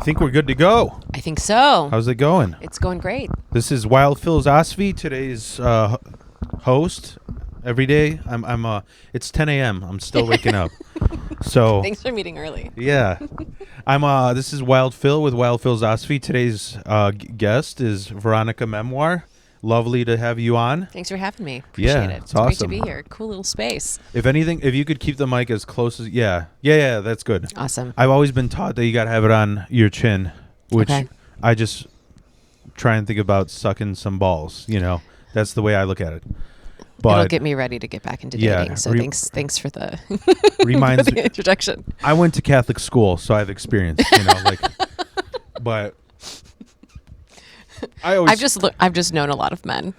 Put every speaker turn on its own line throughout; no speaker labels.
think we're good to go.
I think so.
How's it going?
It's going great.
This is Wild Philosophy. Today's host. Every day, it's 10 a.m. I'm still waking up. So
Thanks for meeting early.
Yeah, This is Wild Phil with Wild Philosophy. Today's guest is Veronica Memoir. Lovely to have you on.
Thanks for having me. Appreciate it. It's
awesome.
Great to be here. Cool little space.
If you could keep the mic as close as yeah, that's good.
Awesome.
I've always been taught that you got to have it on your chin, which I just try and think about sucking some balls. That's the way I look at it. But
it'll get me ready to get back into dating. So thanks for the
reminds
for the introduction.
I went to Catholic school, so I have experience. But I've
just known a lot of men.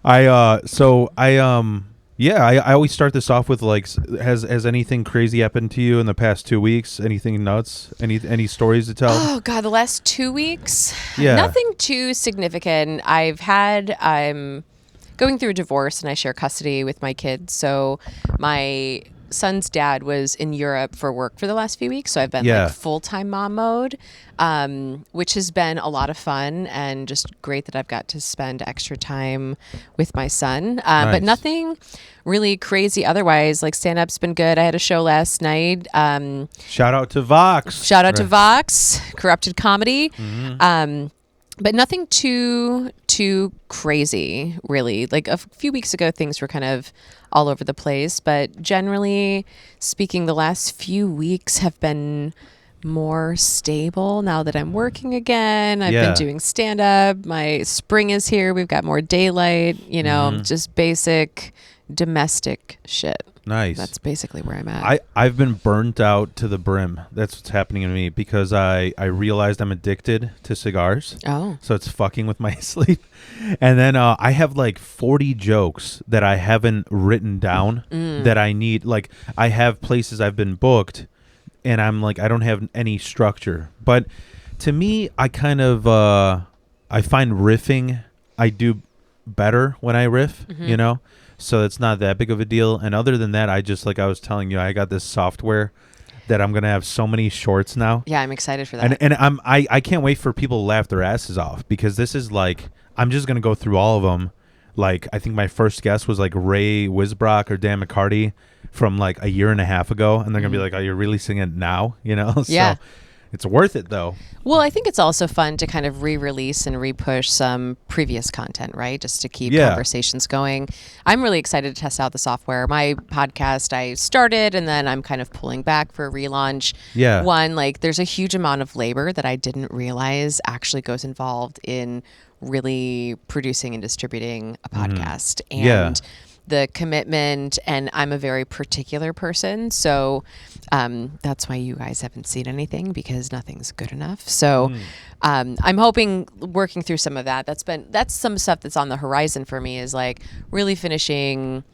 I always start this off with has anything crazy happened to you in the past 2 weeks? Anything nuts? Any stories to tell?
Oh God, the last 2 weeks?
Yeah.
Nothing too significant. I'm going through a divorce and I share custody with my kids. So my son's dad was in Europe for work for the last few weeks. So I've been full-time mom mode, which has been a lot of fun and just great that I've got to spend extra time with my son.
Nice.
But nothing really crazy otherwise. Like stand-up's been good. I had a show last night.
Shout out to Vox.
To Vox, Corrupted Comedy.
Mm-hmm.
But nothing too crazy, really. Like a few weeks ago, things were kind of all over the place. But generally speaking, the last few weeks have been more stable now that I'm working again. I've been doing stand-up. My spring is here. We've got more daylight, just basic domestic shit.
Nice.
That's basically where I'm at.
I've been burnt out to the brim. That's what's happening to me because I realized I'm addicted to cigars.
Oh.
So it's fucking with my sleep. And then I have 40 jokes that I haven't written down that I need. I have places I've been booked and I'm I don't have any structure. But to me, I kind of, I find riffing, I do better when I riff, So it's not that big of a deal. And other than that, I just, I was telling you, I got this software that I'm going to have so many shorts now.
Yeah, I'm excited for that.
And I can't wait for people to laugh their asses off because this is I'm just going to go through all of them. I think my first guest was Ray Wisbrock or Dan McCarty from a year and a half ago. And they're going to be like, oh, you're releasing it now?
Yeah.
So it's worth it though.
Well, I think it's also fun to kind of re-release and re-push some previous content, right? Just to keep conversations going. I'm really excited to test out the software. My podcast, I started and then I'm kind of pulling back for a relaunch.
Yeah.
One, there's a huge amount of labor that I didn't realize actually goes involved in really producing and distributing a podcast. And the commitment, and I'm a very particular person, so that's why you guys haven't seen anything because nothing's good enough. So I'm hoping working through some of that. That's some stuff that's on the horizon for me is really finishing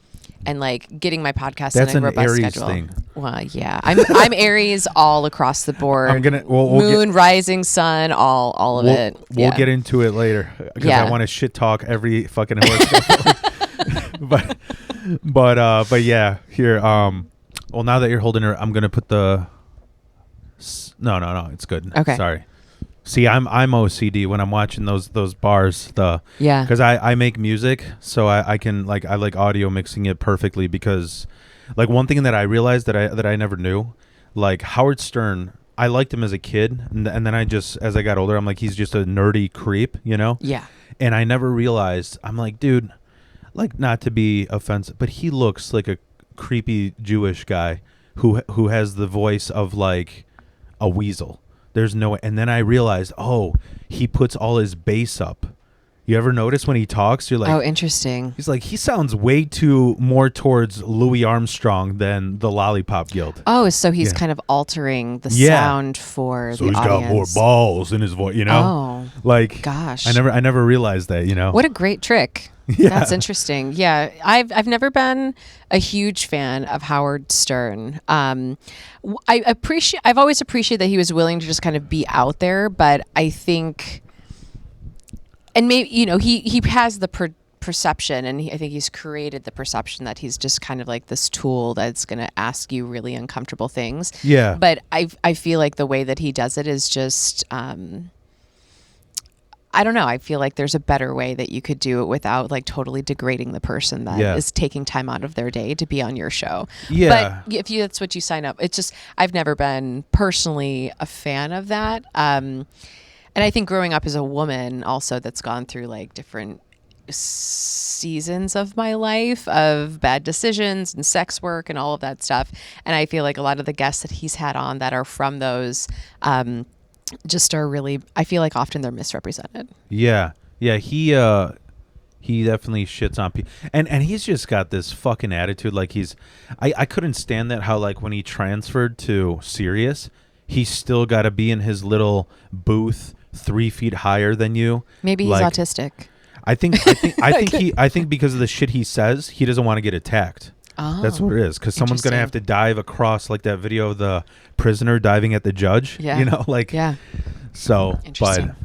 and getting my podcast
that's
in a robust
Aries
schedule.
Thing.
Well, yeah, I'm Aries all across the board. Moon, rising, sun, all of it.
We'll get into it later because I want to shit talk every fucking horoscope. but yeah, here. Well, now that you're holding her, I'm gonna put the. No, it's good.
Okay.
Sorry. See, I'm OCD when I'm watching those bars. Because I make music, so I can I like audio mixing it perfectly because, one thing that I realized that I never knew, Howard Stern. I liked him as a kid, and then as I got older, I'm he's just a nerdy creep,
Yeah.
And I never realized. I'm dude. Not to be offensive, but he looks like a creepy Jewish guy who has the voice of a weasel. There's no way. And then I realized, he puts all his bass up. You ever notice when he talks, you're
oh, interesting.
He's he sounds way too more towards Louis Armstrong than the Lollipop Guild.
Oh, so he's kind of altering the sound for the audience. So he's got more
balls in his voice,
Oh, gosh.
I never realized that,
What a great trick. Yeah. That's interesting. Yeah, I've never been a huge fan of Howard Stern. I've always appreciated that he was willing to just kind of be out there, but I think, and maybe he has the perception, and I think he's created the perception that he's just kind of like this tool that's going to ask you really uncomfortable things.
Yeah.
But I feel like the way that he does it is just, I don't know. I feel like there's a better way that you could do it without like totally degrading the person that is taking time out of their day to be on your show.
Yeah.
But if that's what you sign up, it's just, I've never been personally a fan of that. And I think growing up as a woman also, that's gone through like different seasons of my life of bad decisions and sex work and all of that stuff. And I feel like a lot of the guests that he's had on that are from those, just are really, I feel like often they're misrepresented.
Yeah. He definitely shits on people, and he's just got this fucking attitude. Like I couldn't stand that, how like when he transferred to Sirius, he's still got to be in his little booth 3 feet higher than you.
Maybe he's
like,
autistic.
I think because of the shit he says, he doesn't want to get attacked. Oh, that's what it is, because someone's going to have to dive across, like that video of the prisoner diving at the judge.
Yeah.
You know, like,
yeah.
So, but,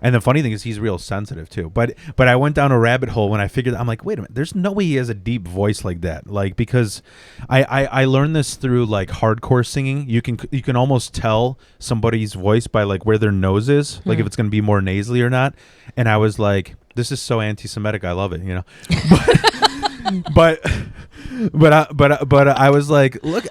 and the funny thing is he's real sensitive too. But I went down a rabbit hole when I figured, I'm like, wait a minute, there's no way he has a deep voice like that. Like, because I learned this through like hardcore singing. You can almost tell somebody's voice by like where their nose is, like if it's going to be more nasally or not. And I was like, this is so anti-Semitic. I love it, you know. But I was like, look,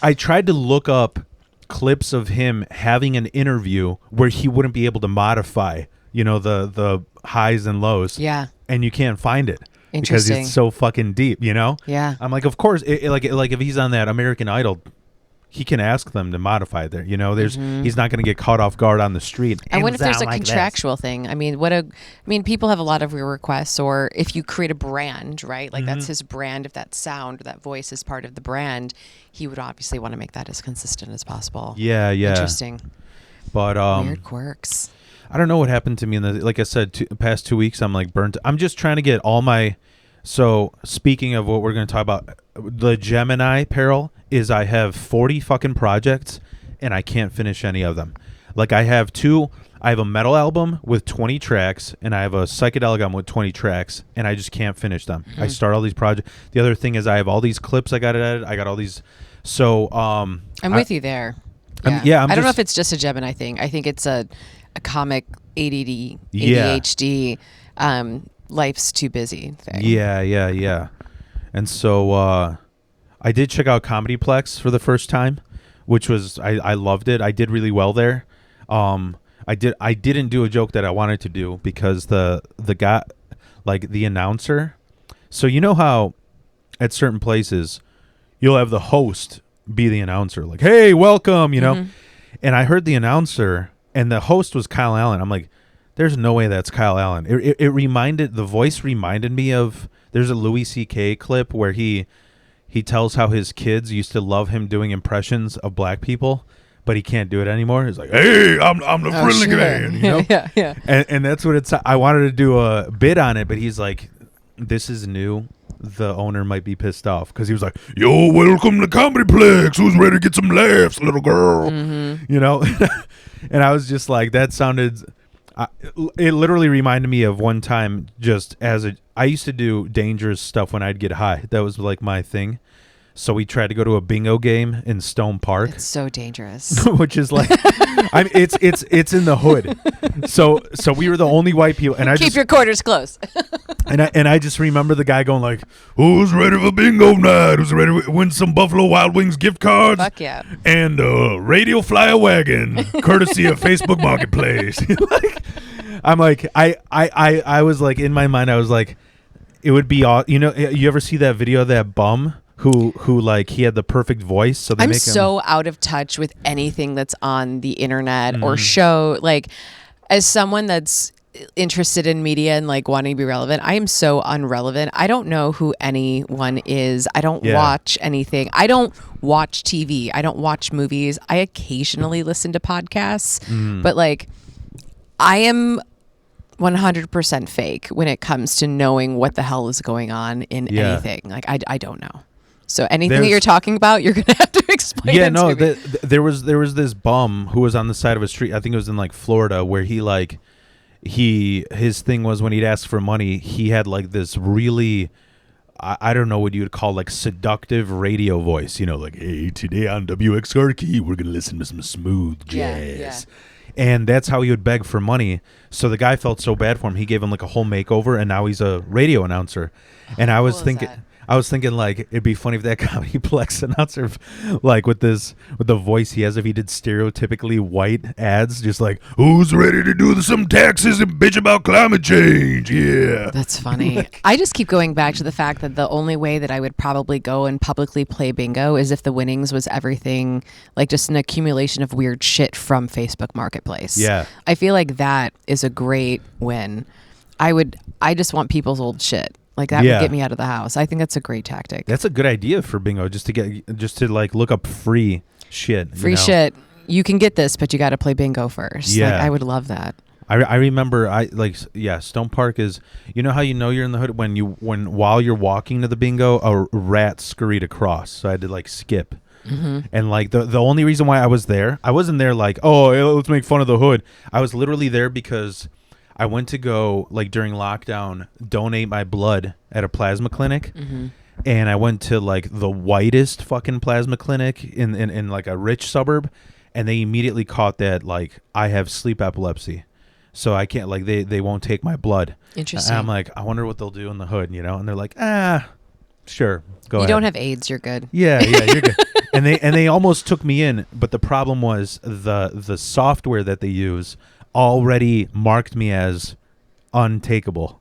I tried to look up clips of him having an interview where he wouldn't be able to modify, you know, the highs and lows.
Yeah.
And you can't find it because
Interesting.
it's so fucking deep, you know?
Yeah.
I'm like, of course, like if he's on that American Idol, he can ask them to modify there. You know, he's not going to get caught off guard on the street.
I wonder if there's a contractual thing. I mean, people have a lot of requests, or if you create a brand, right? Like that's his brand. If that sound or that voice is part of the brand, he would obviously want to make that as consistent as possible.
Yeah.
Interesting.
But
weird quirks.
I don't know what happened to me in the, like I said, past 2 weeks. I'm like burnt. I'm just trying to get all my. So speaking of what we're going to talk about, the Gemini peril is I have 40 fucking projects and I can't finish any of them. Like I have a metal album with 20 tracks and I have a psychedelic album with 20 tracks and I just can't finish them. I start all these projects. The other thing is I have all these clips I got to edit. I got all these. So
I'm with you there.
Yeah.
I don't know if it's just a Gemini thing. I think it's a comic ADD, ADHD, life's too busy thing.
Yeah. And so I did check out Comedyplex for the first time, which was I loved it. I did really well there. I didn't do a joke that I wanted to do because the guy, like the announcer. So you know how at certain places you'll have the host be the announcer, like, hey, welcome, you know. And I heard the announcer and the host was Kyle Allen. I'm like, there's no way that's Kyle Allen. The voice reminded me of, there's a Louis C.K. clip where he tells how his kids used to love him doing impressions of black people, but he can't do it anymore. He's like, hey, I'm the friendly man, you know?
Yeah.
And that's what it's, I wanted to do a bit on it, but he's like, this is new. The owner might be pissed off because he was like, yo, welcome to Comedyplex. Who's ready to get some laughs, little girl? You know? And I was just like, that sounded... it literally reminded me of one time just I used to do dangerous stuff when I'd get high. That was like my thing. So we tried to go to a bingo game in Stone Park.
It's so dangerous.
Which is like, it's in the hood. So we were the only white people, and
keep your quarters close.
and I just remember the guy going like, "Who's ready for bingo night? Who's ready to win some Buffalo Wild Wings gift cards?
Fuck yeah!
And Radio Flyer Wagon, courtesy of Facebook Marketplace." Like, I'm like, I was like, in my mind, I was like, it would be all, you know. You ever see that video of that bum who like he had the perfect voice? So
I'm so out of touch with anything that's on the internet or show. Like, as someone that's interested in media and like wanting to be relevant, I am so unrelevant. I don't know who anyone is. I don't watch anything. I don't watch TV. I don't watch movies. I occasionally listen to podcasts, but like, I am 100% fake when it comes to knowing what the hell is going on in anything. Like, I don't know. So anything that you're talking about, you're gonna have to explain. Yeah, no.
There was this bum who was on the side of a street. I think it was in like Florida, where he his thing was when he'd ask for money, he had like this really, I don't know what you would call like seductive radio voice, like, hey, today on WXRK, we're going to listen to some smooth jazz.
Yeah.
And that's how he would beg for money. So the guy felt so bad for him. He gave him like a whole makeover, and now he's a radio announcer. And I was thinking like it'd be funny if that Comedy Plex announcer, like with the voice he has, if he did stereotypically white ads, just like, who's ready to do some taxes and bitch about climate change? Yeah.
That's funny. I just keep going back to the fact that the only way that I would probably go and publicly play bingo is if the winnings was everything, like just an accumulation of weird shit from Facebook Marketplace.
Yeah.
I feel like that is a great win. I just want people's old shit. Like that would get me out of the house. I think that's a great tactic.
That's a good idea for bingo, just to like look up free shit.
Shit. You can get this, but you got to play bingo first.
Yeah.
Like, I would love that.
I remember Stone Park is, how you're in the hood when while you're walking to the bingo, a rat scurried across, so I had to like skip. Mm-hmm. And like the only reason why I was there, I wasn't there like, oh, let's make fun of the hood. I was literally there because I went to go, like, during lockdown, donate my blood at a plasma clinic. Mm-hmm. And I went to, like, the whitest fucking plasma clinic in like, a rich suburb. And they immediately caught that, like, I have sleep epilepsy. So I can't, like, they won't take my blood.
Interesting.
And I'm like, I wonder what they'll do in the hood, And they're like, sure, go ahead.
You don't have AIDS, you're good.
Yeah, you're good. And they almost took me in. But the problem was the software that they use already marked me as untakeable.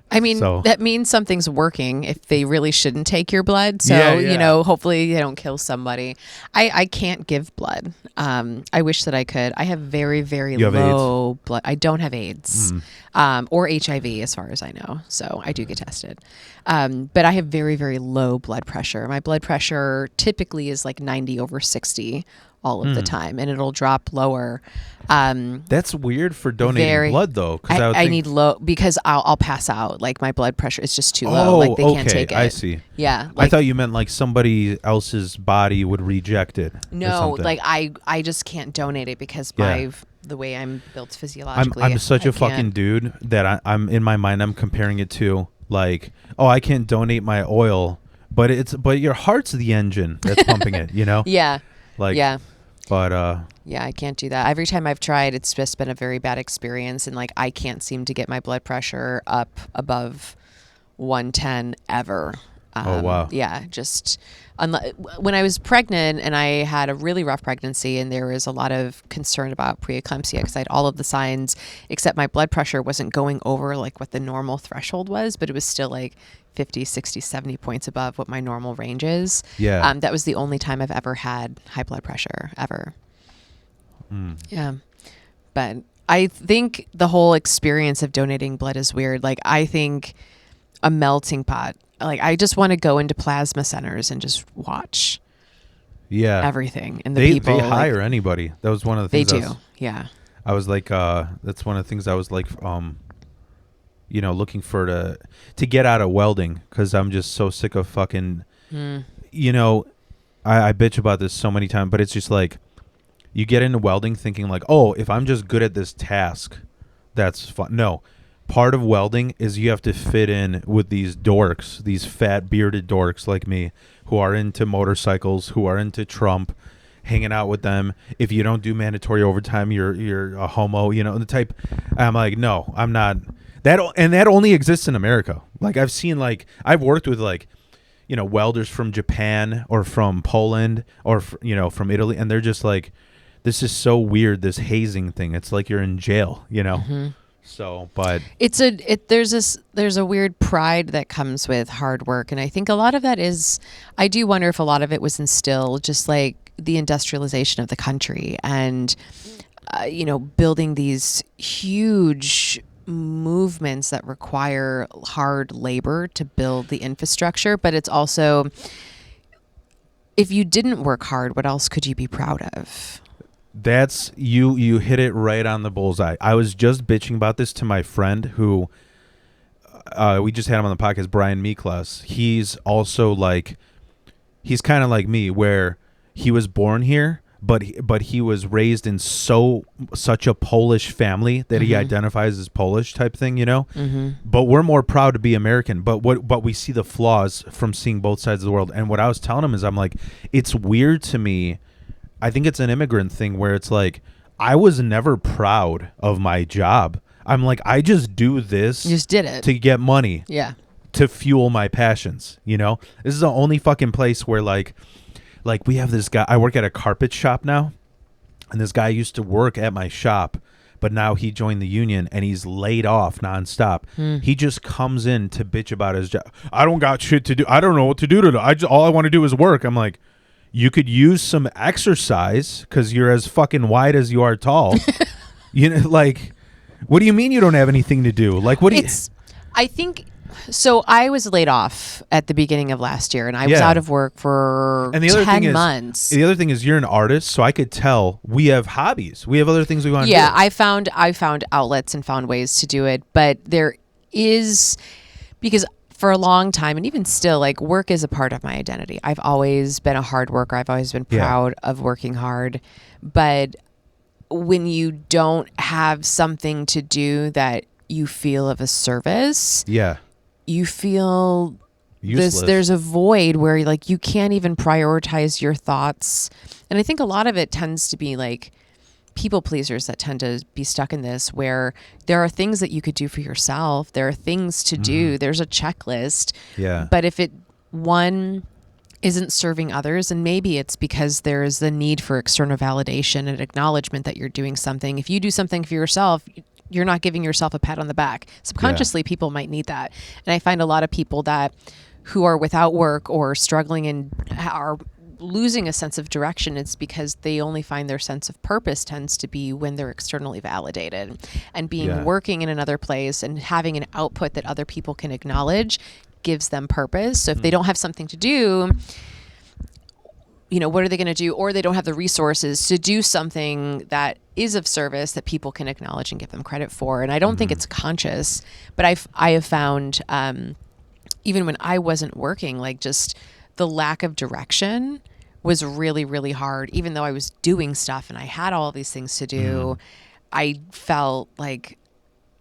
I mean, that means something's working if they really shouldn't take your blood. So, hopefully they don't kill somebody. I can't give blood. I wish that I could. I have very, very low blood. I don't have AIDS or HIV as far as I know. So I do get tested. But I have very, very low blood pressure. My blood pressure typically is like 90/60 all of the time, and it'll drop lower.
That's weird for donating blood, though.
I need low because I'll pass out. Like my blood pressure is just too low. Like they can't take it.
I see.
Yeah.
I thought you meant like somebody else's body would reject it.
No, like I just can't donate it because the way I'm built physiologically.
I'm such a fucking dude that I'm in my mind. I'm comparing it to like, oh, I can't donate my oil, but your heart's the engine that's pumping it.
Yeah.
Like yeah. But
yeah, I can't do that. Every time I've tried, it's just been a very bad experience, and like I can't seem to get my blood pressure up above 110 ever.
Oh wow.
Yeah, just when I was pregnant and I had a really rough pregnancy, and there was a lot of concern about preeclampsia because I had all of the signs, except my blood pressure wasn't going over like what the normal threshold was, but it was still like 50, 60, 70 points above what my normal range is.
Yeah.
That was the only time I've ever had high blood pressure, ever. Yeah. But I think the whole experience of donating blood is weird. Like, I think a melting pot, like, I just want to go into plasma centers and just watch everything. And the people.
They hire anybody. That was one of the things.
They do. Yeah.
I was like, that's one of the things I was like, looking for to get out of welding because I'm just so sick of fucking, I bitch about this so many times, but it's just like you get into welding thinking like, oh, if I'm just good at this task, that's fun. No, part of welding is you have to fit in with these dorks, these fat bearded dorks like me who are into motorcycles, who are into Trump, hanging out with them. If you don't do mandatory overtime, you're a homo, the type. I'm like, no, I'm not. That only exists in America. Like I've worked with welders from Japan or from Poland or from Italy, and they're just like, this is so weird, this hazing thing. It's like you're in jail, Mm-hmm. So, but
there's a weird pride that comes with hard work, and I think a lot of that is, I do wonder if a lot of it was instilled just like the industrialization of the country and building these huge movements that require hard labor to build the infrastructure. But it's also, if you didn't work hard, what else could you be proud of?
That's you hit it right on the bullseye. I was just bitching about this to my friend who we just had him on the podcast, Brian Miklas. He's also like, he's kind of like me where he was born here, but he was raised in such a Polish family that he identifies as Polish type thing, you know. But we're more proud to be American. But we see the flaws from seeing both sides of the world. And what I was telling him is, I'm like, it's weird to me. I think it's an immigrant thing where it's like, I was never proud of my job. I'm like, I just do this.
You just did it
to get money.
Yeah.
To fuel my passions, you know. This is the only fucking place where like we have this guy. I work at a carpet shop now, and this guy used to work at my shop, but now he joined the union and he's laid off nonstop. He just comes in to bitch about his job. I don't got shit to do. I don't know what to do today. All I want to do is work. I'm like, you could use some exercise because you're as fucking wide as you are tall. You know, like, what do you mean you don't have anything to do? Like, what do you?
I think. So I was laid off at the beginning of last year, and I was out of work for 10 months.
The other thing is you're an artist, so I could tell we have hobbies. We have other things we want to do.
Yeah, I found outlets and found ways to do it, but there is, because for a long time, and even still, like, work is a part of my identity. I've always been a hard worker. I've always been proud of working hard, but when you don't have something to do that you feel of a service, you feel there's a void where, like, you can't even prioritize your thoughts. And I think a lot of it tends to be like people pleasers that tend to be stuck in this, where there are things that you could do for yourself. There are things to do. There's a checklist. But if one isn't serving others, and maybe it's because there's the need for external validation and acknowledgement that you're doing something. If you do something for yourself, you're not giving yourself a pat on the back. Subconsciously, people might need that. And I find a lot of people who are without work or struggling and are losing a sense of direction, it's because they only find their sense of purpose tends to be when they're externally validated. And working in another place and having an output that other people can acknowledge gives them purpose. So if they don't have something to do, you know, what are they going to do? Or they don't have the resources to do something that is of service that people can acknowledge and give them credit for. And I don't think it's conscious, but I have found, even when I wasn't working, like, just the lack of direction was really, really hard. Even though I was doing stuff and I had all these things to do, I felt like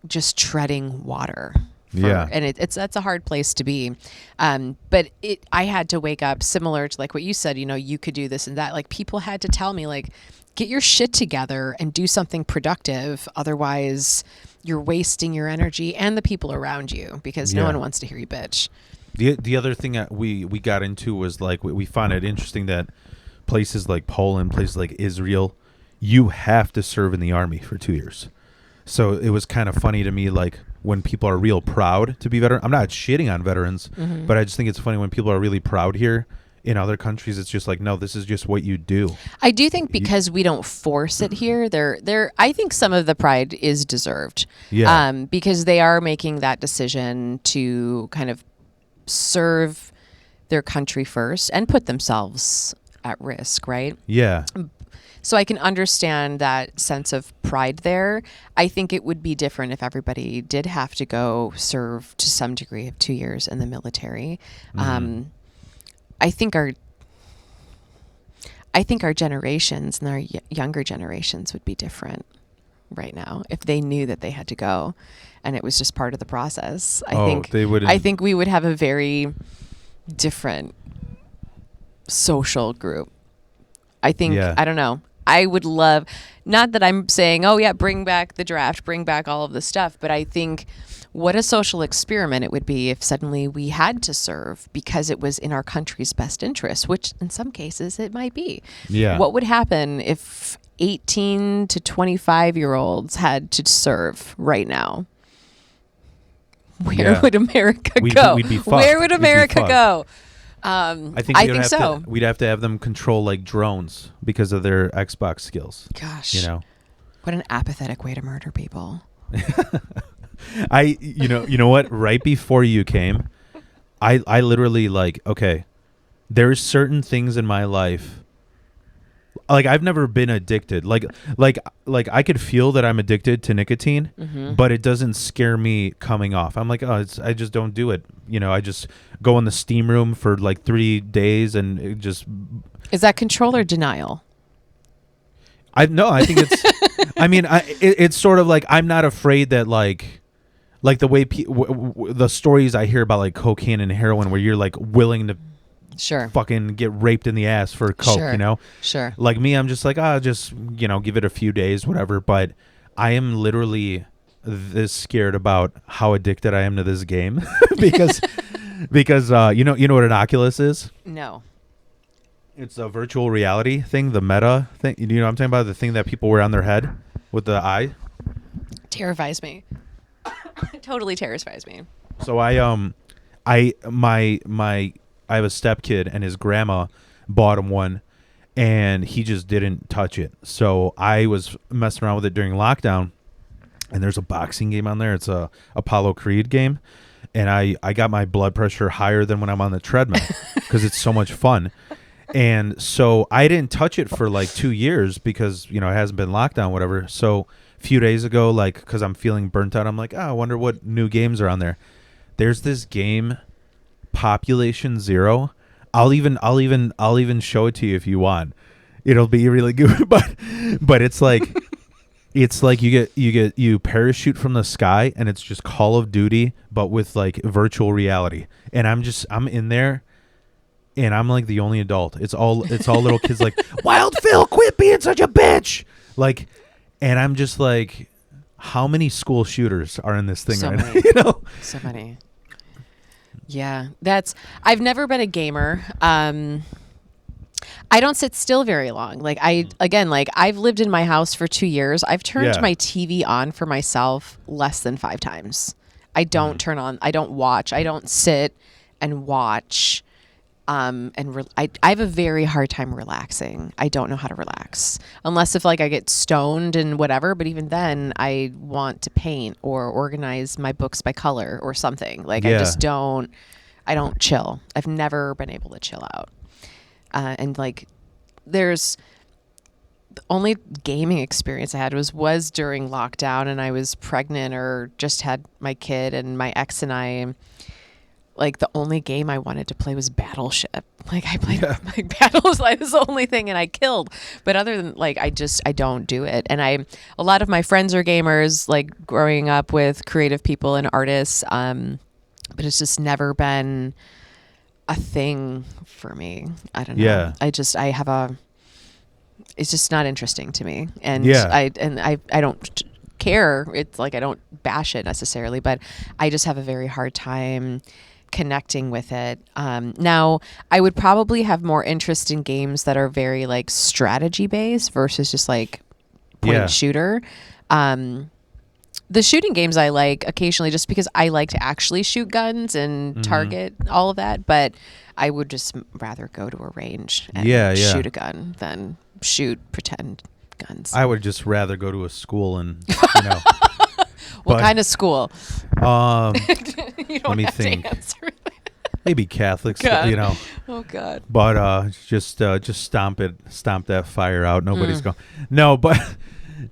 just treading water. And that's a hard place to be. But I had to wake up, similar to like what you said, you know, you could do this and that. Like, people had to tell me, like, get your shit together and do something productive. Otherwise, you're wasting your energy and the people around you, because no one wants to hear you bitch.
The other thing that we got into was, like, we found it interesting that places like Poland, places like Israel, you have to serve in the army for 2 years. So it was kind of funny to me, like, when people are real proud to be veteran. I'm not shitting on veterans, but I just think it's funny when people are really proud here. In other countries, it's just like, no, this is just what you do.
I do think because we don't force it here, I think some of the pride is deserved. Because they are making that decision to kind of serve their country first and put themselves at risk, right? So I can understand that sense of pride there. I think it would be different if everybody did have to go serve to some degree of 2 years in the military. I think our generations and our younger generations would be different right now if they knew that they had to go and it was just part of the process. I think we would have a very different social group. I think, I don't know. I would love, not that I'm saying, oh yeah, bring back the draft, bring back all of the stuff, but I think what a social experiment it would be if suddenly we had to serve because it was in our country's best interest, which in some cases it might be. What would happen if 18 to 25-year-olds had to serve right now? Where would America go?
We'd be fucked.
Where would America go?
I think so. We'd have to have them control, like, drones because of their Xbox skills.
Gosh,
you know,
what an apathetic way to murder people.
You know what? Right before you came, I literally, like, okay, there's certain things in my life. Like, I've never been addicted. Like I could feel that I'm addicted to nicotine, but it doesn't scare me coming off. I'm like, oh, I just don't do it. You know, I just go in the steam room for like 3 days and it just.
Is that control or denial?
I think it's. I mean, it's sort of like I'm not afraid that like the way the stories I hear about like cocaine and heroin, where you're like willing to
Sure.
fucking get raped in the ass for coke,
Sure.
you know?
Sure.
Like me, I'm just like, just, give it a few days, whatever. But I am literally this scared about how addicted I am to this game because you know what an Oculus is?
No.
It's a virtual reality thing, the Meta thing. You know what I'm talking about? The thing that people wear on their head with the eye.
Terrifies me. It totally terrifies me.
So I have a stepkid and his grandma bought him one and he just didn't touch it. So I was messing around with it during lockdown, and there's a boxing game on there. It's a Apollo Creed game. And I got my blood pressure higher than when I'm on the treadmill because it's so much fun. And so I didn't touch it for like 2 years because, it hasn't been locked down, whatever. So a few days ago, like, because I'm feeling burnt out, I'm like, I wonder what new games are on there. There's this game, Population Zero. I'll even show it to you if you want. It'll be really good. But it's like you parachute from the sky, and it's just Call of Duty, but with like virtual reality. And I'm in there. And I'm like the only adult. It's all little kids like, Wild Phil, quit being such a bitch. Like, and I'm just like, how many school shooters are in this thing
So
right
many.
now?
So many. Yeah, I've never been a gamer. I don't sit still very long. Like I've lived in my house for 2 years. I've turned my TV on for myself less than 5 times. I don't I don't watch. I don't sit and watch. I have a very hard time relaxing. I don't know how to relax unless if like I get stoned and whatever. But even then, I want to paint or organize my books by color or something. Like I just don't. I don't chill. I've never been able to chill out. And like, there's the only gaming experience I had was during lockdown, and I was pregnant or just had my kid, and my ex and I. Like the only game I wanted to play was Battleship. Like I played like Battles. Like was the only thing, and I killed. But other than like, I don't do it. And a lot of my friends are gamers. Like growing up with creative people and artists. But it's just never been a thing for me. I don't know.
Yeah.
It's just not interesting to me. And I don't care. It's like I don't bash it necessarily, but I just have a very hard time connecting with it. Now I would probably have more interest in games that are very like strategy based versus just like point shooter. The shooting games I like occasionally just because I like to actually shoot guns and target all of that, but I would just rather go to a range and shoot a gun than shoot pretend guns.
I would just rather go to a school and
What kind of school?
You don't let me think. Maybe Catholic school,
Oh God.
But just stomp that fire out. Nobody's going. No, but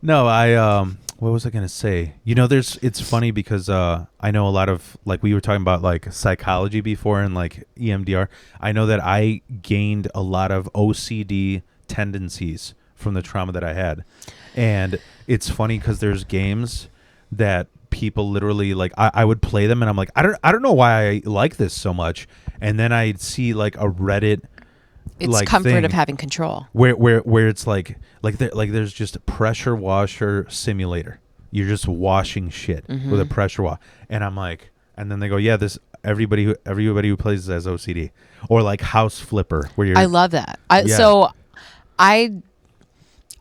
no, what was I gonna say? It's funny because I know a lot of, like, we were talking about like psychology before and like EMDR. I know that I gained a lot of OCD tendencies from the trauma that I had, and it's funny because there's games that people literally like. I would play them and I'm like, I don't know why I like this so much, and then I'd see like a Reddit.
It's
like
comfort of having control.
Where it's like there's just a pressure washer simulator. You're just washing shit with a pressure wash, and I'm like, and then they go, everybody who plays this has OCD, or like House Flipper, where you're.
I love that. So I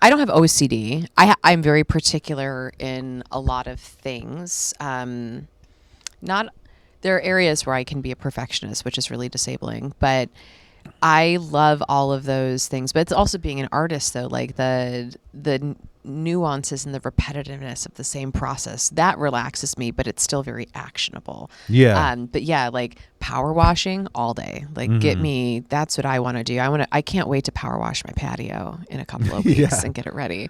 don't have OCD. I'm very particular in a lot of things. There are areas where I can be a perfectionist, which is really disabling, but I love all of those things. But it's also being an artist, though, like the nuances and the repetitiveness of the same process that relaxes me, but it's still very actionable. But like power washing all day, like get me. That's what I want to do. I can't wait to power wash my patio in a couple of weeks and get it ready.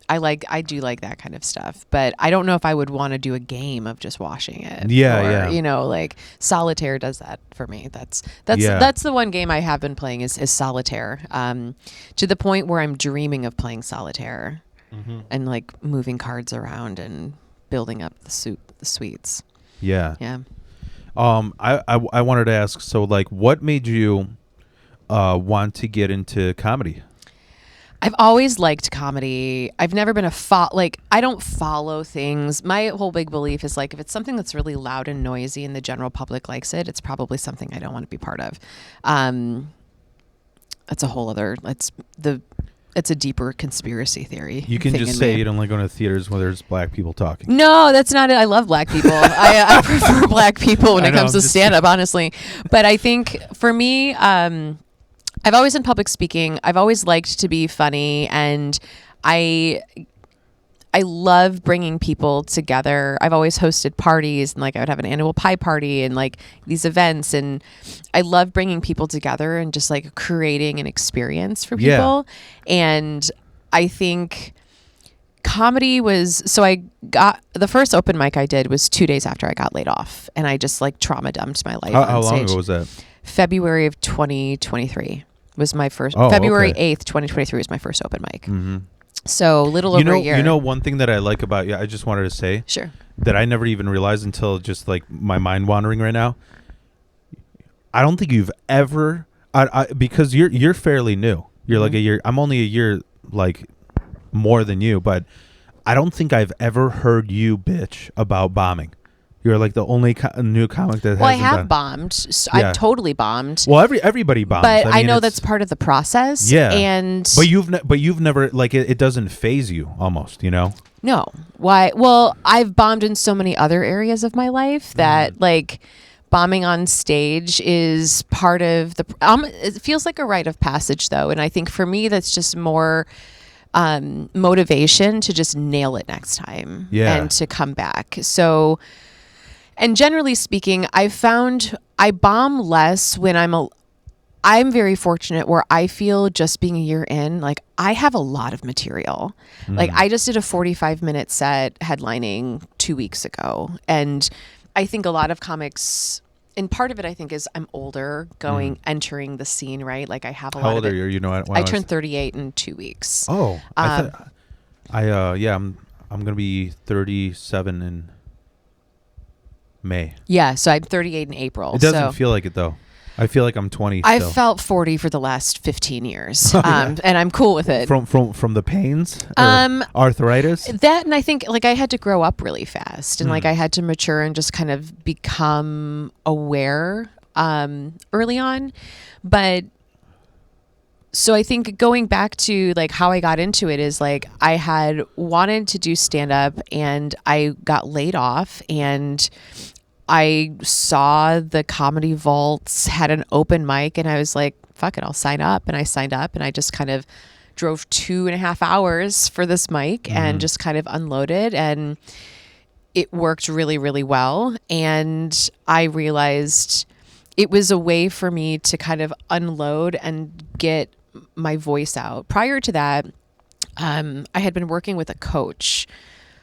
I do like that kind of stuff, but I don't know if I would want to do a game of just washing it.
Yeah.
You know, like solitaire does that for me. That's the one game I have been playing is solitaire. To the point where I'm dreaming of playing solitaire and like moving cards around and building up the suites.
Yeah.
Yeah.
I wanted to ask, so like, what made you want to get into comedy?
I've always liked comedy. I've never been I don't follow things. My whole big belief is like, if it's something that's really loud and noisy and the general public likes it, it's probably something I don't want to be part of. That's a whole other, it's a deeper conspiracy theory.
You can just say you don't like going to theaters where there's black people talking.
No, that's not it. I love black people. I prefer black people when it comes to stand-up, honestly. But I think for me, I've always done public speaking. I've always liked to be funny, and I love bringing people together. I've always hosted parties, and like I would have an annual pie party and like these events, and I love bringing people together and just like creating an experience for people. And I think comedy was, so I got the first open mic I did was 2 days after I got laid off, and I just like trauma dumped my life.
How long ago was that?
February of 2023 was my first. February 8th, 2023 was my first open mic. Mm-hmm. So a little over a year.
You know, one thing that I like about you, I just wanted to say,
sure,
that I never even realized until just like my mind wandering right now. I don't think you've ever, because you're fairly new. You're like a year. I'm only a year like more than you, but I don't think I've ever heard you bitch about bombing. You're like the only new comic that
well,
hasn't
I have
done.
bombed. So I've totally bombed.
Well, everybody bombs,
but I know that's part of the process.
Yeah,
and
but you've never like it doesn't phase you almost, you know?
No. Why? Well, I've bombed in so many other areas of my life that like bombing on stage is part of the. It feels like a rite of passage, though, and I think for me that's just more motivation to just nail it next time and to come back. So. And generally speaking, I found I bomb less when I'm very fortunate where I feel just being a year in, like I have a lot of material. Like I just did a 45-minute set headlining 2 weeks ago. And I think a lot of comics, and part of it I think is I'm older entering the scene, right? Like I have a lot of it.
How old are you? You know,
I turned 38 in 2 weeks.
Oh, I'm going to be 37 in May.
Yeah, so I'm 38 in April.
It doesn't feel like it though. I feel like I'm 20.
I've felt 40 for the last 15 years, and I'm cool with it.
From the pains, arthritis.
That, and I think like I had to grow up really fast, and like I had to mature and just kind of become aware early on. But so I think going back to like how I got into it is like I had wanted to do stand up, and I got laid off, and I saw the Comedy Vaults had an open mic, and I was like, fuck it, I'll sign up. And I signed up, and I just kind of drove 2.5 hours for this mic and just kind of unloaded, and it worked really, really well. And I realized it was a way for me to kind of unload and get my voice out. Prior to that, I had been working with a coach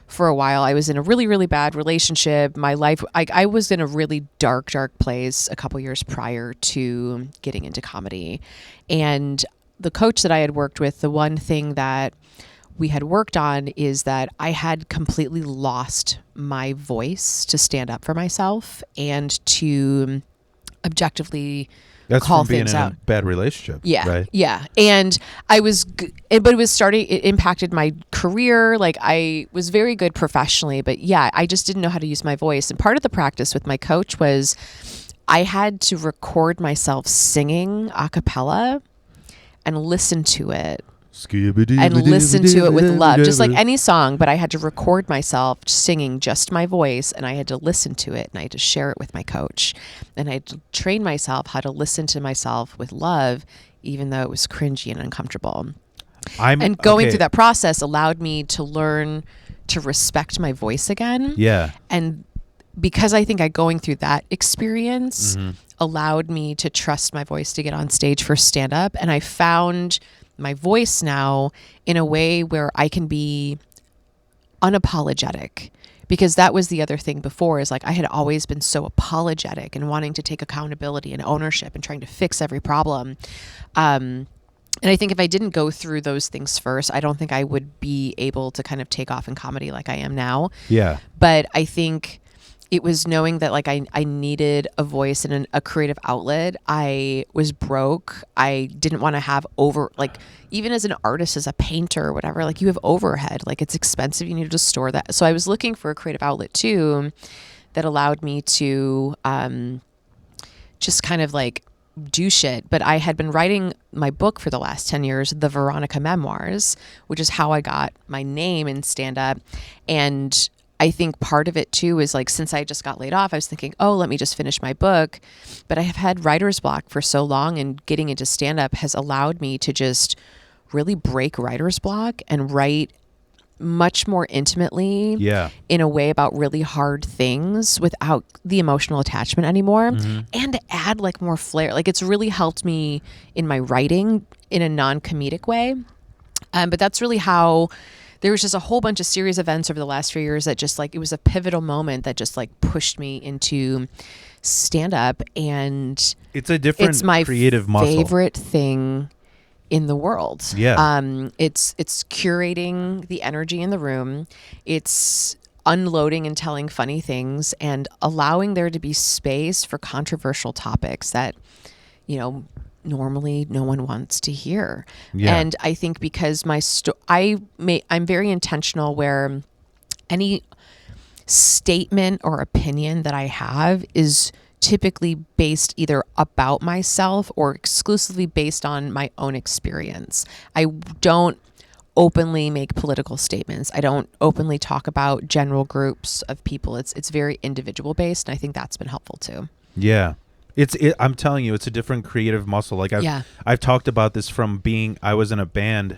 for a while. I was in a really, really bad relationship. My life, I was in a really dark place a couple years prior to getting into comedy. And the coach that I had worked with, the one thing that we had worked on is that I had completely lost my voice to stand up for myself and to objectively call things out.
A bad relationship.
Yeah.
Right?
Yeah. And but it impacted my career. Like I was very good professionally, but yeah, I just didn't know how to use my voice. And part of the practice with my coach was I had to record myself singing a cappella and listen to it. And listen to it with love, just like any song, but I had to record myself singing just my voice, and I had to listen to it, and I had to share it with my coach, and I had to train myself how to listen to myself with love, even though it was cringy and uncomfortable. And going through that process allowed me to learn to respect my voice again.
Yeah.
And because I think going through that experience allowed me to trust my voice to get on stage for stand-up, and I found my voice now in a way where I can be unapologetic, because that was the other thing before, is like I had always been so apologetic and wanting to take accountability and ownership and trying to fix every problem. And I think if I didn't go through those things first, I don't think I would be able to kind of take off in comedy like I am now.
Yeah.
But I think it was knowing that like I needed a voice and a creative outlet. I was broke. I didn't want to have like, even as an artist, as a painter or whatever, like you have overhead, like it's expensive. You needed to store that. So I was looking for a creative outlet too, that allowed me to just kind of like do shit. But I had been writing my book for the last 10 years, the Veronica Memoirs, which is how I got my name in stand-up. And I think part of it too is like, since I just got laid off, I was thinking, oh, let me just finish my book. But I have had writer's block for so long, and getting into stand-up has allowed me to just really break writer's block and write much more intimately, in a way about really hard things without the emotional attachment anymore, and to add like more flair. Like it's really helped me in my writing in a non-comedic way. But that's really how there was just a whole bunch of series events over the last few years that just like, it was a pivotal moment that just like pushed me into stand up. And
it's my creative
favorite thing in the world.
Yeah.
It's curating the energy in the room. It's unloading and telling funny things and allowing there to be space for controversial topics that, you know, normally no one wants to hear. Yeah. And I think because I'm very intentional where any statement or opinion that I have is typically based either about myself or exclusively based on my own experience. I don't openly make political statements. I don't openly talk about general groups of people. It's very individual based, and I think that's been helpful too.
Yeah. I'm telling you, it's a different creative muscle. Like I've talked about this from I was in a band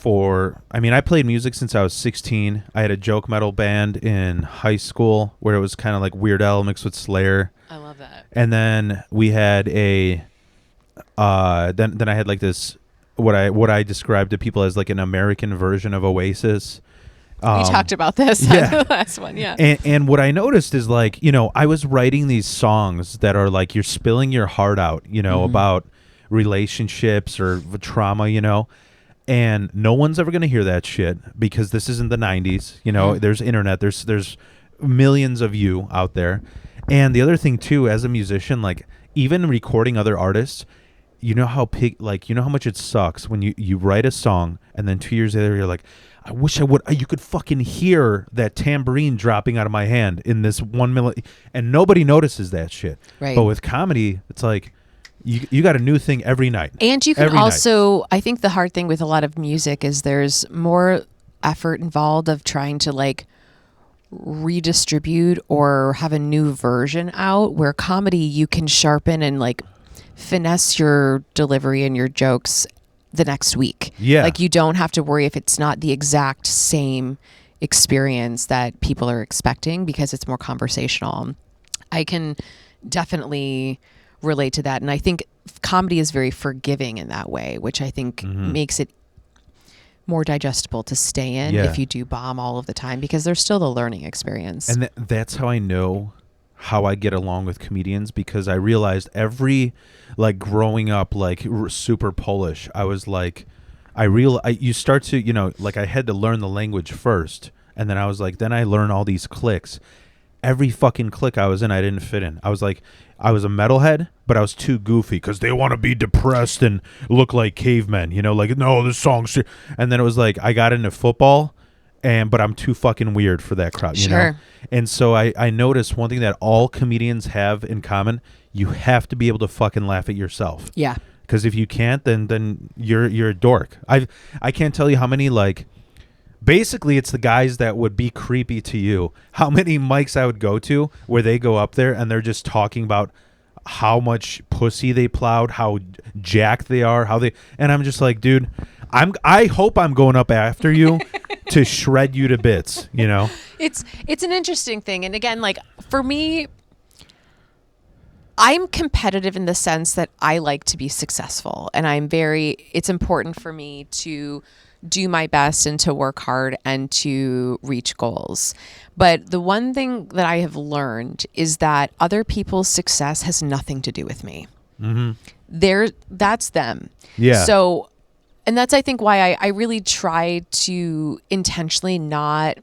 I played music since I was 16. I had a joke metal band in high school where it was kind of like Weird Al mixed with Slayer.
I love that.
And then we had then I had like this, what I described to people as like an American version of Oasis.
We talked about this on the last one, yeah.
And what I noticed is like, you know, I was writing these songs that are like you're spilling your heart out, you know, about relationships or trauma, you know, and no one's ever going to hear that shit because this isn't the 90s, you know, there's internet, there's millions of you out there. And the other thing too, as a musician, like even recording other artists, you know how much it sucks when you write a song and then 2 years later you're like, I wish you could fucking hear that tambourine dropping out of my hand in this 1 minute, and nobody notices that shit.
Right.
But with comedy, it's like you got a new thing every night.
And you can also, I think the hard thing with a lot of music is there's more effort involved of trying to like redistribute or have a new version out, where comedy you can sharpen and like finesse your delivery and your jokes the next week.
Yeah.
Like you don't have to worry if it's not the exact same experience that people are expecting because it's more conversational. I can definitely relate to that. And I think comedy is very forgiving in that way, which I think makes it more digestible to stay in if you do bomb all of the time, because there's still the learning experience. And
that's how I know how I get along with comedians, because I realized like growing up like super Polish, I was like, you start to, you know, like I had to learn the language first, and then I was like, then I learned all these cliques. Every fucking clique I was in, I didn't fit in. I was like, I was a metalhead, but I was too goofy because they want to be depressed and look like cavemen, you know, like, no, this song's... And then it was like, I got into football, but I'm too fucking weird for that crowd, you know? And so I noticed one thing that all comedians have in common: you have to be able to fucking laugh at yourself.
Yeah.
Because if you can't, then you're a dork. I can't tell you how many, like, basically it's the guys that would be creepy to you, how many mics I would go to where they go up there and they're just talking about how much pussy they plowed, how jacked they are, and I'm just like, dude, I hope I'm going up after you to shred you to bits, you know?
It's an interesting thing. And again, like for me, I'm competitive in the sense that I like to be successful, and it's important for me to do my best and to work hard and to reach goals. But the one thing that I have learned is that other people's success has nothing to do with me. That's them.
Yeah.
So, and that's, I think, why I really try to intentionally not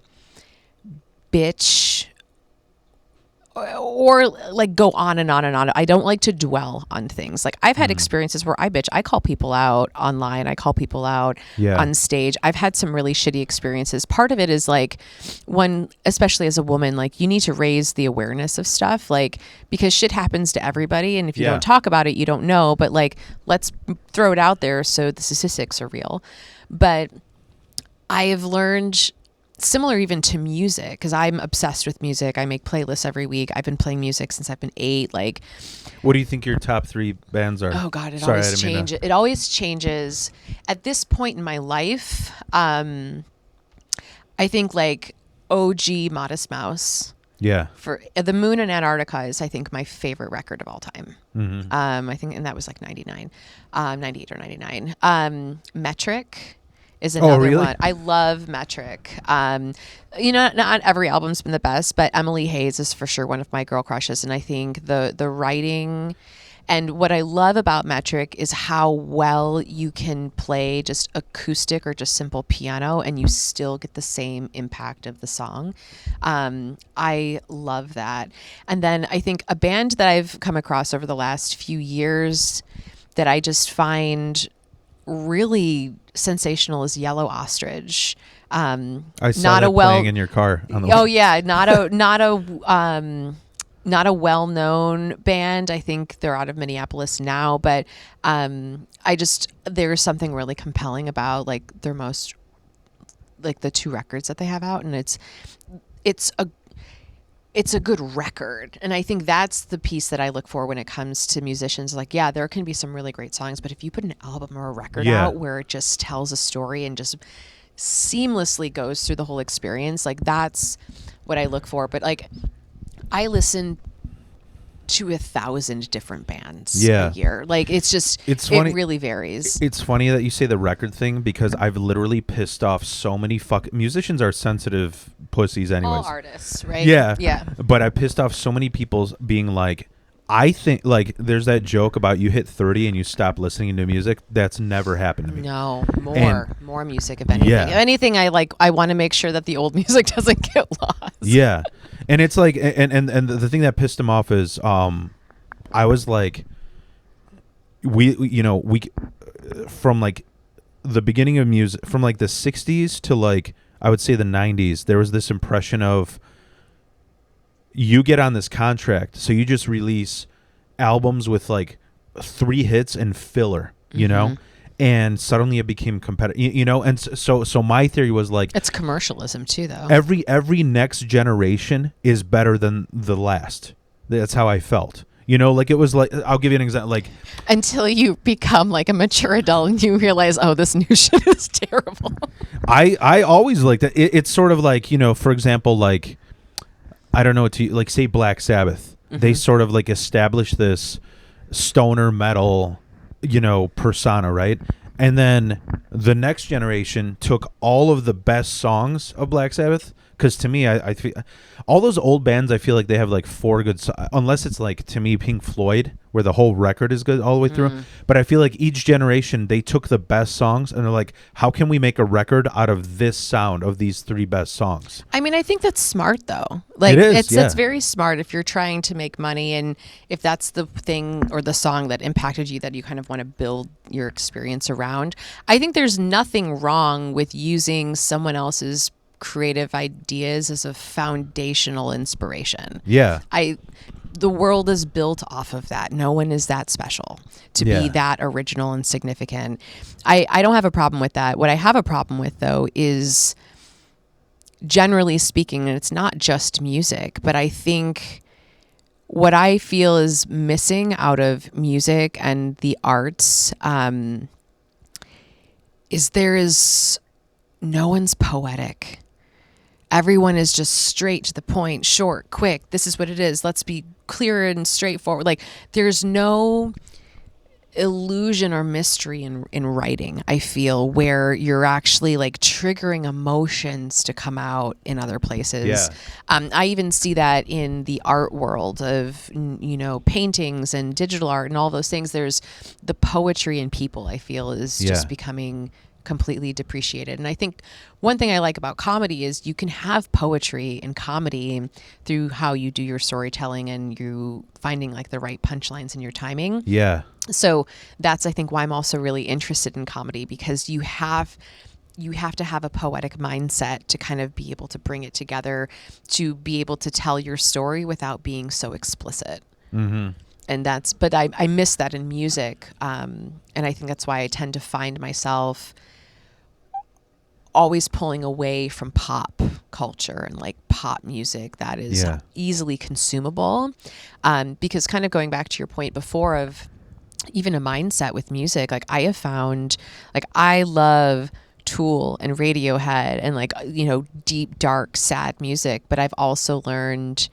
bitch or like go on and on and on. I don't like to dwell on things. Like I've had experiences where I bitch. I call people out online. I call people out on stage. I've had some really shitty experiences. Part of it is like especially as a woman, like you need to raise the awareness of stuff, like because shit happens to everybody. And if you don't talk about it, you don't know, but like, let's throw it out there so the statistics are real. But I have learned, similar even to music, because I'm obsessed with music. I make playlists every week. I've been playing music since I've been 8. Like,
what do you think your top 3 bands are?
Oh God, always changes. It always changes. At this point in my life, I think like OG Modest Mouse.
Yeah.
For The Moon in Antarctica is, I think, my favorite record of all time. I think, and that was like 98 or 99. Metric is another one. I love Metric. Not every album's been the best, but Emily Hayes is for sure one of my girl crushes. And I think the writing and what I love about Metric is how well you can play just acoustic or just simple piano and you still get the same impact of the song. I love that. And then I think a band that I've come across over the last few years that I just find really sensational is Yellow Ostrich.
I saw that playing in your car on the way.
Yeah, not a well-known band. I think they're out of Minneapolis now, but there's something really compelling about like their most, like the 2 records that they have out, and it's a good record. And I think that's the piece that I look for when it comes to musicians. Like, yeah, there can be some really great songs, but if you put an album or a record out where it just tells a story and just seamlessly goes through the whole experience, like that's what I look for. But like, I listen to 1,000 different bands a year. Like it's funny. It really varies.
It's funny that you say the record thing because I've literally pissed off so many musicians are sensitive pussies anyways.
All artists, right?
Yeah. But I pissed off so many people being like, I think like there's that joke about you hit 30 and you stop listening to music. That's never happened to me.
No, more music if anything. If anything, I want to make sure that the old music doesn't get lost.
Yeah. And it's like, and the thing that pissed him off is, I was like, we from like the beginning of music, from like the 60s to like, I would say the 90s, there was this impression of you get on this contract, so you just release albums with like 3 hits and filler, you know? And suddenly it became competitive, you know? And so my theory was like,
it's commercialism too, though.
Every next generation is better than the last. That's how I felt. You know, like it was like, I'll give you an example. Like,
until you become like a mature adult and you realize, oh, this new shit is terrible.
I always like that. It's sort of like, you know, for example, like, I don't know what to, like, say Black Sabbath. They sort of like established this stoner metal, you know, persona, right? And then the next generation took all of the best songs of Black Sabbath. Because to me, I feel all those old bands, I feel like they have like 4 good songs, unless it's like, to me, Pink Floyd, where the whole record is good all the way through. But I feel like each generation, they took the best songs and they're like, how can we make a record out of this sound of these 3 best songs?
I mean, I think that's smart, though. Like, it's very smart if you're trying to make money, and if that's the thing or the song that impacted you that you kind of want to build your experience around. I think there's nothing wrong with using someone else's creative ideas as a foundational inspiration. The world is built off of that. No one is that special to be that original and significant. I don't have a problem with that. What I have a problem with, though, is generally speaking, and it's not just music, but I think what I feel is missing out of music and the arts is there is no one's poetic. everyone is just straight to the point, short, quick. This is what it is. Let's be clear and straightforward. Like there's no illusion or mystery in writing, I feel, where you're actually like triggering emotions to come out in other places. I even see that in the art world of, paintings and digital art and all those things. There's the poetry in people, I feel, is just becoming completely depreciated. And I think one thing I like about comedy is you can have poetry and comedy through how you do your storytelling and you finding like the right punchlines in your timing.
Yeah.
So that's, I think, why I'm also really interested in comedy, because you have to have a poetic mindset to kind of be able to bring it together, to be able to tell your story without being so explicit.
Mm-hmm.
And but I miss that in music. And I think that's why I tend to find myself always pulling away from pop culture and like pop music that is easily consumable. Because kind of going back to your point before of even a mindset with music, like I have found, like I love Tool and Radiohead and like, deep, dark, sad music. But I've also learned,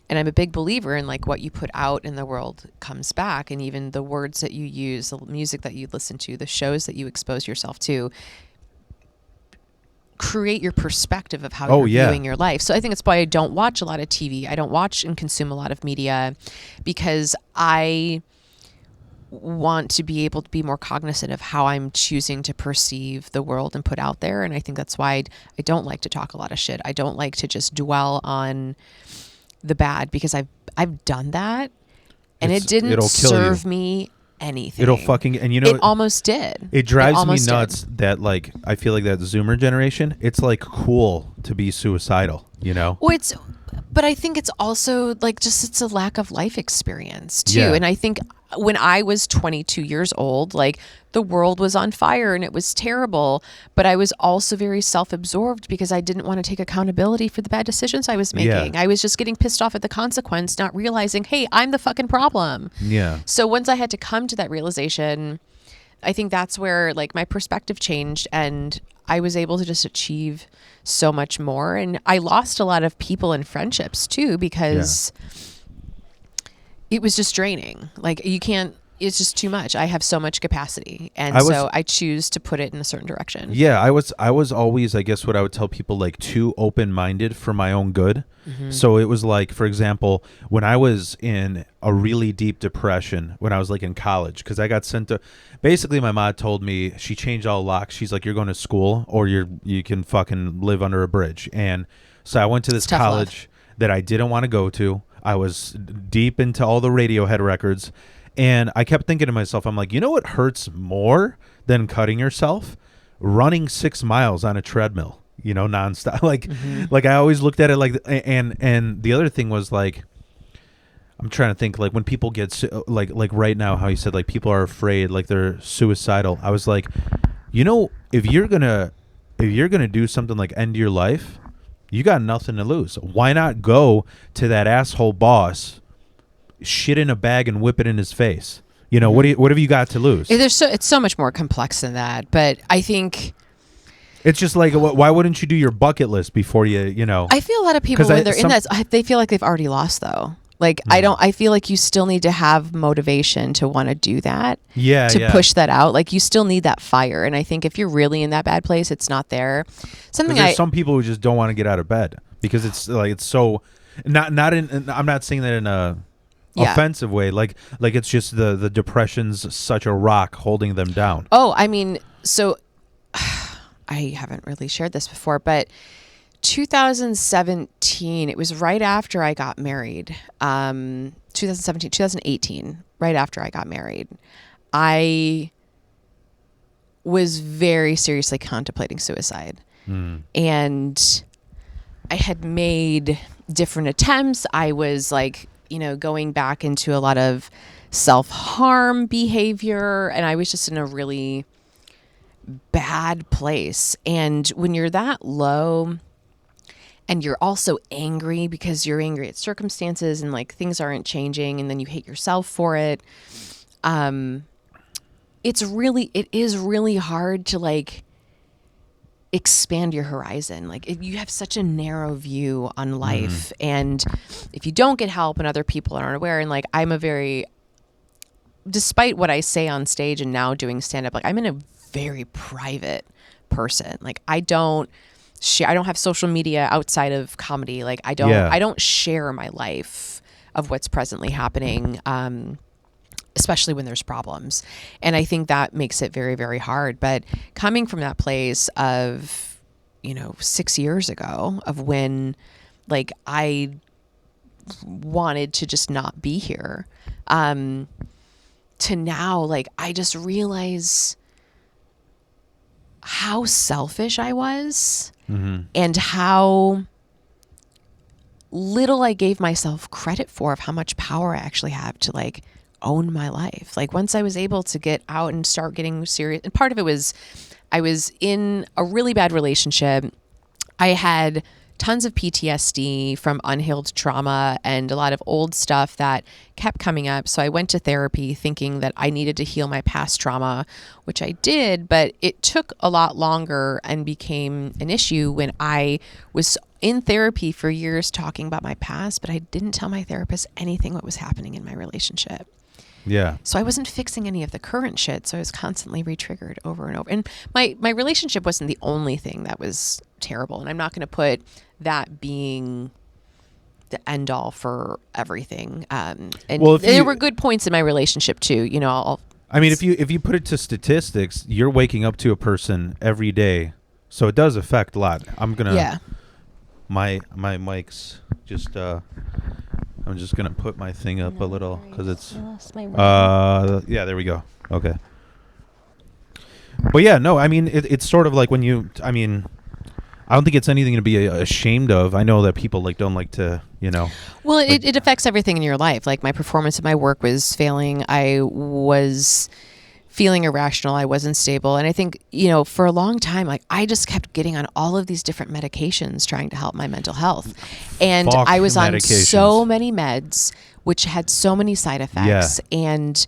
and I'm a big believer in like what you put out in the world comes back. And even the words that you use, the music that you listen to, the shows that you expose yourself to, create your perspective of how you're viewing your life. So I think it's why I don't watch a lot of TV. I don't watch and consume a lot of media, because I want to be able to be more cognizant of how I'm choosing to perceive the world and put out there. And I think that's why I don't like to talk a lot of shit. I don't like to just dwell on the bad, because I've done that and it didn't serve me anything.
It'll fucking, and
it almost did.
It drives me nuts that like, I feel like that Zoomer generation, it's like cool to be suicidal, Well,
but I think it's also like it's a lack of life experience too. And I think when I was 22 years old, like the world was on fire and it was terrible, but I was also very self-absorbed because I didn't want to take accountability for the bad decisions I was making. I was just getting pissed off at the consequence, not realizing, hey, I'm the fucking problem.
Yeah.
So once I had to come to that realization, I think that's where like my perspective changed and I was able to just achieve so much more. And I lost a lot of people and friendships too, because it was just draining. Like it's just too much. I have so much capacity. And so I choose to put it in a certain direction.
Yeah. I was always, I guess what I would tell people, like too open-minded for my own good. Mm-hmm. So it was like, for example, when I was in a really deep depression, when I was like in college, because I got sent to, basically my mom told me, she changed all locks. She's like, you're going to school or you can fucking live under a bridge. And so I went to this college that I didn't want to go to. I was deep into all the Radiohead records. And I kept thinking to myself, I'm like, what hurts more than cutting yourself? Running 6 miles on a treadmill, nonstop. Like I always looked at it like, and the other thing was like, I'm trying to think like when people get like right now, how you said like people are afraid, like they're suicidal. I was like, if you're gonna do something like end your life, you got nothing to lose. Why not go to that asshole boss, shit in a bag and whip it in his face? What have you got to lose?
It's so much more complex than that. But I think
it's just like, why wouldn't you do your bucket list before you?
I feel a lot of people when they're in that, they feel like they've already lost though. Like I feel like you still need to have motivation to want to do that. To push that out. Like you still need that fire. And I think if you're really in that bad place, it's not there.
There's some people who just don't want to get out of bed because it's like, it's so not in, I'm not saying that in a offensive way. Like it's just the depression's such a rock holding them down.
Oh, I mean, so I haven't really shared this before, but 2017, it was right after I got married. 2018, right after I got married, I was very seriously contemplating suicide. And I had made different attempts. I was like, going back into a lot of self-harm behavior, and I was just in a really bad place. And when you're that low and you're also angry because you're angry at circumstances and like things aren't changing, and then you hate yourself for it, it is really hard to like expand your horizon. Like you have such a narrow view on life, and if you don't get help and other people aren't aware, and like despite what I say on stage and now doing stand up, like I'm in a very private person. Like I don't have social media outside of comedy. Like I don't share my life of what's presently happening, especially when there's problems. And I think that makes it very, very hard. But coming from that place of, 6 years ago, of when like I wanted to just not be here, to now, like I just realize how selfish I was, and how little I gave myself credit for, of how much power I actually have to like own my life. Like once I was able to get out and start getting serious, and part of it was I was in a really bad relationship. I had tons of PTSD from unhealed trauma and a lot of old stuff that kept coming up. So I went to therapy thinking that I needed to heal my past trauma, which I did, but it took a lot longer and became an issue when I was in therapy for years talking about my past, but I didn't tell my therapist anything what was happening in my relationship.
Yeah.
So I wasn't fixing any of the current shit. So I was constantly re-triggered over and over. And my relationship wasn't the only thing that was terrible. And I'm not going to put that being the end all for everything. And there were good points in my relationship too.
If you put it to statistics, you're waking up to a person every day. So it does affect a lot. My mic's just, I'm just going to put my thing up a little because it's, there we go. Okay. But yeah, no, I mean, it's sort of like when I don't think it's anything to be ashamed of. I know that people don't like to,
Well, it affects everything in your life. Like my performance at my work was failing. I was feeling irrational. I wasn't stable. And I think, for a long time, like I just kept getting on all of these different medications trying to help my mental health. And I was on so many meds, which had so many side effects. Yeah. And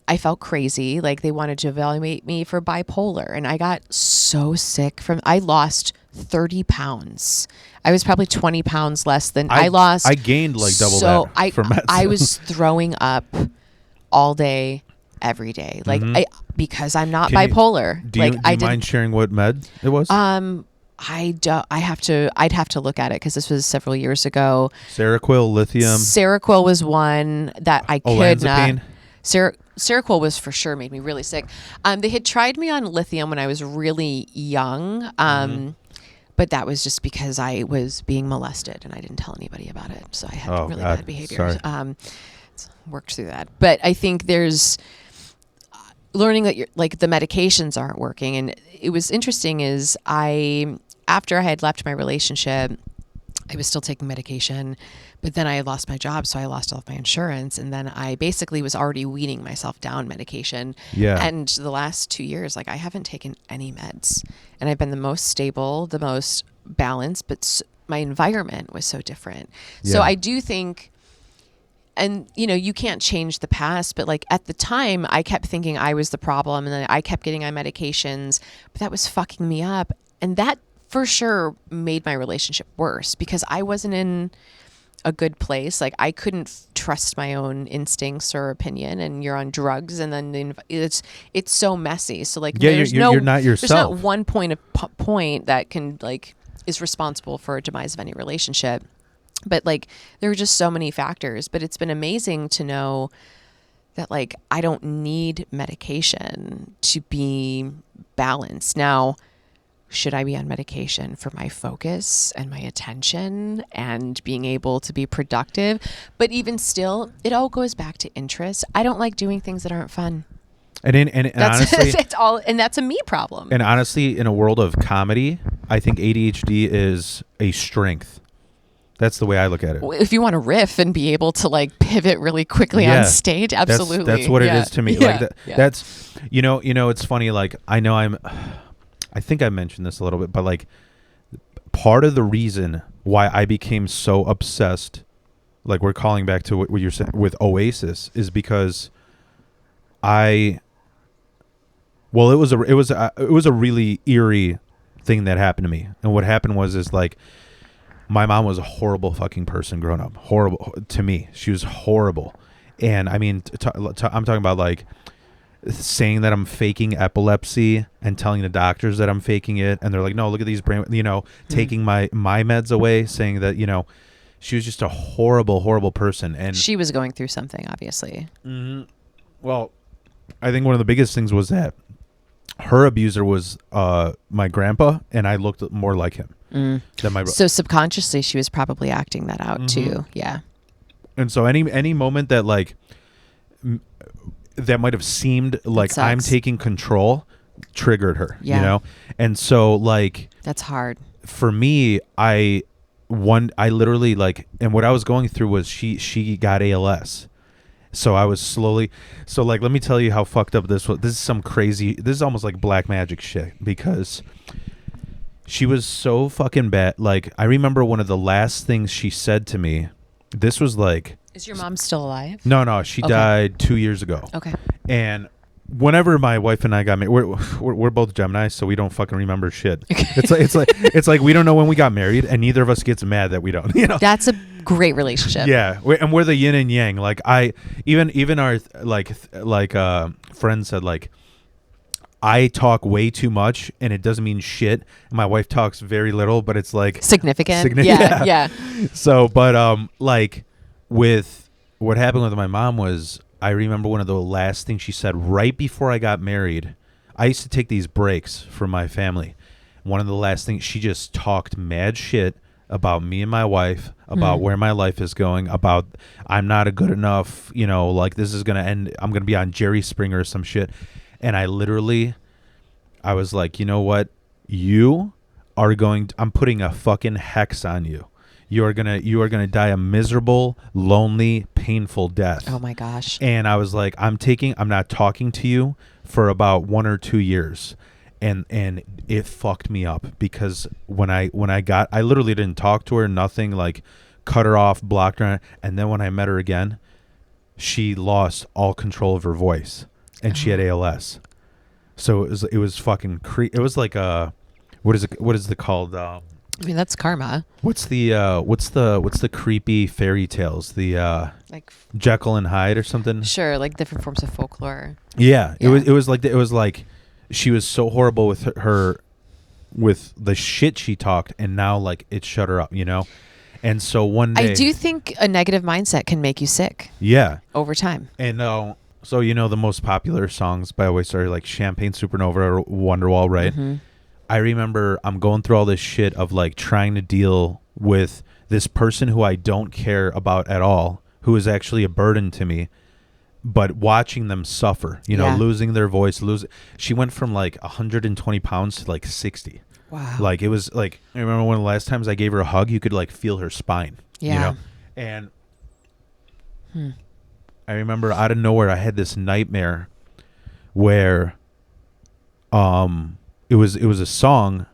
I felt crazy. Like they wanted to evaluate me for bipolar. And I got so sick I lost 30 pounds. I was probably 20 pounds less than I lost.
I gained like double that for meds.
I was throwing up all day, every day. Like because I'm not bipolar.
Do you mind sharing what med it was?
I'd have to look at it because this was several years ago.
Seroquel, lithium.
Seroquel was one that I could not. Seroquel was for sure made me really sick. They had tried me on lithium when I was really young. But that was just because I was being molested and I didn't tell anybody about it. So I had really bad behavior. Worked through that. But I think there's learning that the medications aren't working. And it was interesting is after I had left my relationship, I was still taking medication, but then I had lost my job. So I lost all of my insurance. And then I basically was already weaning myself down medication. Yeah. And the last 2 years, I haven't taken any meds and I've been the most stable, the most balanced, but my environment was so different. Yeah. So I do think, and you can't change the past, but at the time I kept thinking I was the problem and then I kept getting on medications, but that was fucking me up. And that for sure made my relationship worse because I wasn't in a good place. I couldn't trust my own instincts or opinion, and you're on drugs, and then it's so messy. So
you're not yourself.
There's not one point that can is responsible for a demise of any relationship. But there are just so many factors. But it's been amazing to know that I don't need medication to be balanced. Now, should I be on medication for my focus and my attention and being able to be productive? But even still, it all goes back to interest. I don't like doing things that aren't fun.
And honestly,
it's all, and that's a me problem.
And honestly, in a world of comedy, I think ADHD is a strength. That's the way I look at it.
If you want to riff and be able to pivot really quickly on stage, absolutely.
That's what it is to me. That's it's funny. I think I mentioned this a little bit, but part of the reason why I became so obsessed, we're calling back to what you're saying with Oasis, is because I Well, it was a really eerie thing that happened to me. And what happened is like my mom was a horrible fucking person growing up. Horrible to me. She was horrible. And I mean, I'm talking about like saying that I'm faking epilepsy and telling the doctors that I'm faking it. And they're like, no, look at these brain, taking my meds away, saying that, she was just a horrible, horrible person. And
she was going through something, obviously.
Mm-hmm. Well, I think one of the biggest things was that her abuser was my grandpa, and I looked more like him than my brother.
So subconsciously, she was probably acting that out too. Yeah.
And so any moment that like that might have seemed like I'm taking control triggered her, And so like
that's hard.
For me, I literally like, and what I was going through was she got ALS. So I was slowly, like, let me tell you how fucked up this was. This is almost like black magic shit, because she was so fucking bad. Like, I remember one of the last things she said to me, this was like...
Is your mom still alive?
No, she died 2 years ago.
Okay.
And whenever my wife and I got married, we're both Gemini, so we don't fucking remember shit. It's like we don't know when we got married, and neither of us gets mad that we don't.
That's a great relationship.
Yeah, and we're the yin and yang. Like even our friends said, like, I talk way too much, and it doesn't mean shit. My wife talks very little, but it's like
significant. Yeah.
So, but like with what happened with my mom was, I remember one of the last things she said right before I got married. I used to take these breaks from my family. One of the last things, she just talked mad shit about me and my wife, about where my life is going, about I'm not a good enough, like this is going to end. I'm going to be on Jerry Springer or some shit. And I was like, you know what? I'm putting a fucking hex on you. You are gonna die a miserable, lonely, painful death.
Oh my gosh.
And I was like, I'm not talking to you for about 1 or 2 years. And it fucked me up, because when I literally didn't talk to her, nothing, like cut her off, blocked her. And then when I met her again, she lost all control of her voice, and she had ALS. So it was fucking it was like what is it called?
I mean, that's karma.
What's the creepy fairy tales? The
like
Jekyll and Hyde or something?
Sure, like different forms of folklore.
Yeah. It was like she was so horrible with her with the shit she talked, and now like it shut her up, And so one day,
I do think a negative mindset can make you sick.
Yeah.
Over time.
And so the most popular songs by Oasis are like Champagne Supernova or Wonderwall, right? Mm-hmm. I remember I'm going through all this shit of like trying to deal with this person who I don't care about at all, who is actually a burden to me, but watching them suffer, losing their voice, she went from like 120 pounds to like 60.
Wow.
Like it was like, I remember one of the last times I gave her a hug, you could like feel her spine, and I remember out of nowhere, I had this nightmare where, it was a song,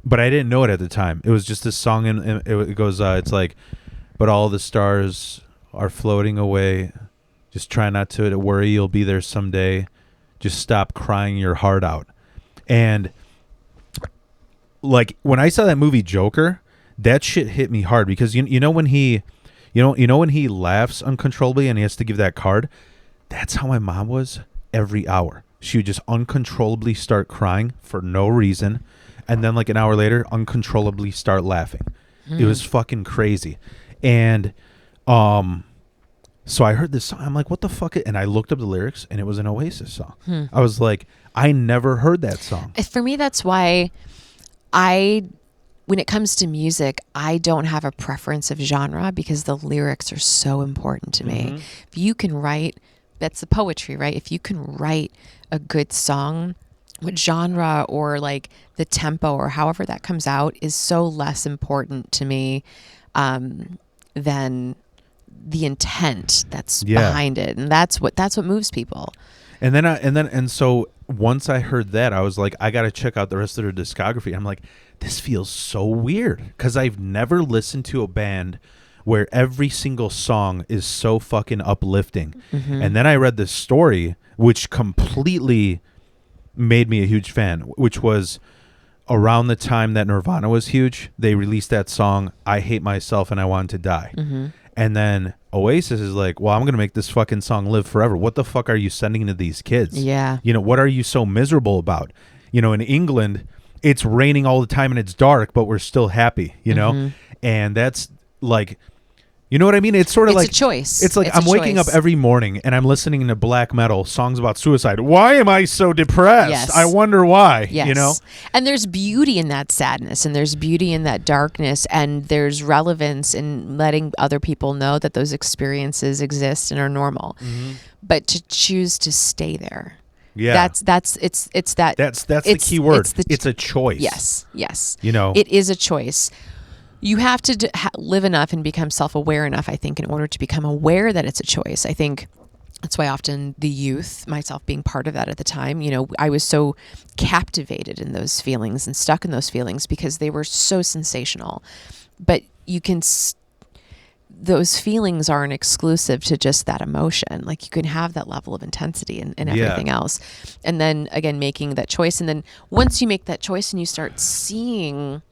but I didn't know it at the time. It was just this song, and it goes, it's like, but all the stars are floating away. Just try not to worry. You'll be there someday. Just stop crying your heart out. And like when I saw that movie Joker, that shit hit me hard, because when he, when he laughs uncontrollably and he has to give that card, that's how my mom was every hour. She would just uncontrollably start crying for no reason, and then like an hour later, uncontrollably start laughing. It was fucking crazy. And so I heard this song. I'm like, what the fuck? And I looked up the lyrics, and it was an Oasis song. I was like, I never heard that song.
For me, that's why when it comes to music, I don't have a preference of genre, because the lyrics are so important to me. If you can write, that's the poetry, right? If you can write a good song, what genre or like the tempo or however that comes out is so less important to me than the intent that's behind it, and that's what moves people. And
so once I heard that, I was like, I gotta check out the rest of their discography. I'm like, this feels so weird, because I've never listened to a band where every single song is so fucking uplifting. And then I read this story, which completely made me a huge fan, which was around the time that Nirvana was huge. They released that song, I Hate Myself and I Want to Die.
Mm-hmm.
And then Oasis is like, well, I'm going to make this fucking song live forever. What the fuck are you sending to these kids?
Yeah.
You know, what are you so miserable about? You know, in England, it's raining all the time and it's dark, but we're still happy, you know?
Mm-hmm.
And that's like, you know what I mean? It's sort of like
a choice.
It's like
It's
I'm
a
waking up
choice.
every morning and I'm listening to black metal songs about suicide. Why am I so depressed?
Yes.
I wonder why.
Yes.
You know?
And there's beauty in that sadness, and there's beauty in that darkness, and there's relevance in letting other people know that those experiences exist and are normal.
Mm-hmm.
But to choose to stay there.
Yeah.
That's
the key word. It's a choice.
Yes.
You know,
it is a choice. You have to live enough and become self-aware enough, I think, in order to become aware that it's a choice. I think that's why often the youth, myself being part of that at the time, you know, I was so captivated in those feelings and stuck in those feelings because they were so sensational. But you can, those feelings aren't exclusive to just that emotion. Like you can have that level of intensity and everything else. And then again, making that choice. And then once you make that choice and you start seeing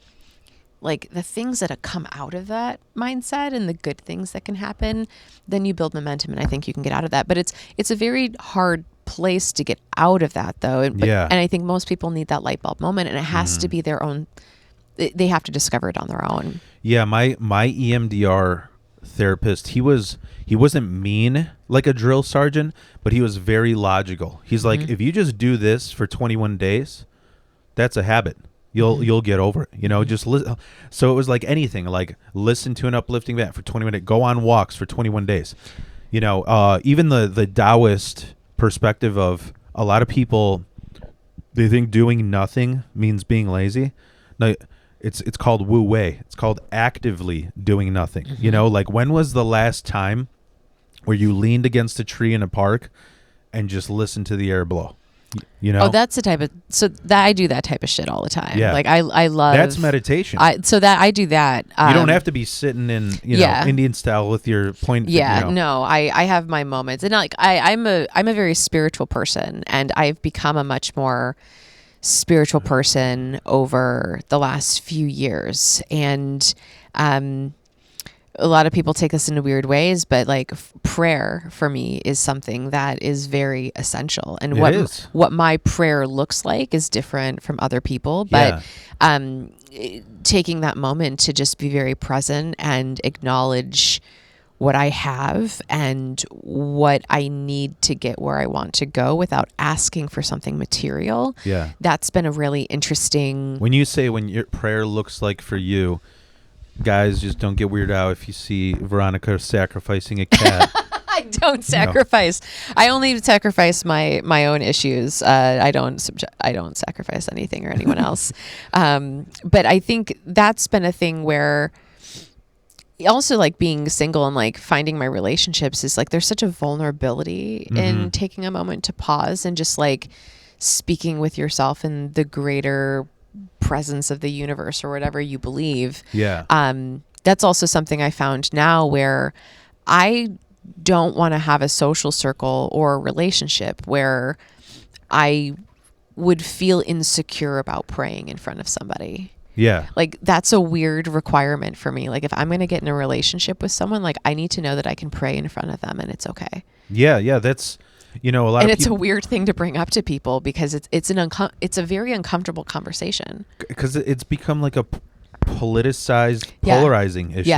like the things that have come out of that mindset and the good things that can happen, then you build momentum, and I think you can get out of that. But it's a very hard place to get out of that, though. And I think most people need that light bulb moment, and it has to be their own. They have to discover it on their own. Yeah,
my EMDR therapist, he wasn't mean like a drill sergeant, but he was very logical. He's like, if you just do this for 21 days, that's a habit. You'll get over it, you know. Just listen. So it was like anything, like listen to an uplifting event for 21 days, go on walks for 21 days, you know. Even the Taoist perspective of a lot of people, they think doing nothing means being lazy. No, it's called wu wei. It's called actively doing nothing. You know, like when was the last time where you leaned against a tree in a park and just listened to the air blow? You know,
that's the type of that I do that type of shit all the time.
Yeah,
like I love
that's meditation.
I do that.
You don't have to be sitting in know Indian style with your point.
Yeah,
you know.
No, I have my moments, and like I'm a very spiritual person, and I've become a much more spiritual person over the last few years, and a lot of people take this in weird ways, but like prayer for me is something that is very essential. And what my prayer looks like is different from other people. But taking that moment to just be very present and acknowledge what I have and what I need to get where I want to go without asking for something material.
Yeah. That's
been a really interesting.
When you say when your prayer looks like for you, guys, just don't get weirded out if you see Veronica sacrificing a cat.
I don't sacrifice. I only sacrifice my own issues. I don't sacrifice anything or anyone else. But I think that's been a thing where also like being single and like finding my relationships is like there's such a vulnerability in taking a moment to pause and just like speaking with yourself in the greater presence of the universe or whatever you believe. That's also something I found now where I don't want to have a social circle or a relationship where I would feel insecure about praying in front of somebody. Like that's a weird requirement for me. Like if I'm going to get in a relationship with someone, like I need to know that I can pray in front of them and it's okay.
That's a lot
and
of
it's a weird thing to bring up to people because it's a very uncomfortable conversation
because it's become like a politicized, polarizing issue.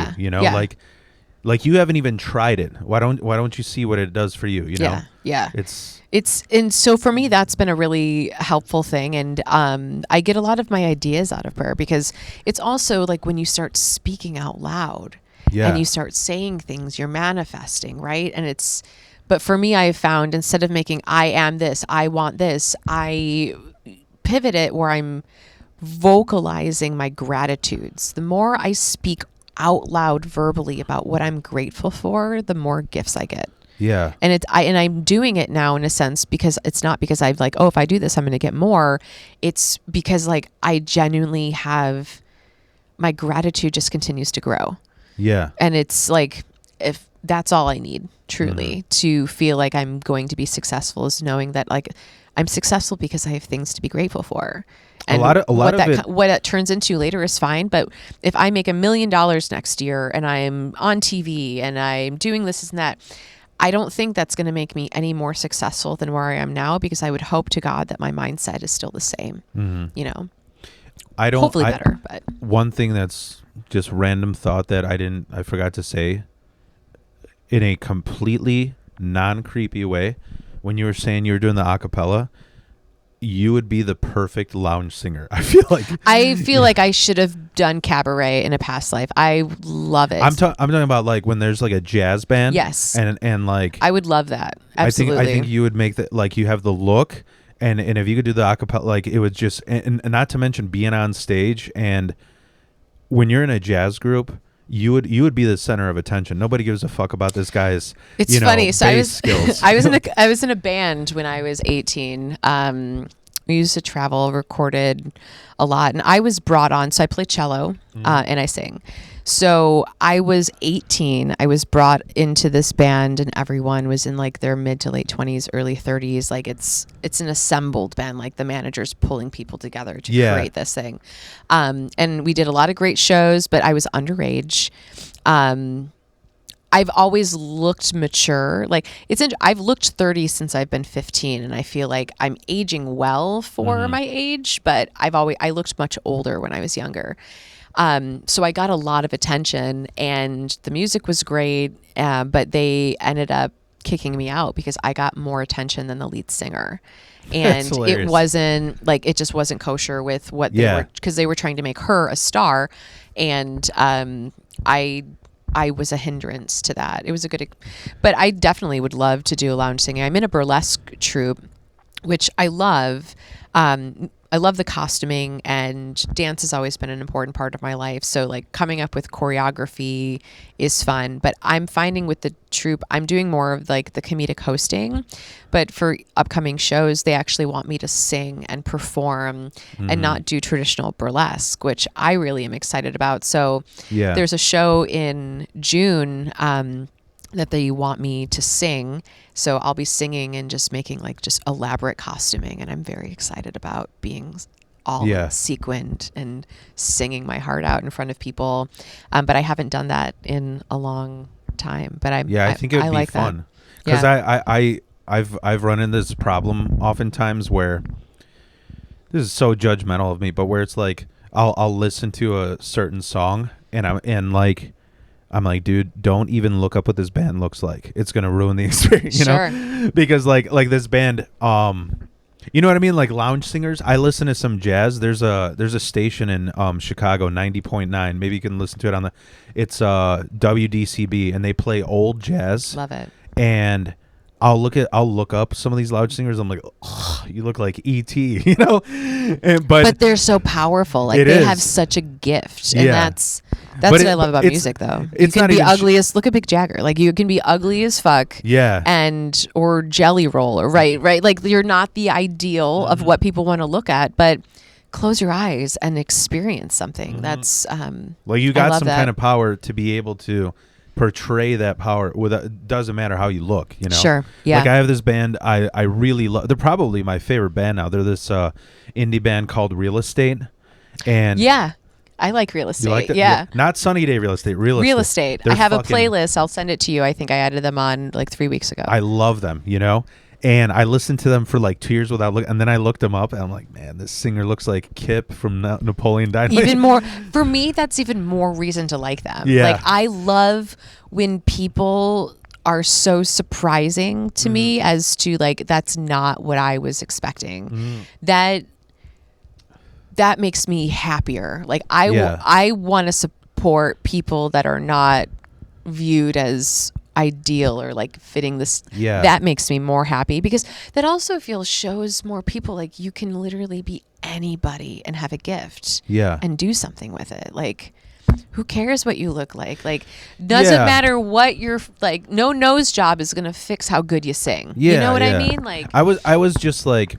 Like you haven't even tried it. Why don't you see what it does for you? You know, it's and so for me that's been a really helpful thing, and I get a lot of my ideas out of prayer because it's also like when you start speaking out loud and you start saying things, you're manifesting, right? And it's. But for me, I've found instead of making I am this, I want this, I pivot it where I'm vocalizing my gratitudes. The more I speak out loud verbally about what I'm grateful for, the more gifts I get. And I'm doing it now in a sense because it's not because I've like, oh, if I do this, I'm going to get more. It's because like I genuinely have my gratitude just continues to grow. And it's like
that's all I need truly to feel like I'm going to be successful, is knowing that like I'm successful because I have things to be grateful for. And
a lot of it,
what it turns into later is fine. But if I make $1 million next year and I'm on TV and I'm doing this and that, I don't think that's going to make me any more successful than where I am now, because I would hope to God that my mindset is still the same. You know, hopefully better. But
one thing that's just random thought that I forgot to say in a completely non-creepy way, when you were saying you were doing the acapella, you would be the perfect lounge singer. I feel like I should have done cabaret in a past life. I love it. I'm talking about like when there's like a jazz band.
Yes.
And like
I would love that. Absolutely.
I think you would make that, like, you have the look, and if you could do the acapella, like, it would just, and not to mention being on stage, and when you're in a jazz group, you would be the center of attention. Nobody gives a fuck about this guy's.
It's funny. So
bass skills.
I was in a band when I was 18. We used to travel, recorded a lot, and I was brought on. So I play cello and I sing. So I was 18. I was brought into this band, and everyone was in like their mid to late 20s, early 30s. Like it's an assembled band. Like the manager's pulling people together to create this thing. And we did a lot of great shows, but I was underage. I've always looked mature. Like I've looked 30 since I've been 15, and I feel like I'm aging well for my age, but I looked much older when I was younger. So I got a lot of attention, and the music was great, but they ended up kicking me out because I got more attention than the lead singer. And it just wasn't kosher with what they were, because they were trying to make her a star. And I was a hindrance to that. It was but I definitely would love to do a lounge singing. I'm in a burlesque troupe, which I love. I love the costuming, and dance has always been an important part of my life. So like coming up with choreography is fun, but I'm finding with the troupe, I'm doing more of like the comedic hosting, but for upcoming shows, they actually want me to sing and perform and not do traditional burlesque, which I really am excited about. So there's a show in June, that they want me to sing. So I'll be singing and just making like just elaborate costuming. And I'm very excited about being all sequined and singing my heart out in front of people. But I haven't done that in a long time. But I
think it would be fun. Because I've run into this problem oftentimes where, this is so judgmental of me, but where it's like I'll listen to a certain song and I'm like, dude, don't even look up what this band looks like. It's gonna ruin the experience, you know? Because like this band, you know what I mean? Like lounge singers. I listen to some jazz. There's a station in Chicago, 90.9. Maybe you can listen to it it's WDCB, and they play old jazz.
Love it.
And I'll look up some of these lounge singers. I'm like, oh, you look like E.T., you know? But
they're so powerful. Like they have such a gift, and that's what I love about music, though. You can be ugly as look at Mick Jagger. Like you can be ugly as fuck, or jelly roll, or right. Like you're not the ideal of what people want to look at, but close your eyes and experience something. That's
well, you got some kind of power to be able to portray that power. Doesn't matter how you look, you know.
Sure. Yeah.
Like I have this band I really love. They're probably my favorite band now. They're this indie band called Real Estate. And
I like Real Estate.
You like that?
Yeah.
Not Sunny Day Real Estate.
Real Estate. I have a playlist. I'll send it to you. I think I added them on like 3 weeks ago.
I love them, you know. And I listened to them for like 2 years without looking, and then I looked them up, and I'm like, man, this singer looks like Kip from Napoleon Dynamite.
Even more, for me, that's even more reason to like them.
Yeah.
Like I love when people are so surprising to me as to like, that's not what I was expecting. That makes me happier. Like I want to support people that are not viewed as ideal or like fitting this. That makes me more happy, because that also shows more people like you can literally be anybody and have a gift and do something with it. Like who cares what you look like doesn't matter what you're like. No nose job is gonna fix how good you sing. You know what I mean? Like
I was just like,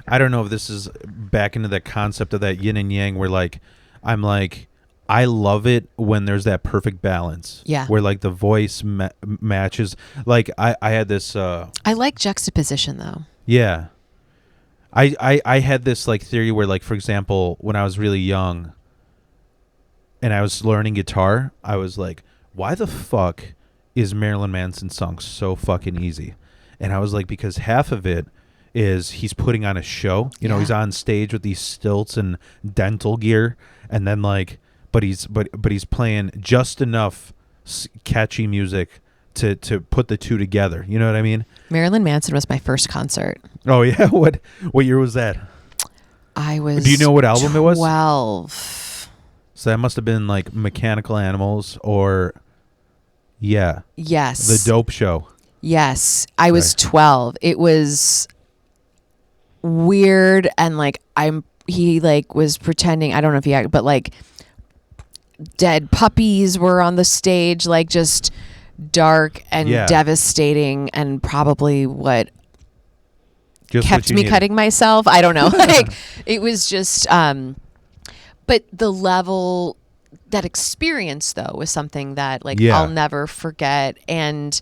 I don't know if this is back into the concept of that yin and yang, where like I'm like, I love it when there's that perfect balance.
Yeah.
Where like the voice matches. Like I had this.
I like juxtaposition though.
Yeah. I had this like theory where, like, for example, when I was really young and I was learning guitar, I was like, why the fuck is Marilyn Manson's song so fucking easy? And I was like, because half of it is he's putting on a show. You know, he's on stage with these stilts and dental gear, and then like, but he's playing just enough catchy music to put the two together. You know what I mean?
Marilyn Manson was my first concert.
Oh yeah, what year was that?
I was.
Do you know what album it was?
12.
So that must have been like Mechanical Animals or
Yes.
The Dope Show.
Yes, I was 12. It was weird, and like he like was pretending. I don't know if he acted, but like dead puppies were on the stage, like just dark and devastating, and probably what
just
kept me cutting myself. I don't know. Like it was just but the level, that experience though was something that like I'll never forget. And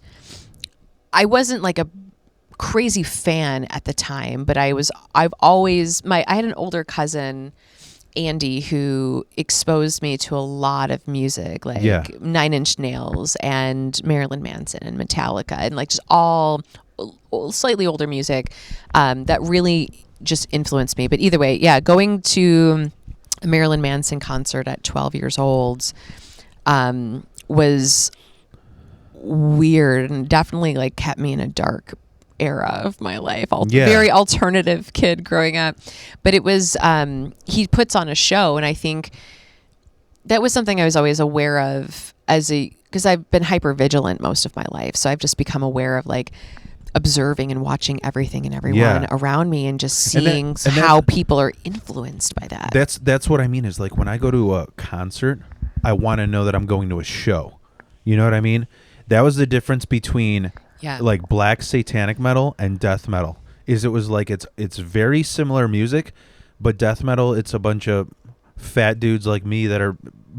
I wasn't like a crazy fan at the time, but I had an older cousin, Andy, who exposed me to a lot of music, like 9 Inch Nails and Marilyn Manson and Metallica, and like just all slightly older music that really just influenced me. But either way, going to a Marilyn Manson concert at 12 years old was weird, and definitely like kept me in a dark era of my life. Very alternative kid growing up, but it was he puts on a show, and I think that was something I was always aware of because I've been hyper vigilant most of my life, so I've just become aware of like observing and watching everything and everyone around me, and just seeing how people are influenced by that.
That's what I mean, is like when I go to a concert, I want to know that I'm going to a show. You know what I mean? That was the difference between like black satanic metal and death metal. It was like it's very similar music, but death metal, it's a bunch of fat dudes like me that are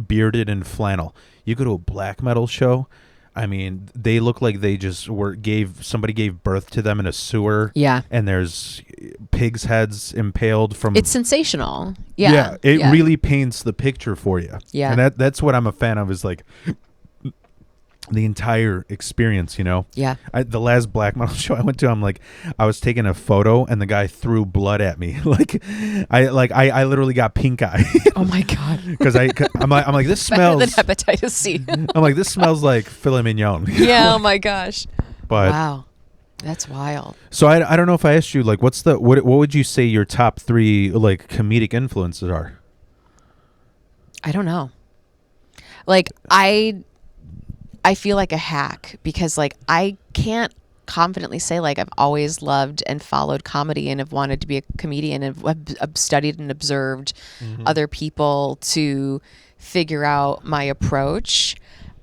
bearded and flannel. You go to a black metal show, I mean, they look like they just somebody gave birth to them in a sewer. Yeah. And there's pigs' heads impaled from.
It's sensational. Yeah.
Yeah. It really paints the picture for you. Yeah. And that's what I'm a fan of, is like the entire experience, you know? Yeah. The last black metal show I went to, I was taking a photo and the guy threw blood at me. I literally got pink eye.
Oh my God.
Because I'm like, this smells.
Better than hepatitis C.
I'm like, this smells like filet mignon.
Yeah. Oh my gosh.
But
wow. That's wild.
So I don't know if I asked you, like, what would you say your top 3 like comedic influences are?
I don't know. Like I feel like a hack, because like I can't confidently say like I've always loved and followed comedy and have wanted to be a comedian and have studied and observed other people to figure out my approach.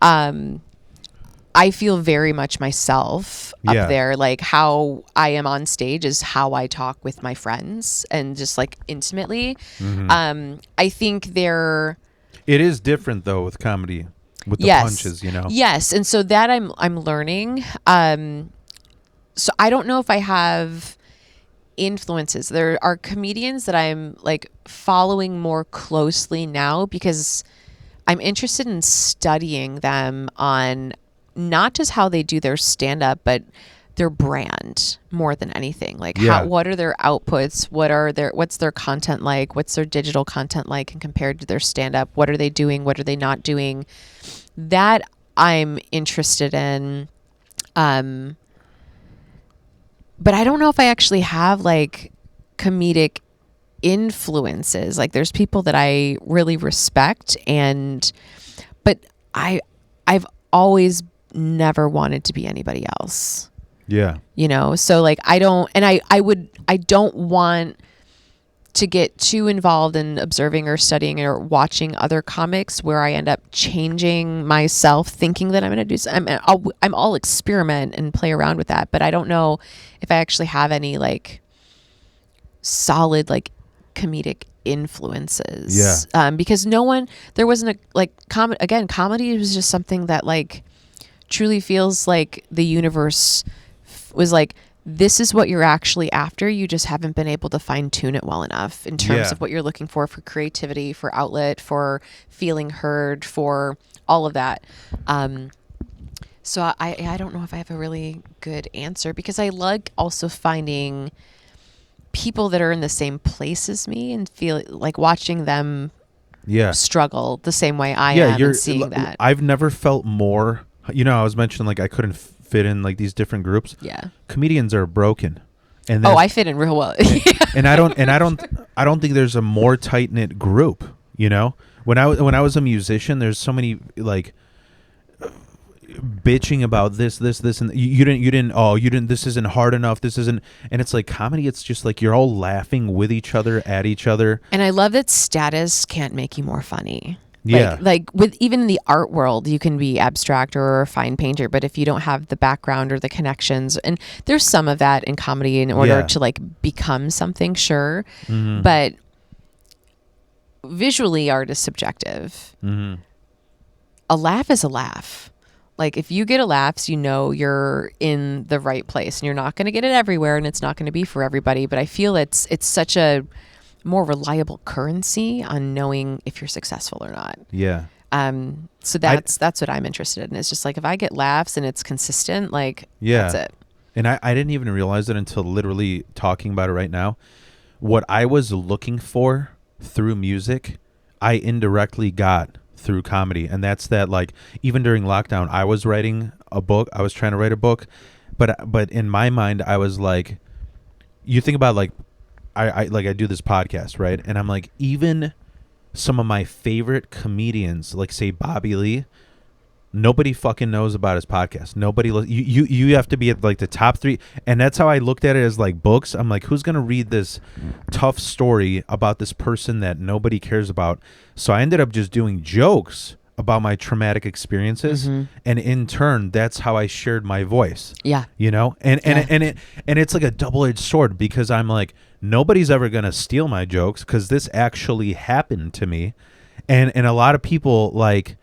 I feel very much myself up there. Like how I am on stage is how I talk with my friends, and just like intimately. I think it
is different though with comedy. With the punches, you know?
Yes. And so that I'm learning. So I don't know if I have influences. There are comedians that I'm like following more closely now, because I'm interested in studying them on not just how they do their stand-up, but their brand more than anything. Like what are their outputs? What's their content like? What's their digital content like? And compared to their stand-up, what are they doing? What are they not doing? That I'm interested in. But I don't know if I actually have like comedic influences. Like there's people that I really respect, but I've always never wanted to be anybody else. Yeah. You know, so like I don't want to get too involved in observing or studying or watching other comics where I end up changing myself, thinking that I'm going to do something. I'm all experiment and play around with that, but I don't know if I actually have any like solid like comedic influences. Because there wasn't comedy was just something that like truly feels like the universe was like, this is what you're actually after. You just haven't been able to fine tune it well enough in terms of what you're looking for creativity, for outlet, for feeling heard, for all of that. So I don't know if I have a really good answer, because I like also finding people that are in the same place as me and feel like watching them struggle the same way I am, and seeing that.
I've never felt more, I was mentioning like I couldn't fit in like these different groups.
Yeah.
Comedians are broken. And
I fit in real well.
and I don't think there's a more tight-knit group, When I was a musician, there's so many like bitching about this and you didn't this isn't hard enough, this isn't, and it's like comedy, it's just like you're all laughing with each other, at each other. And
I love that status can't make you more funny.
Yeah.
Like with even in the art world, you can be abstract or a fine painter, but if you don't have the background or the connections, and there's some of that in comedy in order to like become something, sure. Mm-hmm. But visually, art is subjective. Mm-hmm. A laugh is a laugh. Like if you get a laugh, you're in the right place, and you're not going to get it everywhere, and it's not going to be for everybody. But I feel it's such a more reliable currency on knowing if you're successful or not.
Yeah.
So that's what I'm interested in. It's just like, if I get laughs and it's consistent, like that's it.
And I didn't even realize it until literally talking about it right now. What I was looking for through music, I indirectly got through comedy. And that's that, like, even during lockdown, I was writing a book. I was trying to write a book, but in my mind, I was like, you think about like, I do this podcast, right? And I'm like, even some of my favorite comedians, like say Bobby Lee, nobody fucking knows about his podcast. Nobody, you have to be at like the top 3. And that's how I looked at it, as like books. I'm like, who's going to read this tough story about this person that nobody cares about? So I ended up just doing jokes about my traumatic experiences. Mm-hmm. And in turn, that's how I shared my voice.
Yeah.
And it's like a double-edged sword, because I'm like, nobody's ever going to steal my jokes because this actually happened to me. And a lot of people, like,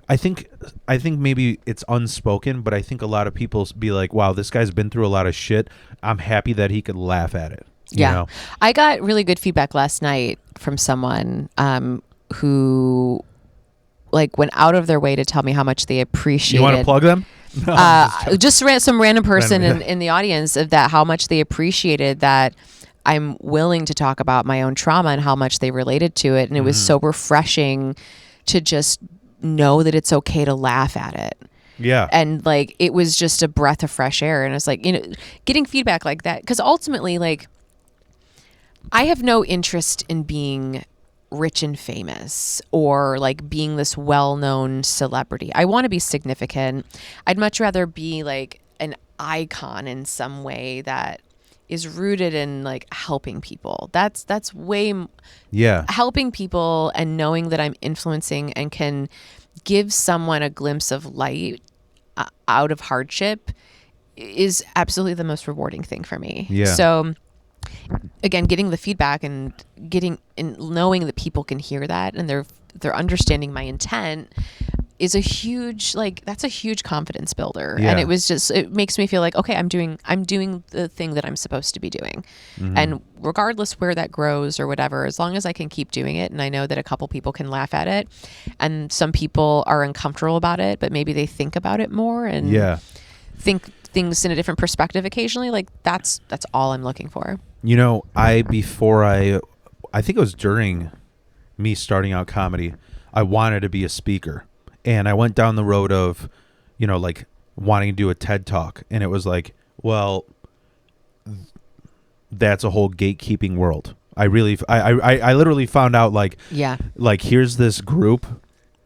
I think maybe it's unspoken, but I think a lot of people be like, wow, this guy's been through a lot of shit. I'm happy that he could laugh at it.
Yeah.
You know?
I got really good feedback last night from someone who like went out of their way to tell me how much they appreciated.
You want to plug them?
No, just some random person in the audience, of that, how much they appreciated that I'm willing to talk about my own trauma and how much they related to it. And it was so refreshing to just know that it's okay to laugh at it.
Yeah.
And like, it was just a breath of fresh air. And it's like, getting feedback like that, because ultimately, like, I have no interest in being rich and famous or like being this well-known celebrity. I want to be significant. I'd much rather be like an icon in some way that is rooted in like helping people. That's way helping people and knowing that I'm influencing and can give someone a glimpse of light out of hardship is absolutely the most rewarding thing for me.
Yeah.
So again, getting the feedback and knowing that people can hear that and they're understanding my intent is that's a huge confidence builder. Yeah. And it makes me feel like, okay, I'm doing the thing that I'm supposed to be doing. Mm-hmm. And regardless where that grows or whatever, as long as I can keep doing it, and I know that a couple people can laugh at it and some people are uncomfortable about it, but maybe they think about it more and think things in a different perspective occasionally, like that's all I'm looking for.
I think it was during me starting out comedy, I wanted to be a speaker. And I went down the road of, like wanting to do a TED Talk. And it was like, well, that's a whole gatekeeping world. I literally found out like here's this group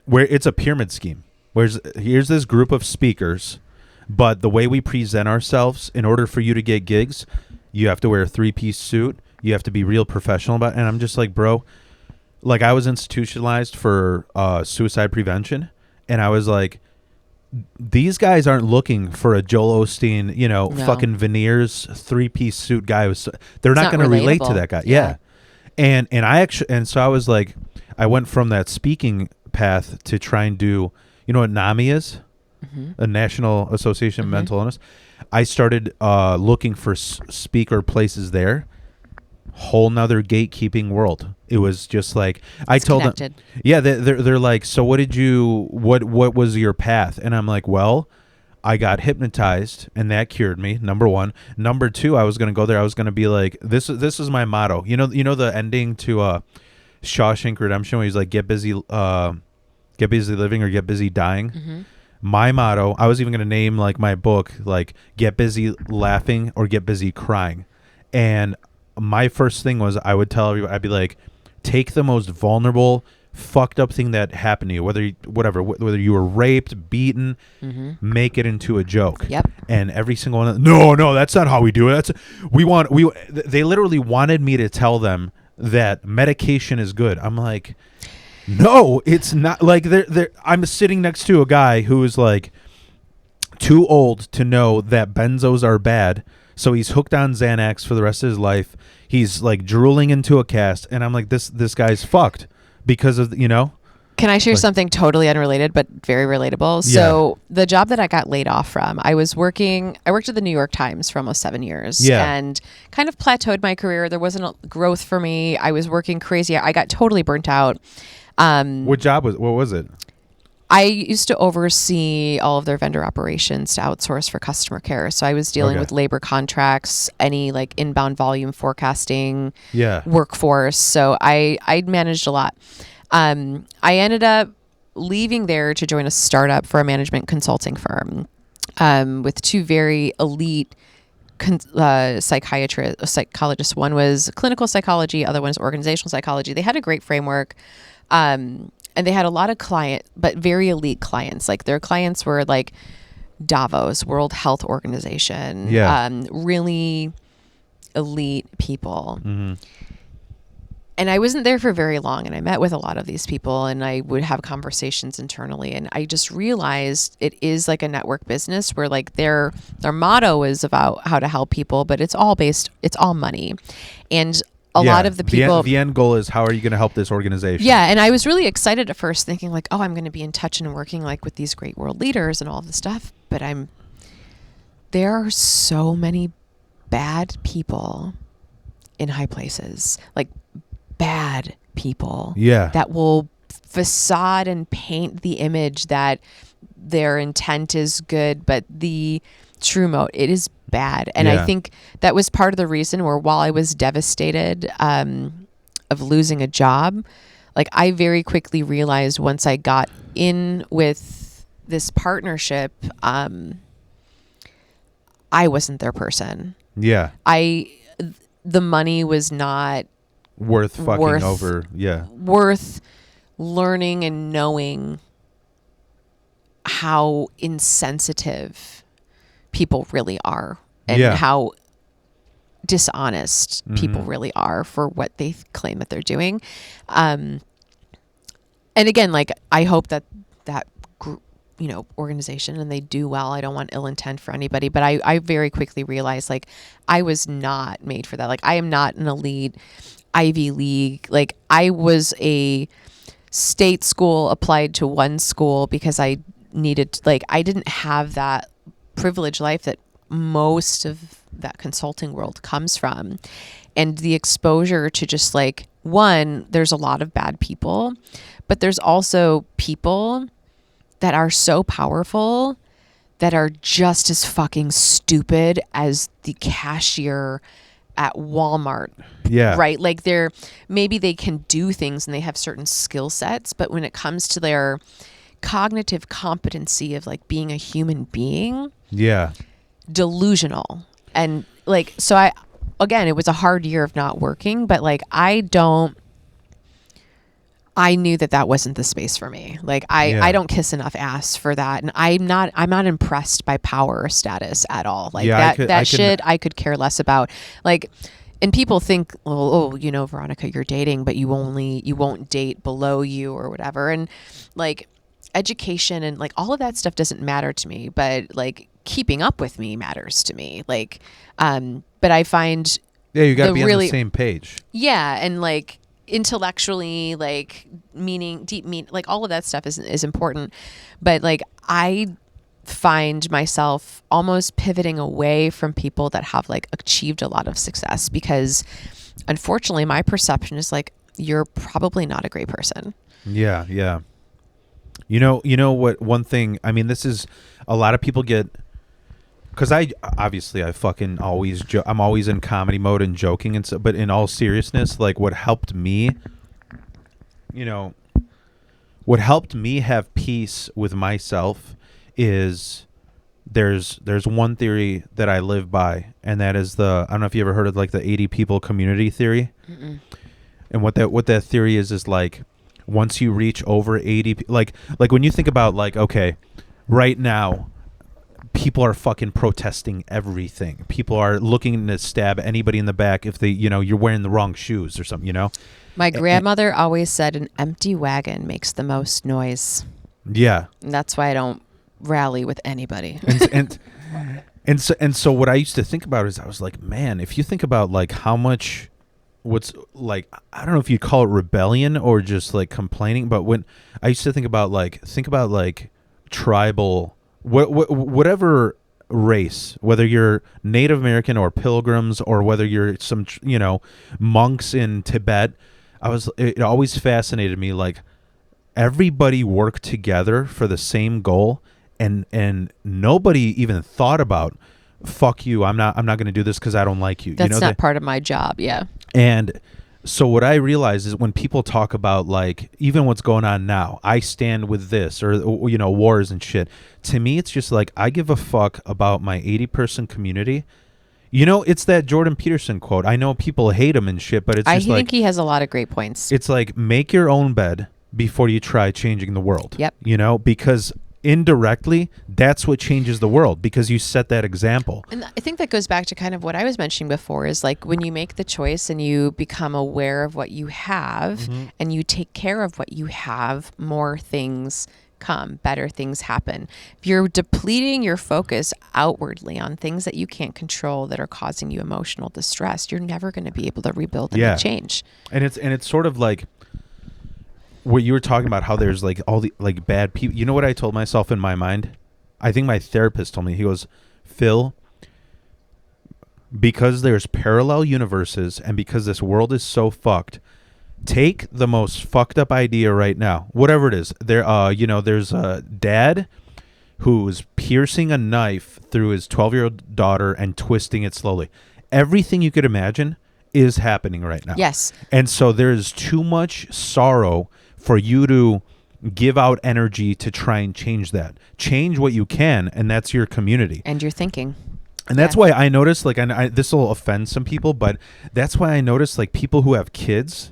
where it's a pyramid scheme. Here's this group of speakers, but the way we present ourselves, in order for you to get gigs, you have to wear a 3-piece suit. You have to be real professional about it. And I'm just like, bro, like I was institutionalized for suicide prevention. And I was like, these guys aren't looking for a Joel Osteen, fucking veneers 3-piece suit guy. They're not going to relate to that guy. Yeah. And so I was like, I went from that speaking path to try and do, you know what NAMI is? A National Association of Mental Illness. I started looking for speaker places there. Whole nother gatekeeping world. It was just like I told them, yeah, they're like, so what was your path? And I'm like, well, I got hypnotized and that cured me. Number one. Number two, I was gonna go there. I was gonna be like, this is my motto. You know the ending to Shawshank Redemption, where he's like, get busy living or get busy dying. My motto, I was even going to name like my book, like get busy laughing or get busy crying. And my first thing was I would tell everybody, I'd be like, take the most vulnerable, fucked up thing that happened to you, whether you were raped, beaten, make it into a joke.
Yep.
And every single one, no, that's not how we do it. They literally wanted me to tell them that medication is good. I'm like, no, it's not. Like I'm sitting next to a guy who is like too old to know that benzos are bad, so he's hooked on Xanax for the rest of his life. He's like drooling into a cast, and I'm like, this guy's fucked because of
Can I share something totally unrelated but very relatable?
Yeah.
So the job that I got laid off from, I worked at the New York Times for almost 7 years, and kind of plateaued my career. There wasn't a growth for me. I was working crazy. I got totally burnt out.
What was it?
I used to oversee all of their vendor operations to outsource for customer care. So I was dealing with labor contracts, any like inbound volume forecasting, workforce. So I managed a lot. I ended up leaving there to join a startup for a management consulting firm with two very elite psychologists. One was clinical psychology, other one is organizational psychology. They had a great framework. And they had a lot of but very elite clients. Like their clients were like Davos, World Health Organization, really elite people. And I wasn't there for very long, and I met with a lot of these people, and I would have conversations internally, and I just realized it is like a network business where like their motto is about how to help people, but it's all money. And a lot of the people,
the end goal is, how are you going to help this organization?
Yeah. And I was really excited at first, thinking like, oh, I'm going to be in touch and working like with these great world leaders and all of this stuff. But there are so many bad people in high places, like bad people that will facade and paint the image that their intent is good, but the true motive, it is bad. And I think that was part of the reason where, while I was devastated of losing a job, like I very quickly realized once I got in with this partnership, I wasn't their person.
Yeah.
The money was not
worth
learning and knowing how insensitive people really are, and how dishonest people really are for what they claim that they're doing. And again, like I hope that group, organization, and they do well. I don't want ill intent for anybody, but I very quickly realized like I was not made for that. Like I am not an elite Ivy League. Like I was a state school applied to one school because I didn't have that privileged life that most of that consulting world comes from. And the exposure to just like, one, there's a lot of bad people, but there's also people that are so powerful that are just as fucking stupid as the cashier at Walmart.
Yeah.
Right? Like maybe they can do things and they have certain skill sets, but when it comes to their cognitive competency of like being a human being, delusional. And like, so again, it was a hard year of not working, but like I knew that wasn't the space for me. Like I don't kiss enough ass for that. And I'm not impressed by power or status at all. Like I could care less about. Like, and people think, oh, Veronica, you're dating, but you won't date below you or whatever. And like education and like all of that stuff doesn't matter to me, but like keeping up with me matters to me. Like, but I find
Yeah, you got to
the
be on
really-
the same page.
Yeah, and like intellectually, like deep meaning, like all of that stuff is important. But like I find myself almost pivoting away from people that have like achieved a lot of success, because unfortunately my perception is like, you're probably not a great person.
Yeah, yeah. You know what? One thing. I mean, this is a lot of people get. Because I fucking always I'm always in comedy mode and joking and so. But in all seriousness, like what helped me, what helped me have peace with myself is there's one theory that I live by, and that is I don't know if you ever heard of like the 80 people community theory.
Mm-mm.
And what that theory is like, once you reach over 80, like when you think about like, okay, right now, people are fucking protesting everything. People are looking to stab anybody in the back if they, you're wearing the wrong shoes or something,
My grandmother always said an empty wagon makes the most noise.
Yeah.
And that's why I don't rally with anybody.
And so what I used to think about is I was like, man, if you think about like how much what's like, I don't know if you call it rebellion or just like complaining, but when I used to think about like tribal, whatever race, whether you're Native American or pilgrims or whether you're some, monks in Tibet, it always fascinated me. Like everybody worked together for the same goal, and nobody even thought about, fuck you, I'm not going to do this because I don't like you.
That's not part of my job. Yeah.
And so what I realize is when people talk about like even what's going on now, I stand with this or wars and shit. To me, it's just like I give a fuck about my 80-person community. It's that Jordan Peterson quote. I know people hate him and shit, but I think
he has a lot of great points.
It's like make your own bed before you try changing the world.
Yep.
Because indirectly, that's what changes the world because you set that example.
And I think that goes back to kind of what I was mentioning before is like when you make the choice and you become aware of what you have
Mm-hmm.
and you take care of what you have, more things come, better things happen. If you're depleting your focus outwardly on things that you can't control that are causing you emotional distress, you're never going to be able to rebuild and change.
And it's sort of like what you were talking about, how there's like all the like bad people. You know what I told myself in my mind? I think my therapist told me, he goes, Phil, because there's parallel universes and because this world is so fucked, take the most fucked up idea right now, whatever it is. There's a dad who's piercing a knife through his 12-year-old daughter and twisting it slowly. Everything you could imagine is happening right now.
Yes.
And so there's too much sorrow for you to give out energy to try and change that. Change what you can, and that's your community.
And your thinking.
And that's why I noticed, like, this will offend some people, but that's why I noticed, like, people who have kids,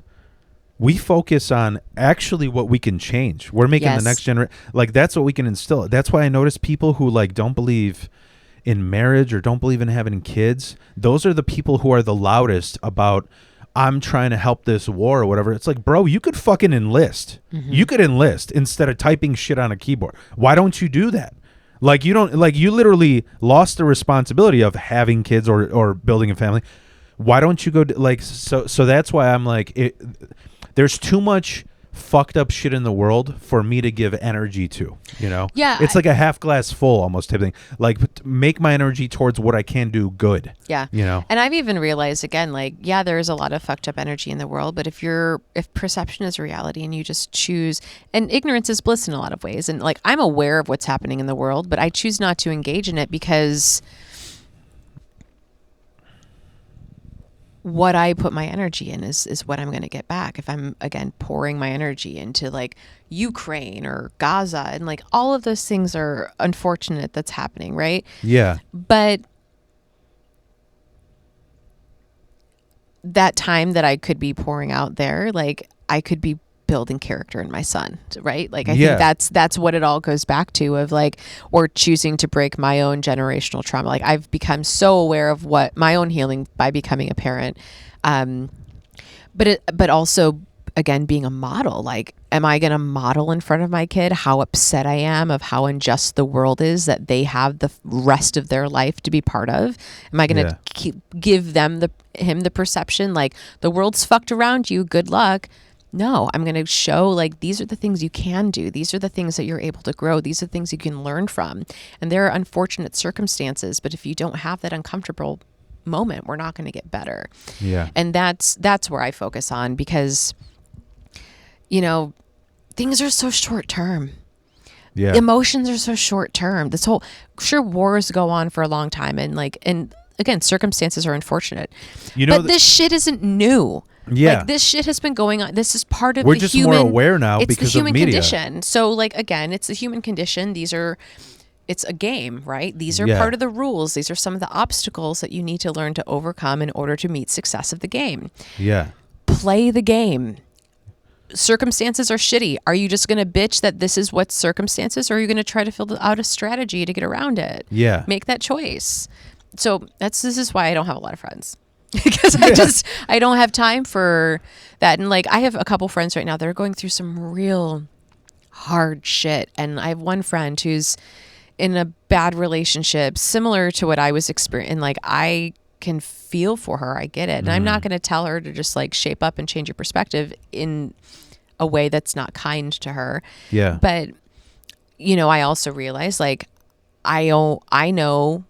we focus on actually what we can change. We're making the next generation, like, that's what we can instill. That's why I notice people who, like, don't believe in marriage or don't believe in having kids. Those are the people who are the loudest about, I'm trying to help this war or whatever. It's like, bro, you could fucking enlist. Mm-hmm. You could enlist instead of typing shit on a keyboard. Why don't you do that? Like, you literally lost the responsibility of having kids or building a family. Why don't you go so that's why I'm like, there's too much fucked up shit in the world for me to give energy to,
Yeah.
It's like a half glass full almost type thing. Like, make my energy towards what I can do good.
Yeah. And I've even realized again, like, yeah, there's a lot of fucked up energy in the world, but if perception is reality and you just choose, and ignorance is bliss in a lot of ways. And like, I'm aware of what's happening in the world, but I choose not to engage in it because what I put my energy in is what I'm going to get back. If I'm, again, pouring my energy into like Ukraine or Gaza, and like all of those things are unfortunate that's happening, right?
Yeah.
But that time that I could be pouring out there, like I could be building character in my son, right? Like I think that's what it all goes back to, of like, or choosing to break my own generational trauma. Like I've become so aware of what my own healing by becoming a parent, but also again, being a model. Like, am I going to model in front of my kid how upset I am of how unjust the world is that they have the rest of their life to be part of? Am I going to give them him the perception like the world's fucked around you, good luck? No, I'm going to show like these are the things you can do. These are the things that you're able to grow. These are things you can learn from. And there are unfortunate circumstances, but if you don't have that uncomfortable moment, we're not going to get better.
Yeah.
And that's where I focus on, because you know, things are so short term.
Yeah.
Emotions are so short term. This whole, sure, wars go on for a long time, and again, circumstances are unfortunate. You know, but this shit isn't new.
Yeah.
Like, this shit has been going on. This is part of
We're just more aware now because of media. It's the human
condition. So like, again, it's the human condition. It's a game, right? These are part of the rules. These are some of the obstacles that you need to learn to overcome in order to meet success of the game.
Yeah.
Play the game. Circumstances are shitty. Are you just going to bitch that this is what circumstances, or are you going to try to fill out a strategy to get around it?
Yeah.
Make that choice. So this is why I don't have a lot of friends. Because I don't have time for that. And like, I have a couple friends right now that are going through some real hard shit. And I have one friend who's in a bad relationship similar to what I was experiencing. Like, I can feel for her. I get it. And I'm not going to tell her to just like shape up and change your perspective in a way that's not kind to her.
Yeah.
But, you know, I also realize like, I know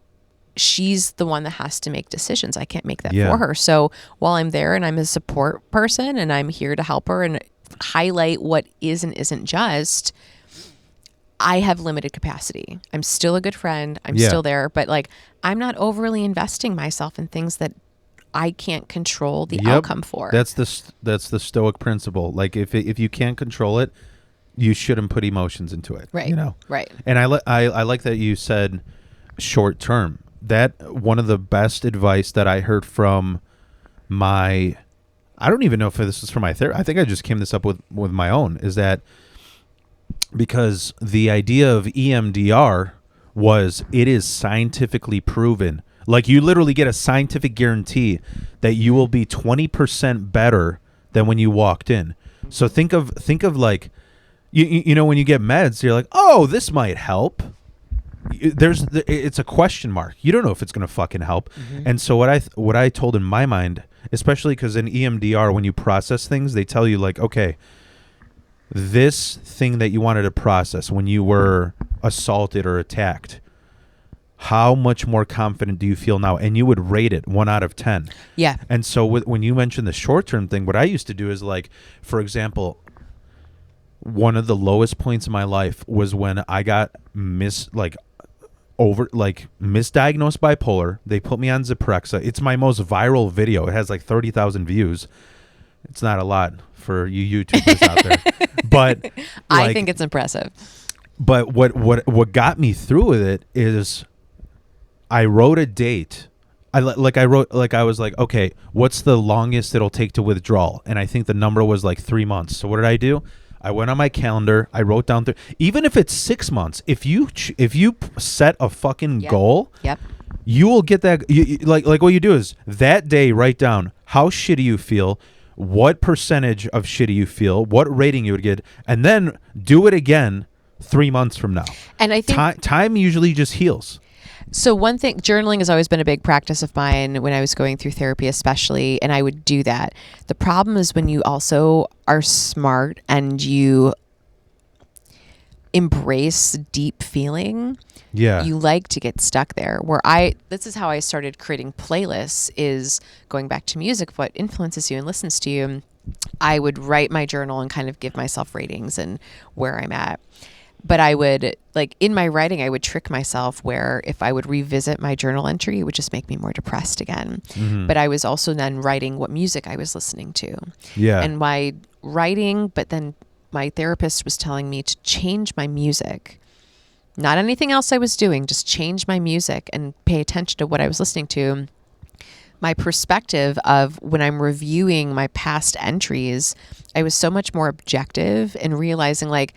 she's the one that has to make decisions. I can't make that for her. So while I'm there and I'm a support person and I'm here to help her and highlight what is and isn't just, I have limited capacity. I'm still a good friend. I'm still there, but like, I'm not overly investing myself in things that I can't control the outcome for.
That's the Stoic principle. Like, if you can't control it, you shouldn't put emotions into it.
Right.
You know.
Right.
And I like that you said short term. That one of the best advice that I heard from I don't even know if this is from my therapist. I think I just came this up with my own, is that because the idea of EMDR was, it is scientifically proven. Like, you literally get a scientific guarantee that you will be 20% better than when you walked in. So think of like, you know, when you get meds, you're like, oh, this might help. It's a question mark. You don't know if it's going to fucking help. And so what I told in my mind, especially because in EMDR, when you process things, they tell you like, okay, this thing that you wanted to process when you were assaulted or attacked, how much more confident do you feel now? And you would rate it 1 out of 10.
Yeah. And
so when you mentioned the short-term thing, what I used to do is, like, for example, one of the lowest points in my life was when I got misdiagnosed bipolar. They put me on Zyprexa. It's my most viral video. It has like 30,000 views. It's not a lot for you YouTubers out there, but
I think it's impressive.
But what got me through with it is I wrote a date. I was like, okay, what's the longest it'll take to withdrawal? And I think the number was like 3 months. So what did I do? I went on my calendar. I wrote down even if it's 6 months. If you set a fucking goal, you will get that. Like what you do is that day write down how shitty you feel, what percentage of shitty you feel, what rating you would get, and then do it again 3 months from now.
And I think
time usually just heals.
So one thing, journaling has always been a big practice of mine when I was going through therapy, especially, and I would do that. The problem is when you also are smart and you embrace deep feeling, you like to get stuck there. This is how I started creating playlists, is going back to music, what influences you and listens to you. I would write my journal and kind of give myself ratings and where I'm at. But I would, like, in my writing, I would trick myself where if I would revisit my journal entry, it would just make me more depressed again. Mm-hmm. But I was also then writing what music I was listening to. Yeah. And my writing, but then my therapist was telling me to change my music. Not anything else I was doing, just change my music and pay attention to what I was listening to. My perspective of when I'm reviewing my past entries, I was so much more objective and realizing, like,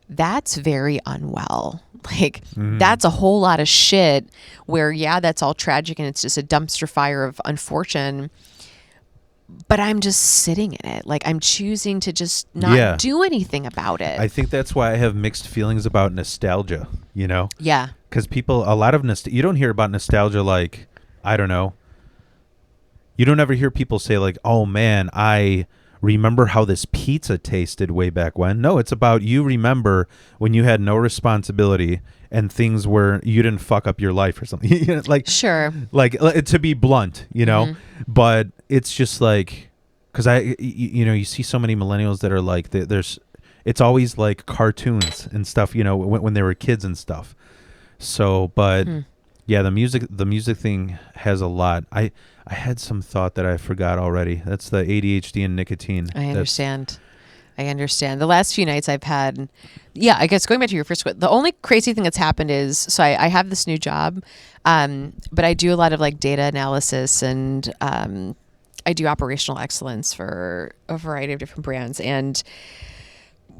that's very unwell. Like, that's a whole lot of shit where, that's all tragic and it's just a dumpster fire of unfortune. but I'm just sitting in it. Like I'm choosing to just not do anything about it.
I think that's why I have mixed feelings about nostalgia, you know?
Yeah.
Because people, a lot of you don't hear about nostalgia like, I don't know. You don't ever hear people say like, oh man, I remember how this pizza tasted way back when. No, it's about you remember when you had no responsibility and things were, you didn't fuck up your life or something. You know, like,
sure.
Like, to be blunt, you know? But it's just like, because you know, you see so many millennials that are like, it's always like cartoons and stuff, you know, when they were kids and stuff. So, but yeah, the music thing has a lot. I had some thought that I forgot already. That's the ADHD and nicotine.
I understand. The last few nights I've had, yeah, I guess going back to your first question, the only crazy thing that's happened is, so I have this new job, but I do a lot of like data analysis and I do operational excellence for a variety of different brands. And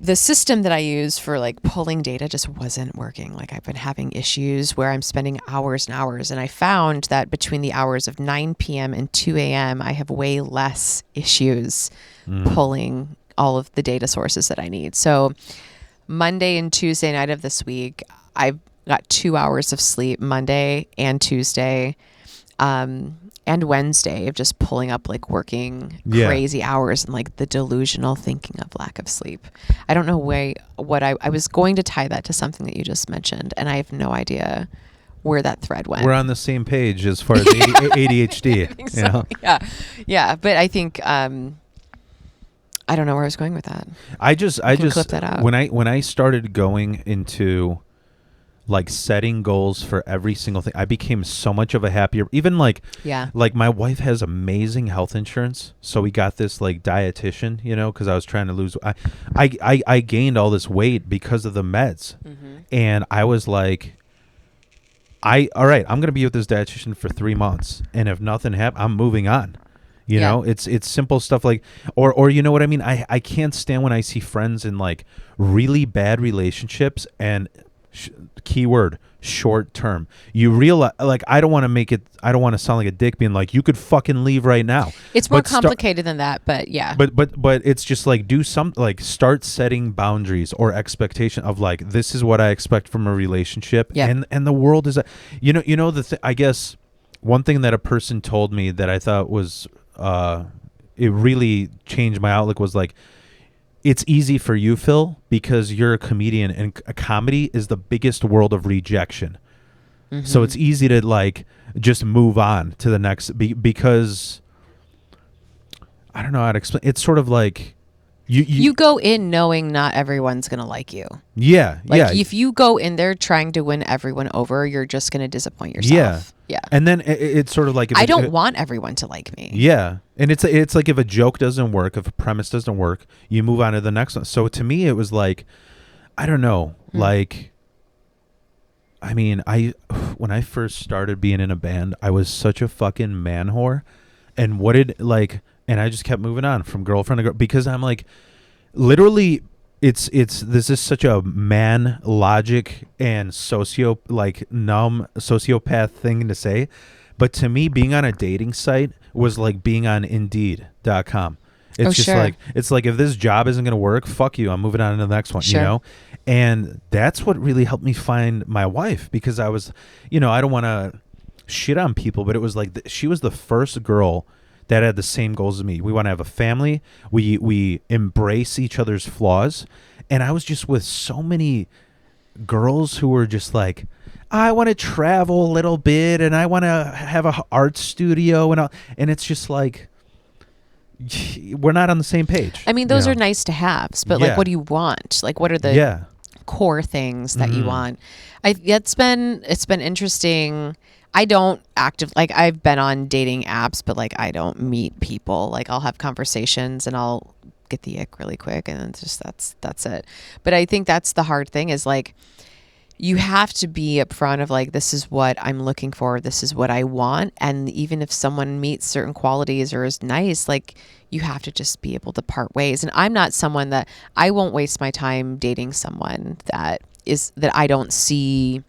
the system that I use for like pulling data just wasn't working. Like I've been having issues where I'm spending hours and hours. And I found that between the hours of 9 p.m. and 2 a.m., I have way less issues pulling all of the data sources that I need. So Monday and Tuesday night of this week, I've got 2 hours of sleep Monday and Tuesday. And Wednesday of just pulling up like working crazy hours and like the delusional thinking of lack of sleep. I don't know what I was going to tie that to something that you just mentioned, and I have no idea where that thread went.
We're on the same page as far as ADHD.
I think so. You know? Yeah. But I think I don't know where I was going with that.
I just
clip that out.
When I started going into like setting goals for every single thing, I became so much of a happier, even like my wife has amazing health insurance, so we got this like dietitian, you know, because I was trying to lose, I gained all this weight because of the meds. And I was like, all right, I'm gonna be with this dietitian for 3 months, and if nothing happens, I'm moving on. You know, it's simple stuff like, or you know what I mean? I can't stand when I see friends in like really bad relationships and keyword short term. You realize, like, I don't want to sound like a dick being like, you could fucking leave right now.
It's more complicated than that, but yeah.
But it's just like, start setting boundaries or expectation of like, this is what I expect from a relationship. And the world is, I guess one thing that a person told me that I thought was, it really changed my outlook was like, it's easy for you, Phil, because you're a comedian, and a comedy is the biggest world of rejection. So it's easy to like just move on to the next because I don't know how to explain. It's sort of like you
go in knowing not everyone's going to like you.
Yeah.
Like if you go in there trying to win everyone over, you're just going to disappoint yourself. Yeah.
And then it's sort of like,
I don't want everyone to like me.
Yeah. And it's like if a joke doesn't work, if a premise doesn't work, you move on to the next one. So to me, it was like, I don't know, like, I mean, when I first started being in a band, I was such a fucking man whore. And and I just kept moving on from girlfriend to girl because I'm like, literally, this is such a man logic and numb sociopath thing to say. But to me, being on a dating site was like being on Indeed.com. It's it's like, if this job isn't going to work, fuck you. I'm moving on to the next one, you know? And that's what really helped me find my wife, because I was, I don't want to shit on people, but it was like, she was the first girl that had the same goals as me. We want to have a family. We embrace each other's flaws. And I was just with so many girls who were just like, I want to travel a little bit, and I want to have an art studio, and it's just like, we're not on the same page.
I mean, those are nice to haves, but like, what do you want? Like, what are the core things that you want? It's been interesting. I don't I've been on dating apps, but like, I don't meet people. Like, I'll have conversations and I'll get the ick really quick, and then it's just that's it. But I think that's the hard thing is like, you have to be upfront of like, this is what I'm looking for. This is what I want. And even if someone meets certain qualities or is nice, like, you have to just be able to part ways. And I'm not someone that I won't waste my time dating someone that I don't see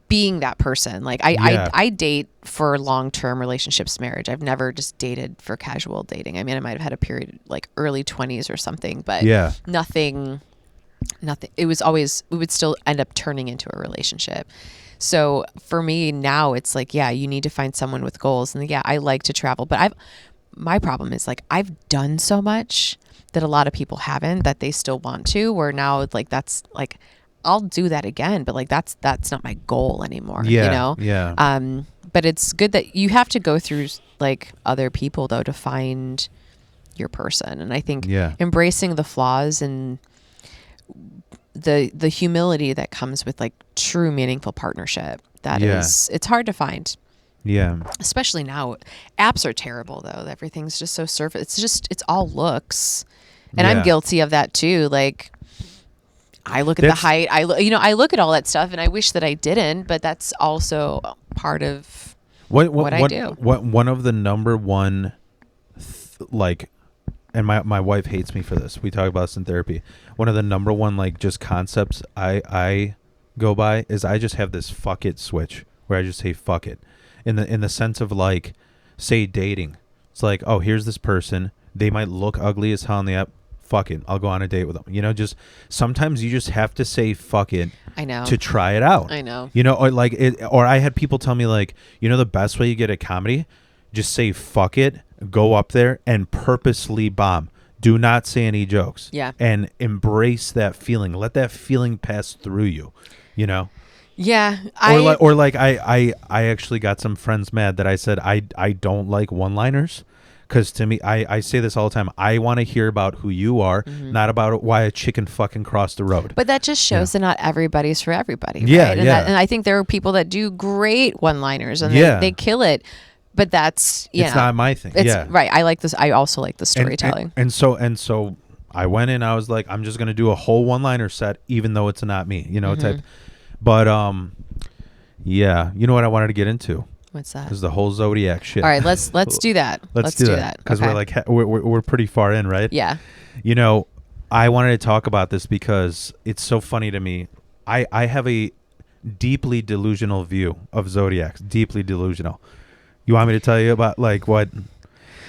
being that person. Like I date for long-term relationships, marriage. I've never just dated for casual dating. I mean, I might have had a period like early 20s or something, but nothing. It was always, we would still end up turning into a relationship. So for me now, it's like, yeah, you need to find someone with goals. And yeah, I like to travel, but my problem is like, I've done so much that a lot of people haven't, that they still want to, where now like, that's like, I'll do that again, but like, that's not my goal anymore, you know?
Yeah.
But it's good that you have to go through like other people though, to find your person. And I think embracing the flaws and the humility that comes with like true meaningful partnership, that is, it's hard to find.
Yeah.
Especially now. Apps are terrible though. Everything's just so surface. It's all looks. And I'm guilty of that too. Like I look at the height. I look at all that stuff and I wish that I didn't, but that's also part of what I do.
One of the number one and my wife hates me for this. We talk about this in therapy. One of the number one like just concepts I go by is I just have this fuck it switch where I just say fuck it. In the sense of like, say dating. It's like, oh, here's this person. They might look ugly as hell on the app. Fuck it. I'll go on a date with them. You know, just sometimes you just have to say fuck it.
I know.
To try it out.
I know.
You know, or I had people tell me like, you know, the best way you get a comedy, just say fuck it, go up there and purposely bomb. Do not say any jokes.
Yeah.
And embrace that feeling. Let that feeling pass through you, you know?
Yeah.
I actually got some friends mad that I said I don't like one-liners. Because to me, I say this all the time. I want to hear about who you are, not about why a chicken fucking crossed the road.
But that just shows that not everybody's for everybody. Right?
Yeah,
And I think there are people that do great one-liners and they kill it. But that's,
it's not my thing.
Right. I like this. I also like the storytelling.
And so I went in. I was like, I'm just gonna do a whole one-liner set, even though it's not me. You know, type. But yeah. You know what I wanted to get into?
What's that?
Is the whole Zodiac shit.
All right, let's do that. Let's do that
because we're like we're pretty far in, right?
Yeah.
You know, I wanted to talk about this because it's so funny to me. I have a deeply delusional view of Zodiacs. Deeply delusional. You want me to tell you about like what?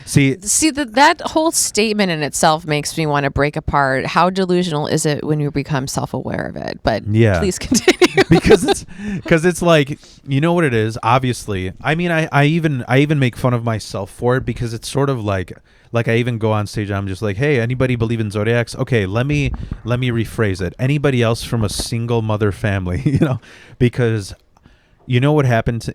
See
that whole statement in itself makes me want to break apart. How delusional is it when you become self-aware of it? But please continue.
because it's like, you know what it is. Obviously, I mean, I even make fun of myself for it because it's sort of like I even go on stage and I'm just like, hey, anybody believe in zodiacs? Okay, let me rephrase it. Anybody else from a single mother family? You know, because you know what happened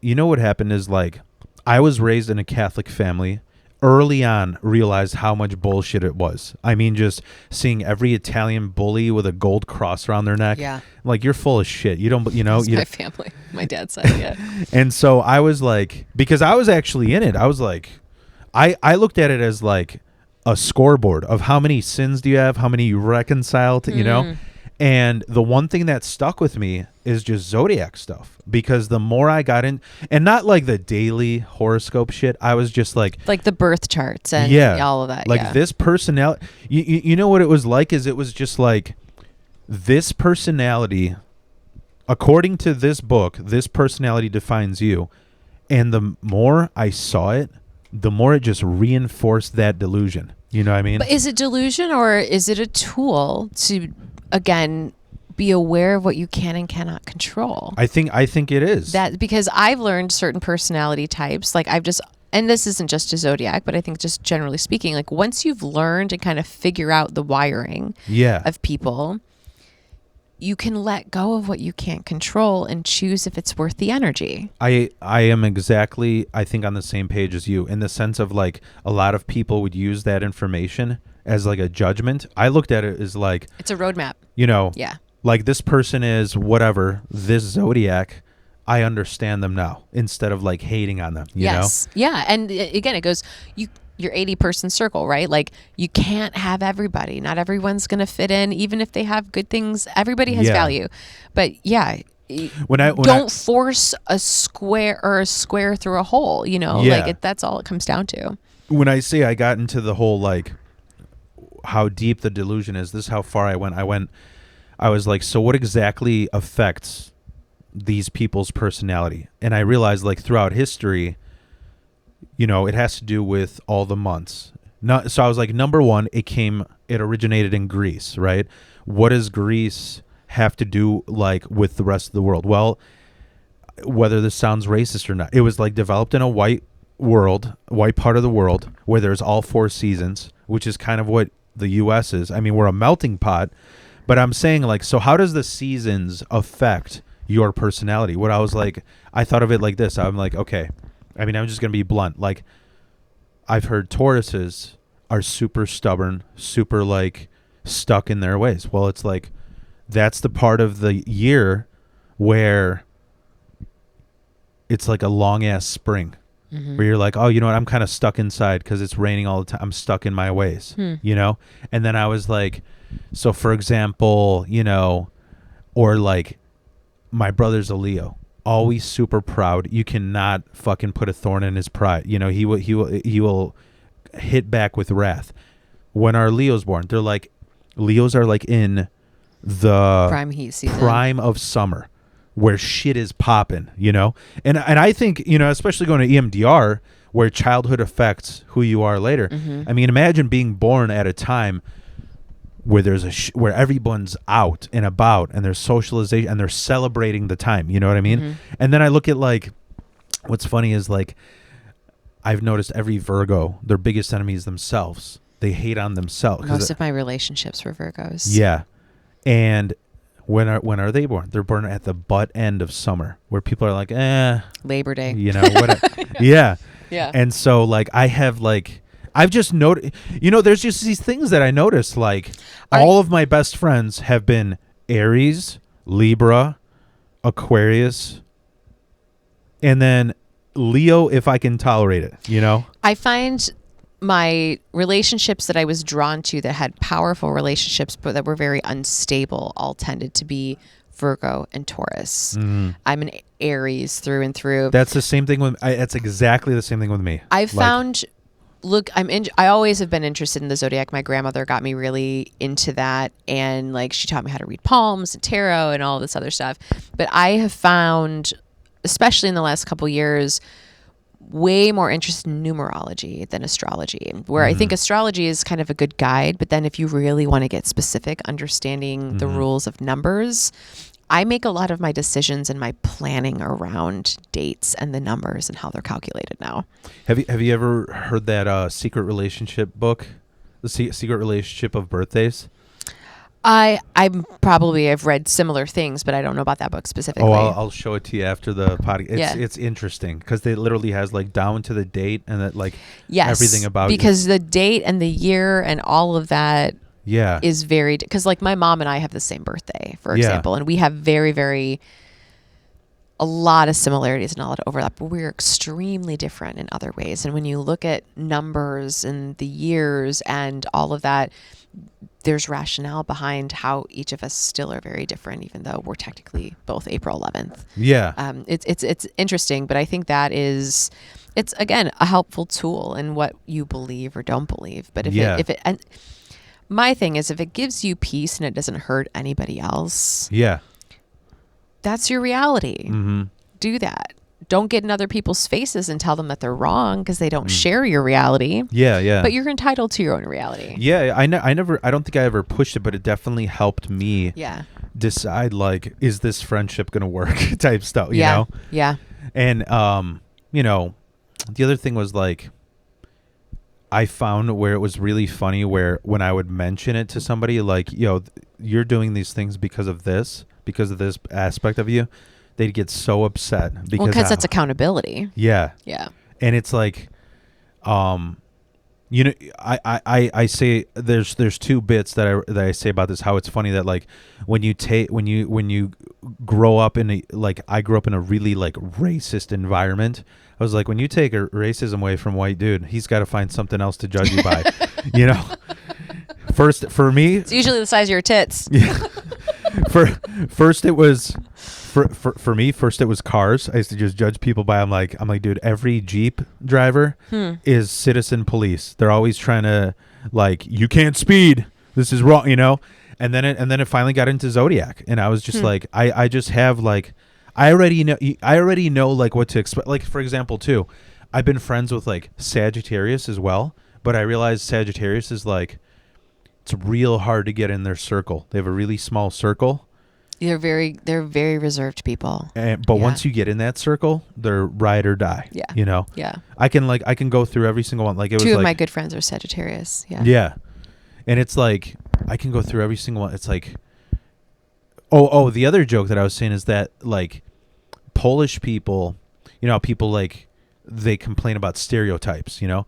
is like I was raised in a Catholic family. Early on, realized how much bullshit it was. I mean, just seeing every Italian bully with a gold cross around their neck. Yeah. Like, you're full of shit. You don't, you know.
That's my family. My dad's side, yeah.
And so I was like, because I was actually in it, I was like, I looked at it as like a scoreboard of how many sins do you have, how many you reconcile to, you know. And the one thing that stuck with me is just Zodiac stuff, because the more I got in, and not like the daily horoscope shit, I was just like
the birth charts and all of that.
Like this personality, you know what it was like is it was just like this personality, according to this book, this personality defines you. And the more I saw it, the more it just reinforced that delusion. You know what I mean?
But is it delusion or is it a tool to, again, be aware of what you can and cannot control?
I think it is.
That because I've learned certain personality types, like and this isn't just a zodiac, but I think just generally speaking, like once you've learned and kind of figure out the wiring of people, you can let go of what you can't control and choose if it's worth the energy.
I am exactly, I think, on the same page as you in the sense of like a lot of people would use that information as like a judgment. I looked at it as like
it's a roadmap.
You know, like this person is whatever, this zodiac, I understand them now instead of like hating on them, you know?
Yeah. And again, it goes, your 80-person circle, right? Like you can't have everybody. Not everyone's going to fit in, even if they have good things. Everybody has value. But don't force a square through a hole, you know? Like that's all it comes down to.
When I say I got into the whole like how deep the delusion is, this is how far I went. I was like, so what exactly affects these people's personality. And I realized like throughout history, you know, it has to do with all the months. So I was like, number one, it originated in Greece, right? What does Greece have to do like with the rest of the world? Well, whether this sounds racist or not, it was like developed in a white part of the world where there's all 4 seasons, which is kind of what the US is. I mean, we're a melting pot, but I'm saying like, so how does the seasons affect your personality? What I was like, I thought of it like this. I'm like, okay, I mean, I'm just going to be blunt. Like, I've heard Tauruses are super stubborn, super like stuck in their ways. Well, it's like, that's the part of the year where it's like a long ass spring where you're like, oh, you know what? I'm kind of stuck inside because it's raining all the time. I'm stuck in my ways, you know? And then I was like, so for example, you know, or like my brother's a Leo, always super proud. You cannot fucking put a thorn in his pride. You know, he will hit back with wrath. When our Leo's born, they're like, Leos are like in the
prime heat season,
prime of summer, where shit is popping, you know? And I think, you know, especially going to EMDR where childhood affects who you are later. I mean, imagine being born at a time where there's where everyone's out and about and there's socialization and they're celebrating the time, you know what I mean? And then I look at like, what's funny is like, I've noticed every Virgo, their biggest enemy is themselves. They hate on themselves.
Most of my relationships were Virgos.
Yeah. And when are they born? They're born at the butt end of summer where people are like,
Labor Day.
You know, what? Yeah.
Yeah.
And so like I've just noticed, you know, there's just these things that I noticed, like all of my best friends have been Aries, Libra, Aquarius, and then Leo if I can tolerate it, you know?
I find my relationships that I was drawn to that had powerful relationships but that were very unstable all tended to be Virgo and Taurus. I'm an Aries through and through.
That's the same thing with that's exactly the same thing with me.
I've found I always have been interested in the zodiac. My grandmother got me really into that, and like she taught me how to read palms and tarot and all this other stuff. But I have found, especially in the last couple years, way more interest in numerology than astrology, where I think astrology is kind of a good guide, but then if you really want to get specific, understanding the rules of numbers, I make a lot of my decisions and my planning around dates and the numbers and how they're calculated now.
Have you ever heard that Secret Relationship book, The Secret Relationship of Birthdays?
I've read similar things, but I don't know about that book specifically.
Oh, I'll show it to you after the podcast. It's interesting because it literally has like down to the date and that like everything about
because the date and the year and all of that is very, because like my mom and I have the same birthday, for example, and we have very, very a lot of similarities and a lot of overlap, but we're extremely different in other ways. And when you look at numbers and the years and all of that, there's rationale behind how each of us still are very different, even though we're technically both April 11th. Yeah. It's interesting, but I think it's again, a helpful tool in what you believe or don't believe. But and my thing is, if it gives you peace and it doesn't hurt anybody else, that's your reality. Do that. Don't get in other people's faces and tell them that they're wrong because they don't share your reality. But you're entitled to your own reality.
I don't think I ever pushed it, but it definitely helped me decide, like, is this friendship going to work type stuff, you know? And, you know, the other thing was, like, I found where it was really funny where when I would mention it to somebody, like, you're doing these things because of this aspect of you, they'd get so upset because
that's accountability.
And it's like, you know, I say there's 2 bits that I say about this, how it's funny that like when you grow up in I grew up in a really like racist environment. I was like, when you take racism away from white dude, he's got to find something else to judge you by, you know. First, for me,
it's usually the size of your tits.
First it was for me. First it was cars. I used to just judge people by. I'm like, dude, every Jeep driver is citizen police. They're always trying to like, you can't speed. This is wrong, you know. And then it finally got into Zodiac, and I was just like, I just have like, I already know like what to expect. Like for example, too, I've been friends with like Sagittarius as well, but I realized Sagittarius is like it's real hard to get in their circle. They have a really small circle.
They're very reserved people.
But once you get in that circle, they're ride or die.
Yeah.
You know?
Yeah.
I can go through every single one. Like it was
Two of
like,
my good friends are Sagittarius. Yeah.
Yeah. And it's like I can go through every single one. It's like the other joke that I was saying is that like Polish people, you know, people like they complain about stereotypes, you know.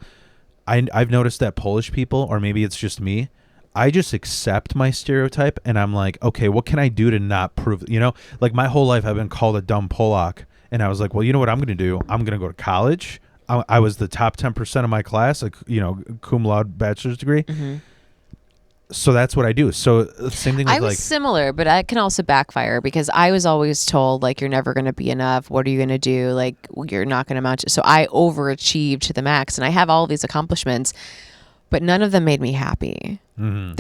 I've noticed that Polish people, or maybe it's just me, I just accept my stereotype and I'm like, okay, what can I do to not prove, you know, like my whole life I've been called a dumb Polak. And I was like, well, you know what I'm going to do? I'm going to go to college. I was the top 10% of my class, like, you know, cum laude bachelor's degree.
Mm-hmm.
So that's what I do. So same thing with
I was
like
similar, but that can also backfire because I was always told like you're never going to be enough. What are you going to do? Like you're not going to amount to. So I overachieved to the max, and I have all these accomplishments, but none of them made me happy.
Mm-hmm.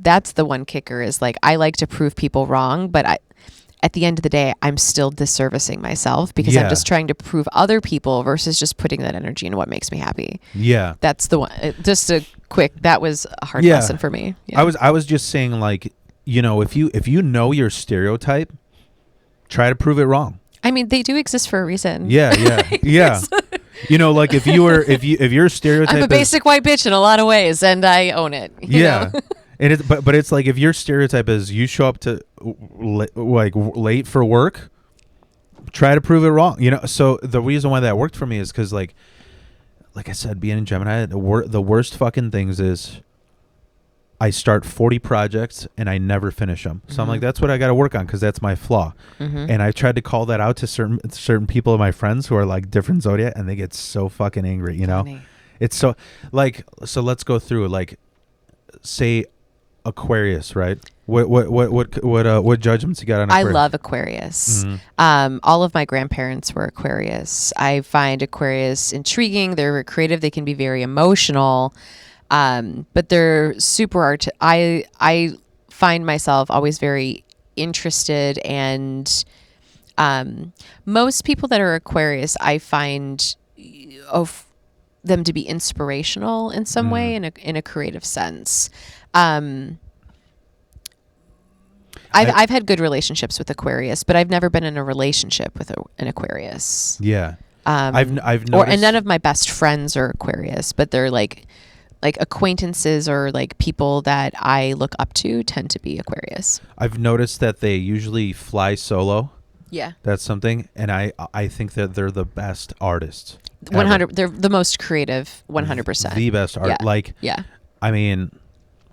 That's the one kicker is like I like to prove people wrong, but at the end of the day, I'm still disservicing myself because I'm just trying to prove other people versus just putting that energy into what makes me happy.
Yeah.
That's the one. Just a quick, that was a hard lesson for me. Yeah.
I was just saying like, you know, if you know your stereotype, try to prove it wrong.
I mean, they do exist for a reason.
Yeah. Yeah. You know, like if your stereotype
I'm a basic white bitch in a lot of ways and I own it. You know?
And but it's like if your stereotype is you show up to like late for work, try to prove it wrong. You know, so the reason why that worked for me is because like I said, being in Gemini, the worst fucking things is I start 40 projects and I never finish them. So I'm like, that's what I got to work on because that's my flaw. And I tried to call that out to certain people of my friends who are like different zodiac, and they get so fucking angry. You know, it's so like so. Let's go through like say. Aquarius, right? What judgments you got on Aquarius?
I love Aquarius. All of my grandparents were Aquarius. I find Aquarius intriguing. They're creative. They can be very emotional, but they're super I find myself always very interested, and most people that are Aquarius, I find of them to be inspirational in some way, in a creative sense. I've had good relationships with Aquarius, but I've never been in a relationship with an Aquarius.
Yeah. I've noticed,
and none of my best friends are Aquarius, but they're like acquaintances or like people that I look up to tend to be Aquarius.
I've noticed that they usually fly solo.
Yeah.
That's something, and I think that they're the best artists.
100. They're the most creative. 100%.
The best art.
Yeah.
Like.
Yeah.
I mean,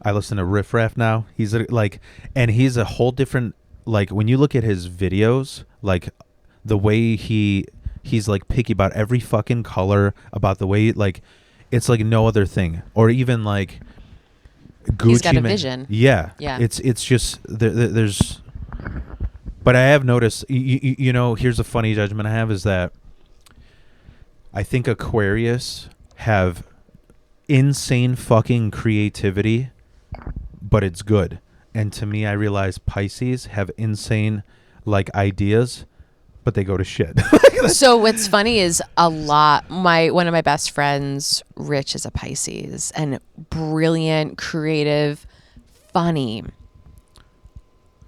I listen to Riff Raff now. He's and he's a whole different, like when you look at his videos, like the way he's like picky about every fucking color, about the way like it's like no other thing, or even like Gucci.
He's got a vision.
Yeah.
Yeah.
It's just there's, but I have noticed, you know, here's a funny judgment I have is that I think Aquarius have insane fucking creativity, but it's good. And to me, I realize Pisces have insane like ideas, but they go to shit.
So what's funny is one of my best friends, Rich, is a Pisces, and brilliant, creative, funny.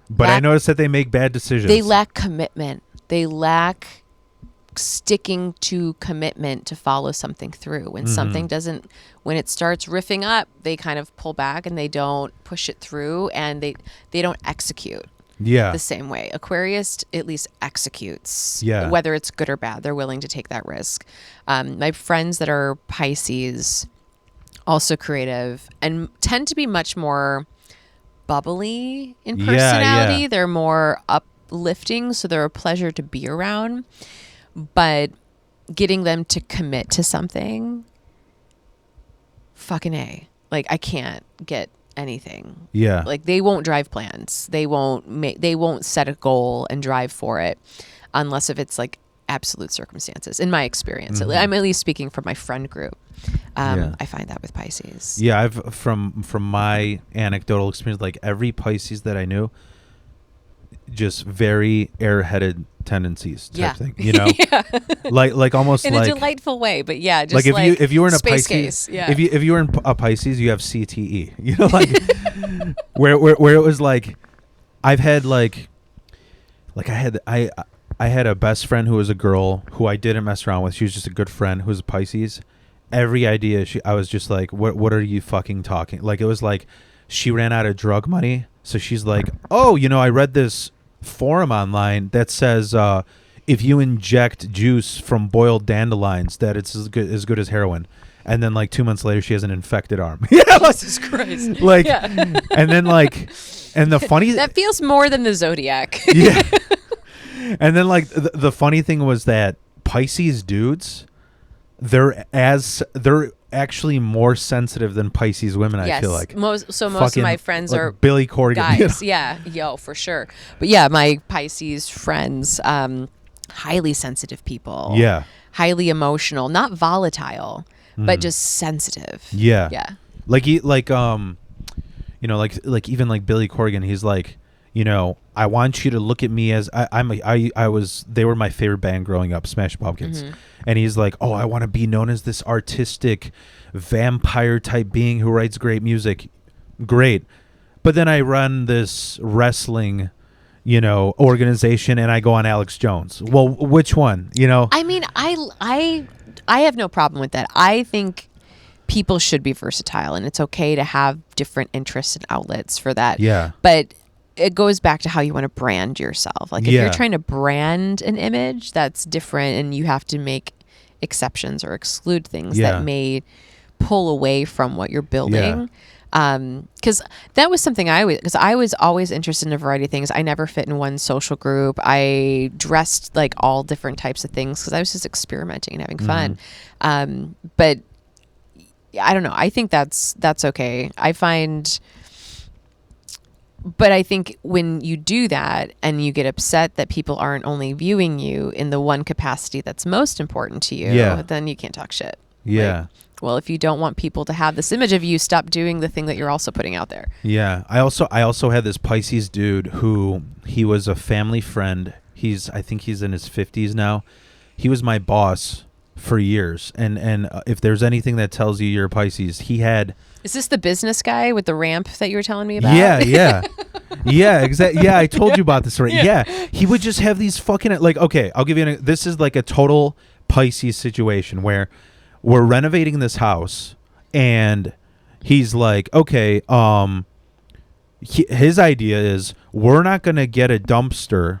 But I noticed that they make bad decisions.
They lack commitment. They lack sticking to commitment to follow something through. When something doesn't, when it starts riffing up, they kind of pull back and they don't push it through, and they don't execute the same way. Aquarius at least executes, whether it's good or bad. They're willing to take that risk. My friends that are Pisces, also creative, and tend to be much more bubbly in personality. They're more uplifting, so they're a pleasure to be around. But getting them to commit to something, fucking A. Like I can't get anything.
Yeah.
Like they won't drive plans. They won't set a goal and drive for it unless if it's like absolute circumstances. In my experience, I'm at least speaking from my friend group. I find that with Pisces.
Yeah, I've from my anecdotal experience, like every Pisces that I knew, just very airheaded tendencies type
Yeah.
thing, you know?
Yeah.
like almost
In
like
a delightful way, but yeah, just
like if you were in a
space
Pisces,
case, yeah.
if you were in a Pisces, you have CTE, you know, like where it was like I've had like I had a best friend who was a girl who I didn't mess around with. She was just a good friend who was a Pisces. Every idea I was just like, what are you fucking talking? Like it was like she ran out of drug money, so she's like, oh, you know, I read this forum online that says if you inject juice from boiled dandelions that it's as good as heroin. And then like 2 months later she has an infected arm. Yeah,
Jesus Christ.
like
Yeah.
and then like and the funny
That feels more than the Zodiac.
yeah. And then like the funny thing was that Pisces dudes, they're actually more sensitive than Pisces women.
Yes.
I feel like
Most of
Fucking,
my friends
like
are
Billy Corgan.
guys.
You know?
Yeah. Yo, for sure. But yeah, my Pisces friends, highly sensitive people.
Yeah.
Highly emotional, not volatile, but just sensitive.
Yeah.
Yeah.
Like you know, like even like Billy Corgan, he's like, you know, I want you to look at me as they were my favorite band growing up, Smashing Pumpkins.
Mm-hmm.
And he's like, oh, I want to be known as this artistic vampire type being who writes great music. Great. But then I run this wrestling, you know, organization and I go on Alex Jones. Well, which one, you know?
I mean, I have no problem with that. I think people should be versatile and it's okay to have different interests and outlets for that.
Yeah.
But it goes back to how you want to brand yourself. Like if
Yeah.
you're trying to brand an image, that's different and you have to make exceptions or exclude things
Yeah.
that may pull away from what you're building. Because that was something I was always interested in a variety of things. I never fit in one social group. I dressed like all different types of things because I was just experimenting and having fun. But I don't know. I think that's okay. But I think when you do that and you get upset that people aren't only viewing you in the one capacity that's most important to you, then you can't talk shit.
Yeah.
Like, well, if you don't want people to have this image of you, stop doing the thing that you're also putting out there.
Yeah. I also had this Pisces dude who he was a family friend. I think he's in his 50s now. He was my boss for years. And if there's anything that tells you you're a Pisces, he had...
Is this the business guy with the ramp that you were telling me about?
Yeah, yeah. Yeah, exactly. Yeah, I told you about this already. Yeah. He would just have these fucking... Like, okay, I'll give you... This is like a total Pisces situation where we're renovating this house and he's like, okay, his idea is we're not going to get a dumpster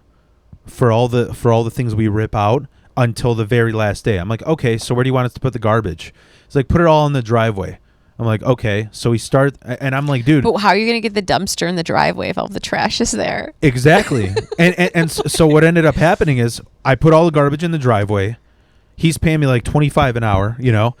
for all the things we rip out until the very last day. I'm like, okay, so where do you want us to put the garbage? He's like, put it all in the driveway. I'm like, okay. So we start, and I'm like, dude.
But how are you going to get the dumpster in the driveway if all the trash is there?
Exactly. and so what ended up happening is I put all the garbage in the driveway. He's paying me like $25 an hour, you know.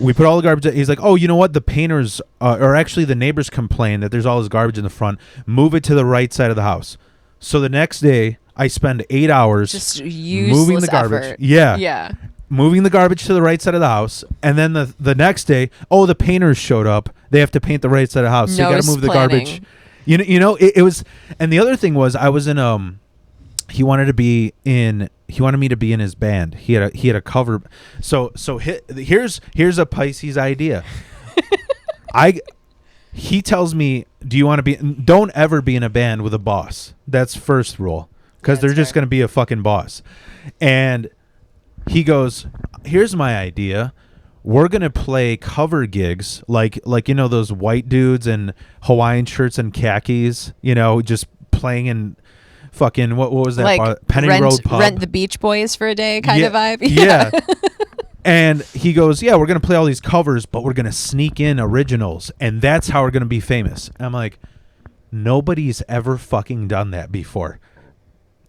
We put all the garbage. He's like, oh, you know what? The painters, or actually the neighbors complain that there's all this garbage in the front. Move it to the right side of the house. So the next day, I spend 8 hours
just
moving the garbage.
Effort.
Yeah.
Yeah.
Moving the garbage to the right side of the house, and then the next day, oh, the painters showed up. They have to paint the right side of the house, so you got to move the garbage. You know, it was. And the other thing was, I was in he wanted me to be in his band. He had a cover. So here's a Pisces idea. He tells me, do you want to be? Don't ever be in a band with a boss. That's first rule, because they're just going to be a fucking boss, and. He goes, here's my idea. We're going to play cover gigs like you know, those white dudes in Hawaiian shirts and khakis, you know, just playing in fucking, what was that?
Like
Penny Road Pub.
Rent the Beach Boys for a day kind of vibe.
Yeah. And he goes, yeah, we're going to play all these covers, but we're going to sneak in originals. And that's how we're going to be famous. And I'm like, nobody's ever fucking done that before.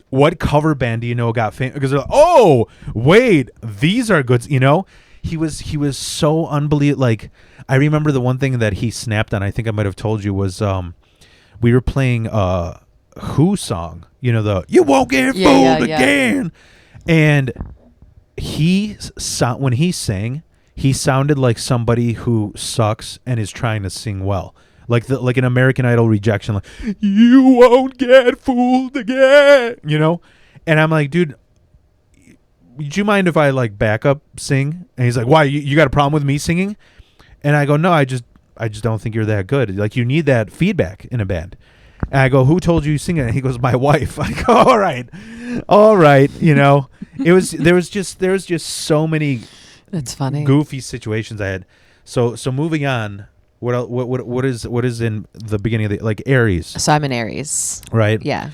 What cover band do you know got famous? Because they're like, oh, wait, these are good. You know, he was so unbelievable. Like, I remember the one thing that he snapped on, I think I might have told you, was we were playing Who song. You know, the You Won't Get Fooled Again. And when he sang, he sounded like somebody who sucks and is trying to sing well. like an American Idol rejection, like you won't get fooled again, you know. And I'm like, dude, would you mind if I like back up sing? And he's like, why? You got a problem with me singing? And I go, no, I just don't think you're that good. Like, you need that feedback in a band. And I go, who told you sing it? And he goes, my wife. I go, all right. You know, there was just so many.
That's funny.
Goofy situations I had. So moving on. What is in the beginning of the, like, Aries?
So I'm an Aries.
Right.
Yeah.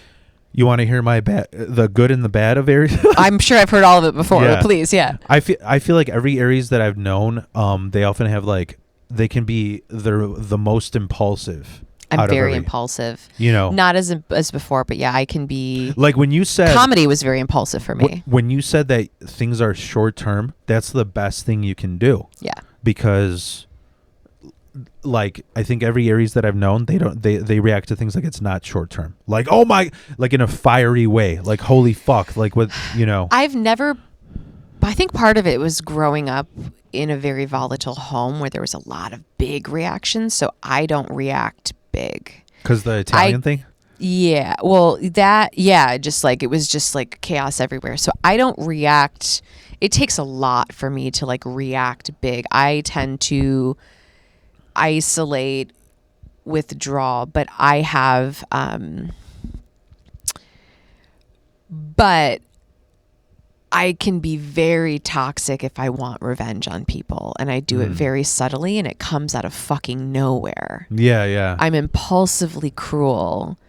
You want to hear the good and the bad of Aries?
I'm sure I've heard all of it before.
Yeah.
But please, yeah.
I feel like every Aries that I've known, they often have like, they can be the most impulsive.
I'm very impulsive.
You know,
not as before, but yeah, I can be.
Like when you said
comedy was very impulsive for me.
When you said that things are short term, that's the best thing you can do.
Yeah.
Because, like, I think every Aries that I've known, they react to things like it's not short term. Like, oh my, like in a fiery way. Like, holy fuck. Like, what, you know.
I think part of it was growing up in a very volatile home where there was a lot of big reactions. So I don't react big.
Because the Italian thing?
Yeah. Well, just like, it was just like chaos everywhere. So I don't react. It takes a lot for me to like react big. I tend to isolate, withdraw, but I have, but I can be very toxic if I want revenge on people, and I do it very subtly, and it comes out of fucking nowhere.
Yeah, yeah.
I'm impulsively cruel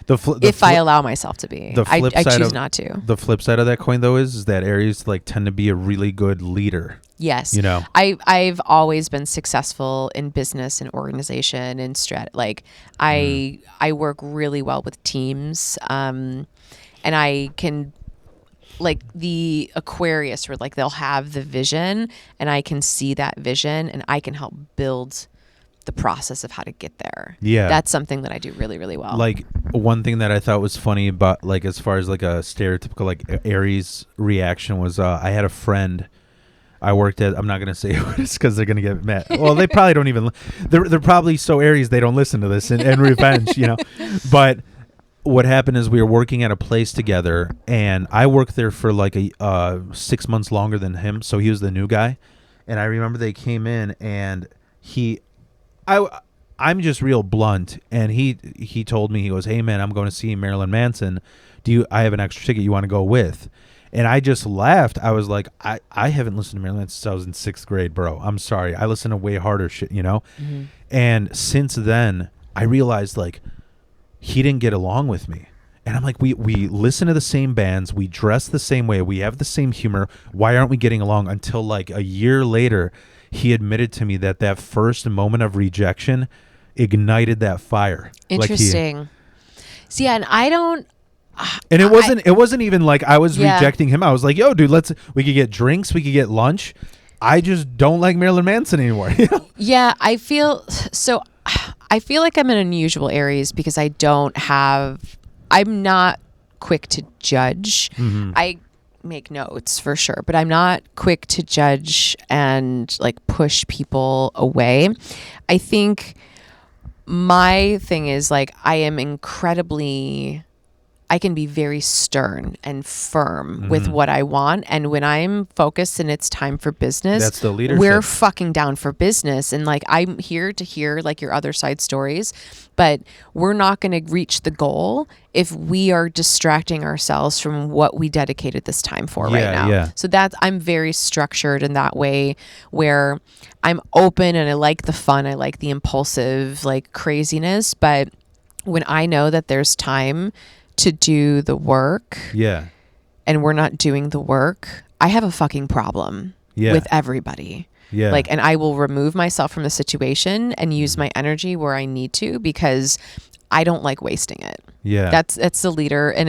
if I allow myself to be. I choose not to.
The flip side of that coin, though, is that Aries like tend to be a really good leader.
Yes.
You know,
I've always been successful in business and organization and like I work really well with teams, and I can. Like the Aquarius, where like they'll have the vision and I can see that vision and I can help build the process of how to get there.
Yeah.
That's something that I do really, really well.
Like one thing that I thought was funny about, like, as far as like a stereotypical like Aries reaction was, I had a friend I worked at, I'm not going to say who it is because they're going to get mad. Well, they probably don't even, they're probably so Aries they don't listen to this and revenge, you know, but what happened is we were working at a place together, and I worked there for like 6 months longer than him, so he was the new guy. And I remember they came in, and I'm just real blunt, and he told me, he goes, "Hey man, I'm going to see Marilyn Manson. I have an extra ticket you want to go with?" And I just laughed. I was like, I haven't listened to Marilyn Manson since I was in 6th grade, bro. I'm sorry. I listen to way harder shit, you know. Mm-hmm. And since then, I realized like, he didn't get along with me. And I'm like, we listen to the same bands, we dress the same way, we have the same humor. Why aren't we getting along? Until like a year later, he admitted to me that first moment of rejection ignited that fire.
Interesting.
Like
See, and I don't.
And it wasn't even like I was rejecting him. I was like, yo, dude, we could get drinks, we could get lunch. I just don't like Marilyn Manson anymore. You know?
Yeah, I feel like I'm an unusual Aries because I'm not quick to judge. Mm-hmm. I make notes for sure, but I'm not quick to judge and like push people away. I think my thing is like, I can be very stern and firm with what I want. And when I'm focused and it's time for business,
that's the leadership.
We're fucking down for business. And like, I'm here to hear like your other side stories, but we're not going to reach the goal if we are distracting ourselves from what we dedicated this time for right now. Yeah. So I'm very structured in that way where I'm open and I like the fun. I like the impulsive, like craziness. But when I know that there's time to do the work, and we're not doing the work, I have a fucking problem with everybody. Yeah. Like, and I will remove myself from the situation and use my energy where I need to because I don't like wasting it. Yeah. That's the leader. And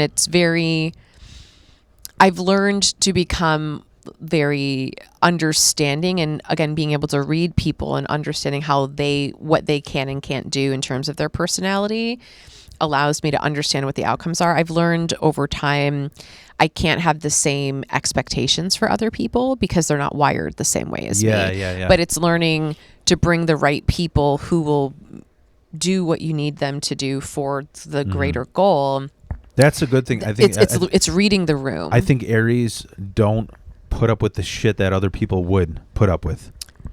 I've learned to become very understanding, and again, being able to read people and understanding what they can and can't do in terms of their personality allows me to understand what the outcomes are. I've learned over time I can't have the same expectations for other people because they're not wired the same way as me. Yeah. But it's learning to bring the right people who will do what you need them to do for the greater goal.
That's a good thing. I think
it's reading the room.
I think Aries don't put up with the shit that other people would put up with.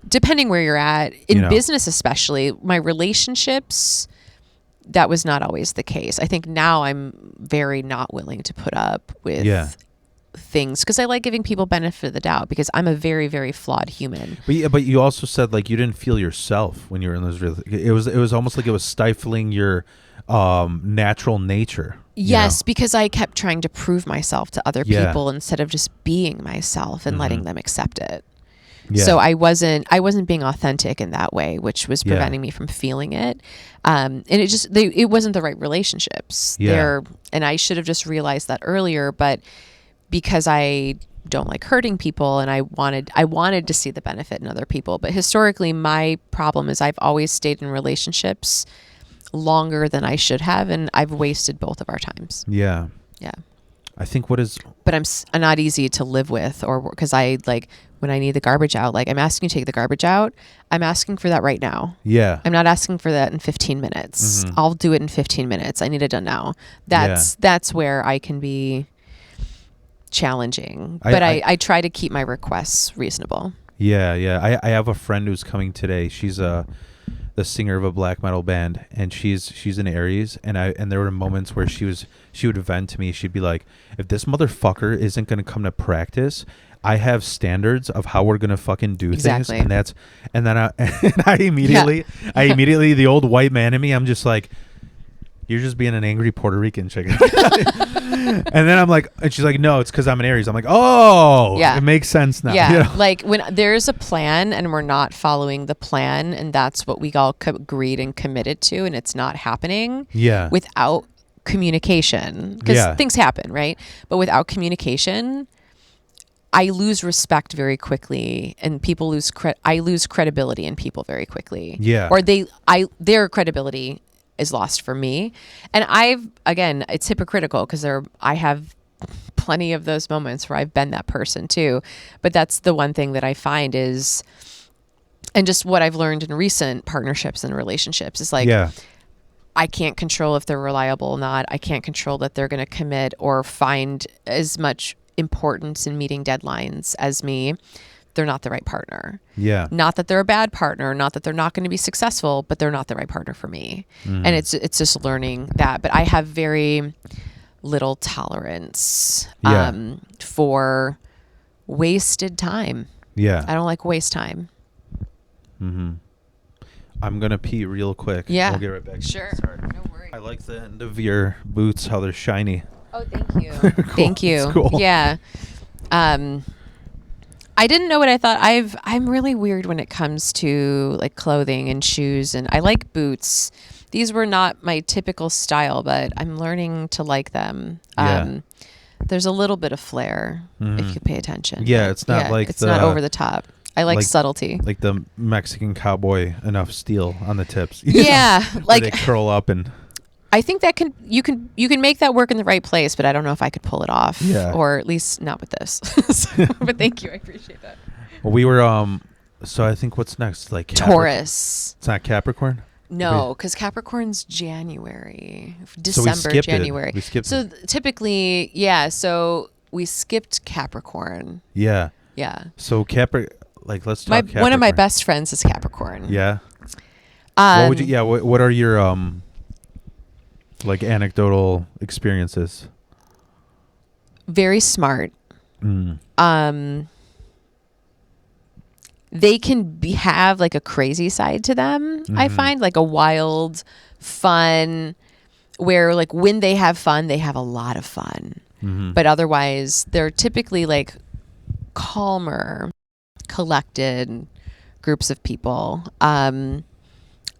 Depending where you're at in business, especially my relationships, that was not always the case. I think now I'm very not willing to put up with things because I like giving people benefit of the doubt because I'm a very, very flawed human.
But you also said like you didn't feel yourself when you were in those. It was almost like it was stifling your natural nature.
Yes, because I kept trying to prove myself to other people instead of just being myself and letting them accept it. Yeah. So I wasn't being authentic in that way, which was preventing me from feeling it. And it wasn't the right relationships there. And I should have just realized that earlier, but because I don't like hurting people and I wanted to see the benefit in other people. But historically, my problem is I've always stayed in relationships longer than I should have, and I've wasted both of our times.
Yeah. I think
but I'm not easy to live with, or because I like when I need the garbage out, like I'm asking you to take the garbage out. I'm asking for that right now.
Yeah.
I'm not asking for that in 15 minutes. I'll do it in 15 minutes. I need it done now. That's where I can be challenging, but I try to keep my requests reasonable.
Yeah. I have a friend who's coming today. She's the singer of a black metal band, and she's an Aries, and there were moments where she would vent to me. She'd be like, if this motherfucker isn't going to come to practice, I have standards of how we're going to fucking do things. And then I immediately the old white man in me, I'm just like, you're just being an angry Puerto Rican chick. And then I'm like, and she's like, no, it's because I'm an Aries. I'm like, oh, it makes sense now.
Yeah, you know? Like when there's a plan and we're not following the plan, and that's what we all agreed and committed to, and it's not happening. Yeah. Without communication, because things happen, right? But without communication, I lose respect very quickly, and people lose I lose credibility in people very quickly. Yeah. Or their credibility is lost for me. And it's hypocritical because I have plenty of those moments where I've been that person too. But that's the one thing that I find is, and just what I've learned in recent partnerships and relationships is like, I can't control if they're reliable or not. I can't control that they're going to commit or find as much importance in meeting deadlines as me. They're not the right partner. Yeah. Not that they're a bad partner, not that they're not going to be successful, but they're not the right partner for me. And it's just learning that. But I have very little tolerance for wasted time. Yeah. I don't like waste time.
I'm going to pee real quick.
Yeah.
We'll get right back.
Sure.
Sorry.
No worries.
I like the end of your boots, how they're shiny.
Oh, thank you. Cool. Thank you.
That's cool.
Yeah. I didn't know what I thought. I'm really weird when it comes to like clothing and shoes, and I like boots. These were not my typical style, but I'm learning to like them. There's a little bit of flair if you pay attention.
Yeah, it's not
it's not over the top. I like subtlety.
Like the Mexican cowboy, enough steel on the tips.
Yeah,
like they curl up and.
I think that you can make that work in the right place, but I don't know if I could pull it off. Yeah. Or at least not with this. But thank you, I appreciate that.
Well, we were so I think what's next? Like
Taurus.
It's not Capricorn?
No, because Capricorn's January, December, January.
We skipped
so typically, so we skipped Capricorn.
Yeah.
Yeah.
So let's talk Capricorn.
One of my best friends is Capricorn.
Yeah. What would you? What are your like anecdotal experiences?
Very smart. They can have like a crazy side to them. I find like a wild, fun, where like when they have fun, they have a lot of fun. But otherwise, they're typically like calmer, collected groups of people.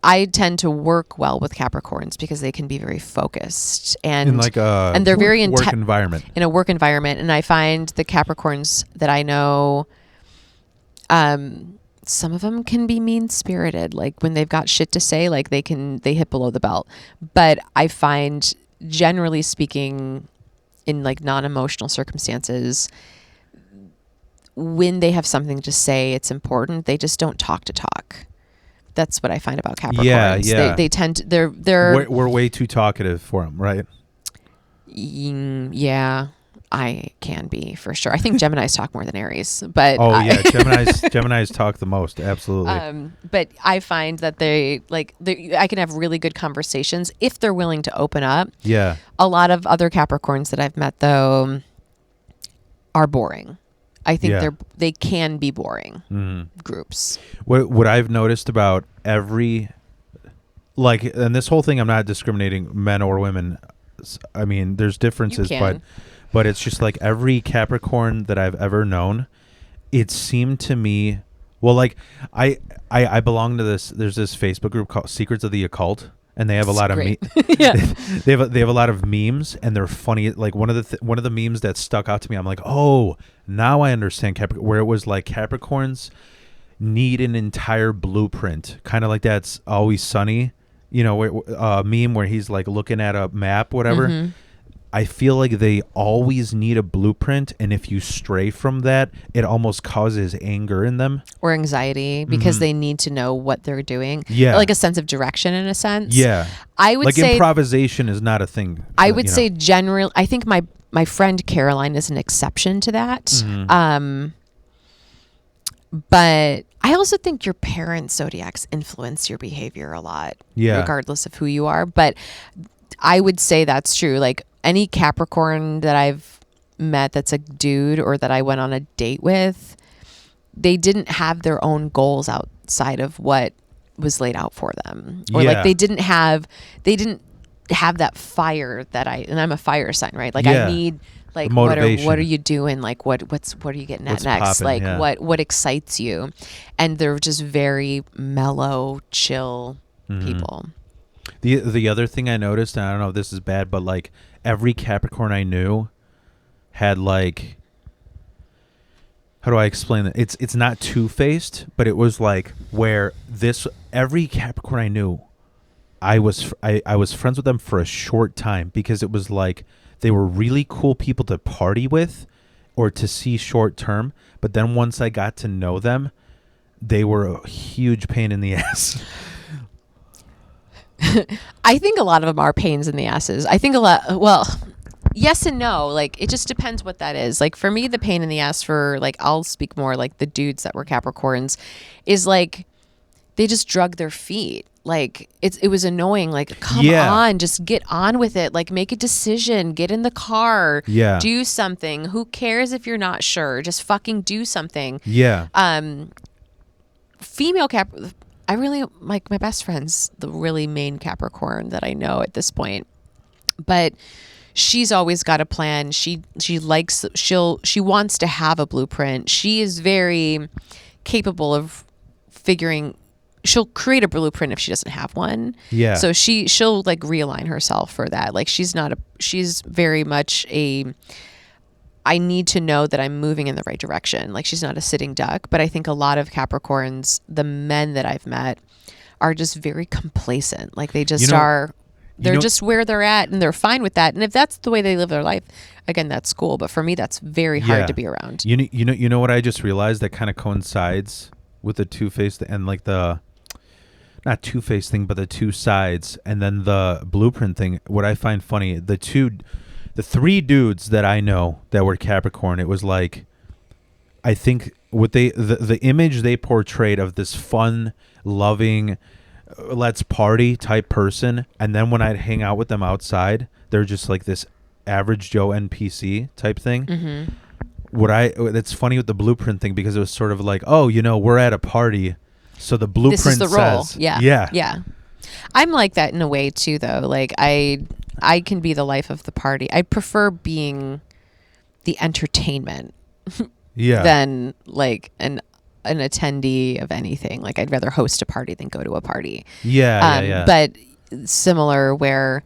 I tend to work well with Capricorns because they can be very focused and they're very
work environment.
In a work environment. And I find the Capricorns that I know, some of them can be mean spirited. Like when they've got shit to say, like they hit below the belt. But I find, generally speaking, in like non-emotional circumstances, when they have something to say, it's important. They just don't talk to talk. That's what I find about Capricorns.
Yeah.
They tend to, they're
we're way too talkative for them, right?
Yeah, I can be for sure. I think Geminis talk more than Aries, but
Geminis talk the most, absolutely.
But I find that I can have really good conversations if they're willing to open up.
Yeah.
A lot of other Capricorns that I've met though are boring. I think they can be boring groups.
What I've noticed about and this whole thing, I'm not discriminating men or women. I mean, there's differences, but it's just like every Capricorn that I've ever known, it seemed to me, well, like I belong to this. There's this Facebook group called Secrets of the Occult, and they have a lot of they have a lot of memes, and they're funny. Like one of the memes that stuck out to me, I'm like, oh, now I understand Capricorn, where it was like Capricorns need an entire blueprint, kind of like That's Always Sunny, meme where he's like looking at a map, whatever. Mm-hmm. I feel like they always need a blueprint, and if you stray from that, it almost causes anger in them
or anxiety because they need to know what they're doing.
Yeah,
like a sense of direction in a sense.
Yeah,
I would say
improvisation is not a thing.
I would say generally, I think my friend Caroline is an exception to that. Mm-hmm. But I also think your parents' zodiacs influence your behavior a lot, regardless of who you are. But I would say that's true. Like any Capricorn that I've met that's a dude or that I went on a date with, they didn't have their own goals outside of what was laid out for them. Or like they didn't have that fire and I'm a fire sign, right? Like I need like what are you doing? Like what are you getting at next?
Poppin',
like what excites you? And they're just very mellow, chill people.
The other thing I noticed, and I don't know if this is bad, but like every Capricorn I knew had like, how do I explain that? It's not two-faced, but it was like where every Capricorn I knew, I was friends with them for a short time because it was like they were really cool people to party with or to see short term, but then once I got to know them, they were a huge pain in the ass.
I think a lot of them are pains in the asses. I think yes and no. Like it just depends what that is. Like for me, the pain in the ass for like, I'll speak more like the dudes that were Capricorns is like, they just drug their feet. Like it was annoying. Like, come on, just get on with it. Like make a decision, get in the car, do something. Who cares if you're not sure? Just fucking do something.
Yeah.
Female I really like my best friend's the really main Capricorn that I know at this point, but she's always got a plan. She wants to have a blueprint. She is very capable of she'll create a blueprint if she doesn't have one. Yeah. So she'll like realign herself for that. Like she's very much I need to know that I'm moving in the right direction. Like she's not a sitting duck, but I think a lot of Capricorns, the men that I've met, are just very complacent. Like they just they're just where they're at and they're fine with that. And if that's the way they live their life, again, that's cool. But for me, that's very hard to be around.
You know what I just realized that kind of coincides with the two-faced and like the, not two-faced thing, but the two sides and then the blueprint thing. What I find funny, the three dudes that I know that were Capricorn, it was like, I think what the image they portrayed of this fun, loving, let's party type person, and then when I'd hang out with them outside, they're just like this average Joe NPC type thing. Mm-hmm. It's funny with the blueprint thing because it was sort of like, oh, we're at a party, so the blueprint
this is the role.
says,
yeah. I'm like that in a way too, though. Like I can be the life of the party. I prefer being the entertainment than like an attendee of anything. Like I'd rather host a party than go to a party. Yeah. But similar where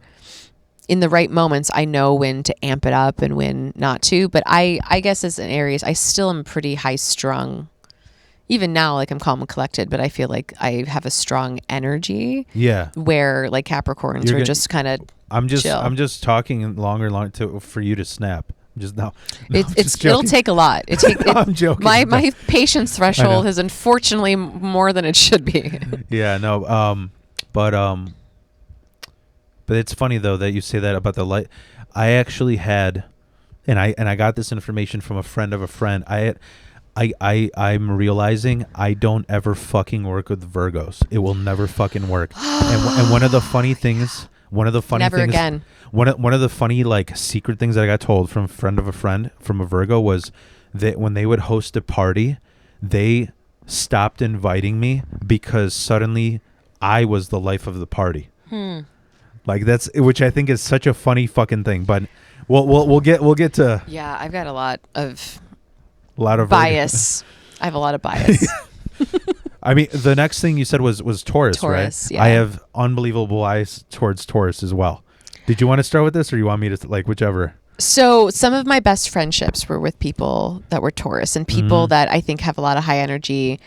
in the right moments, I know when to amp it up and when not to. But I guess as an Aries, I still am pretty high strung. Even now, like I'm calm and collected, but I feel like I have a strong energy. Yeah. Where like Capricorns are just kind of
I'm
chill.
just talking longer for you to snap. Just no.
It'll take a lot.
I'm joking.
My patience threshold is unfortunately more than it should be.
Yeah, no. But it's funny though that you say that about the light. I actually had, and I got this information from a friend of a friend. I'm realizing I don't ever fucking work with Virgos. It will never fucking work. And one of the funny things. Never again. One of the funny like secret things that I got told from a friend of a friend from a Virgo was that when they would host a party, they stopped inviting me because suddenly I was the life of the party. Like which I think is such a funny fucking thing. But we'll get to.
Yeah, I've got a lot of
bias.
I have a lot of bias.
I mean, the next thing you said was Taurus, right?
Yeah.
I have unbelievable bias towards Taurus as well. Did you want to start with this, or you want me to like whichever?
So some of my best friendships were with people that were Taurus and people that I think have a lot of high energy,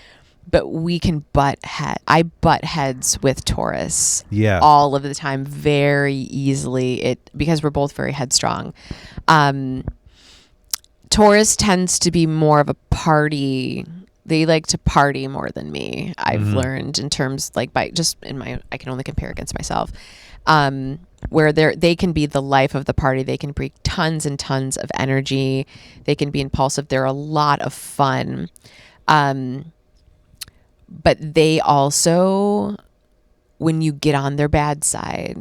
but we can I butt heads with Taurus all of the time very easily because we're both very headstrong. Taurus tends to be more of a party. They like to party more than me. I've learned in terms like I can only compare against myself. Where they can be the life of the party. They can bring tons and tons of energy. They can be impulsive. They're a lot of fun. But they also, when you get on their bad side,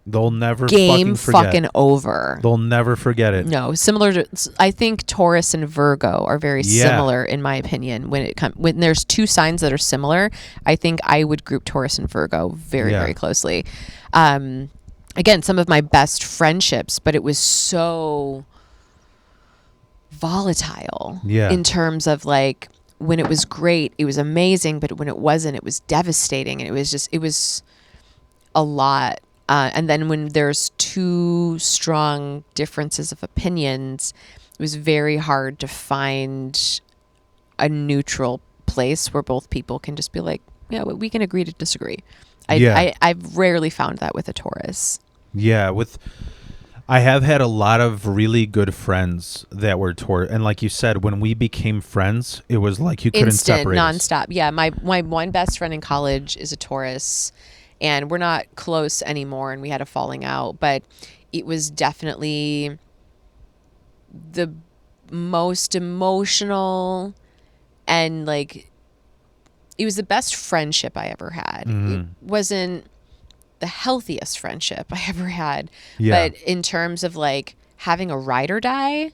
they'll never
game
fucking
over.
They'll never forget it.
No, similar to, I think Taurus and Virgo are very similar in my opinion. When there's two signs that are similar, I think I would group Taurus and Virgo very, very closely. Again, some of my best friendships, but it was so volatile in terms of like, when it was great, it was amazing, but when it wasn't, it was devastating. And it was a lot. And then when there's two strong differences of opinions, it was very hard to find a neutral place where both people can just be like, yeah, we can agree to disagree. I've rarely found that with a Taurus.
Yeah, I have had a lot of really good friends that were Taurus, and like you said, when we became friends, it was like you couldn't separate us.
Nonstop. Yeah, my one best friend in college is a Taurus, and we're not close anymore, and we had a falling out, but it was definitely the most emotional and like it was the best friendship I ever had. It wasn't the healthiest friendship I ever had. But in terms of like having a ride or die,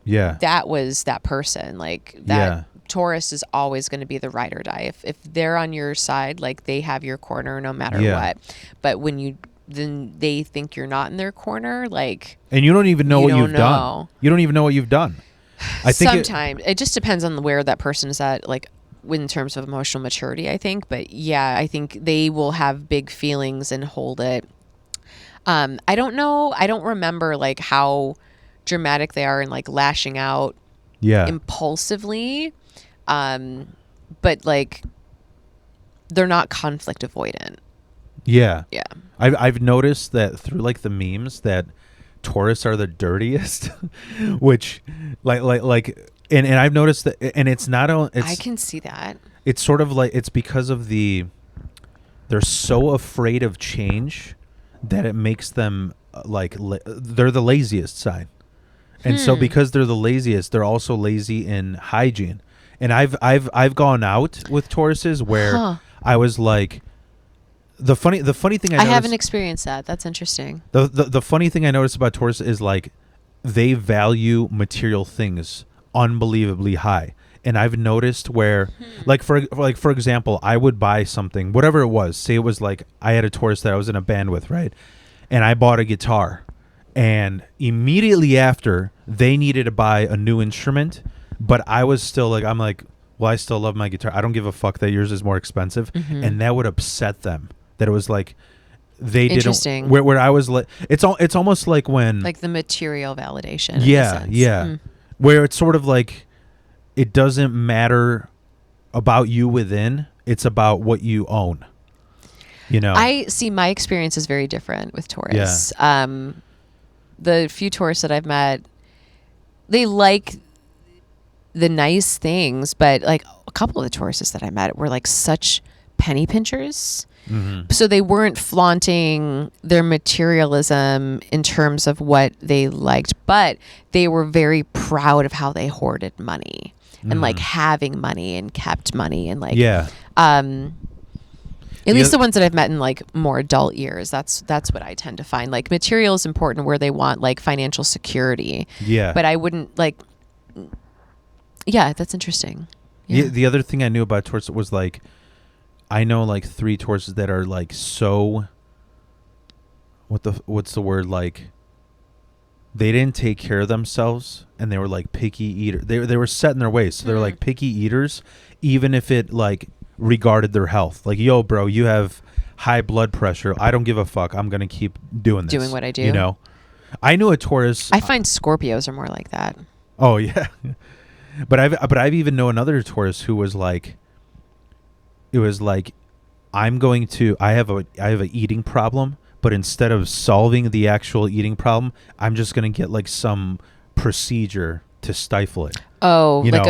that was that person. Like that Taurus is always going to be the ride or die. If they're on your side, like they have your corner no matter what. But when then they think you're not in their corner, like,
and you don't even know what you've done. You don't even know what you've done. I think
sometimes it just depends on where that person is at, like in terms of emotional maturity, I think. But yeah, I think they will have big feelings and hold it. I don't know. I don't remember like how dramatic they are and like lashing out impulsively. But like they're not conflict avoidant.
Yeah. I've noticed that through like the memes that Taurus are the dirtiest, which like and I've noticed that, and it's not I
can see that.
It's sort of like it's because of they're so afraid of change that it makes them like they're the laziest side. And so because they're the laziest, they're also lazy in hygiene. And I've gone out with Tauruses where I was like, the funny thing I
haven't experienced that. That's interesting.
The funny thing I noticed about Taurus is like they value material things unbelievably high. And I've noticed where like for example, I would buy something, whatever it was, say it was like I had a Taurus that I was in a band with, right? And I bought a guitar. And immediately after, they needed to buy a new instrument, but I was still like, I'm like, well, I still love my guitar. I don't give a fuck that yours is more expensive. And that would upset them. That it was like they didn't. Where I was like, it's almost like when
like the material validation.
Yeah. Where it's sort of like it doesn't matter about you within. It's about what you own. You know.
I see my experience is very different with Taurus. The few Taurus that I've met, they like the nice things, but like a couple of the Tauruses that I met were like such penny pinchers. So they weren't flaunting their materialism in terms of what they liked, but they were very proud of how they hoarded money and like having money and kept money and like at least the ones that I've met in like more adult years, that's what I tend to find. Like material is important where they want like financial security.
Yeah.
But I wouldn't like. Yeah, that's interesting.
Yeah. The other thing I knew about Taurus was like, I know like 3 Tauruses that are like so. What's the word, like? They didn't take care of themselves, and they were like picky eaters. They were set in their ways, so they're like picky eaters, even if it like regarded their health. Like, yo, bro, you have high blood pressure. I don't give a fuck. I'm gonna keep doing this.
Doing what I do.
You know, I knew a Taurus.
I find Scorpios are more like that.
Oh yeah, but I've even known another Taurus who was like, it was like, I have a eating problem. But instead of solving the actual eating problem, I'm just going to get like some procedure to stifle it.
Oh,
you
like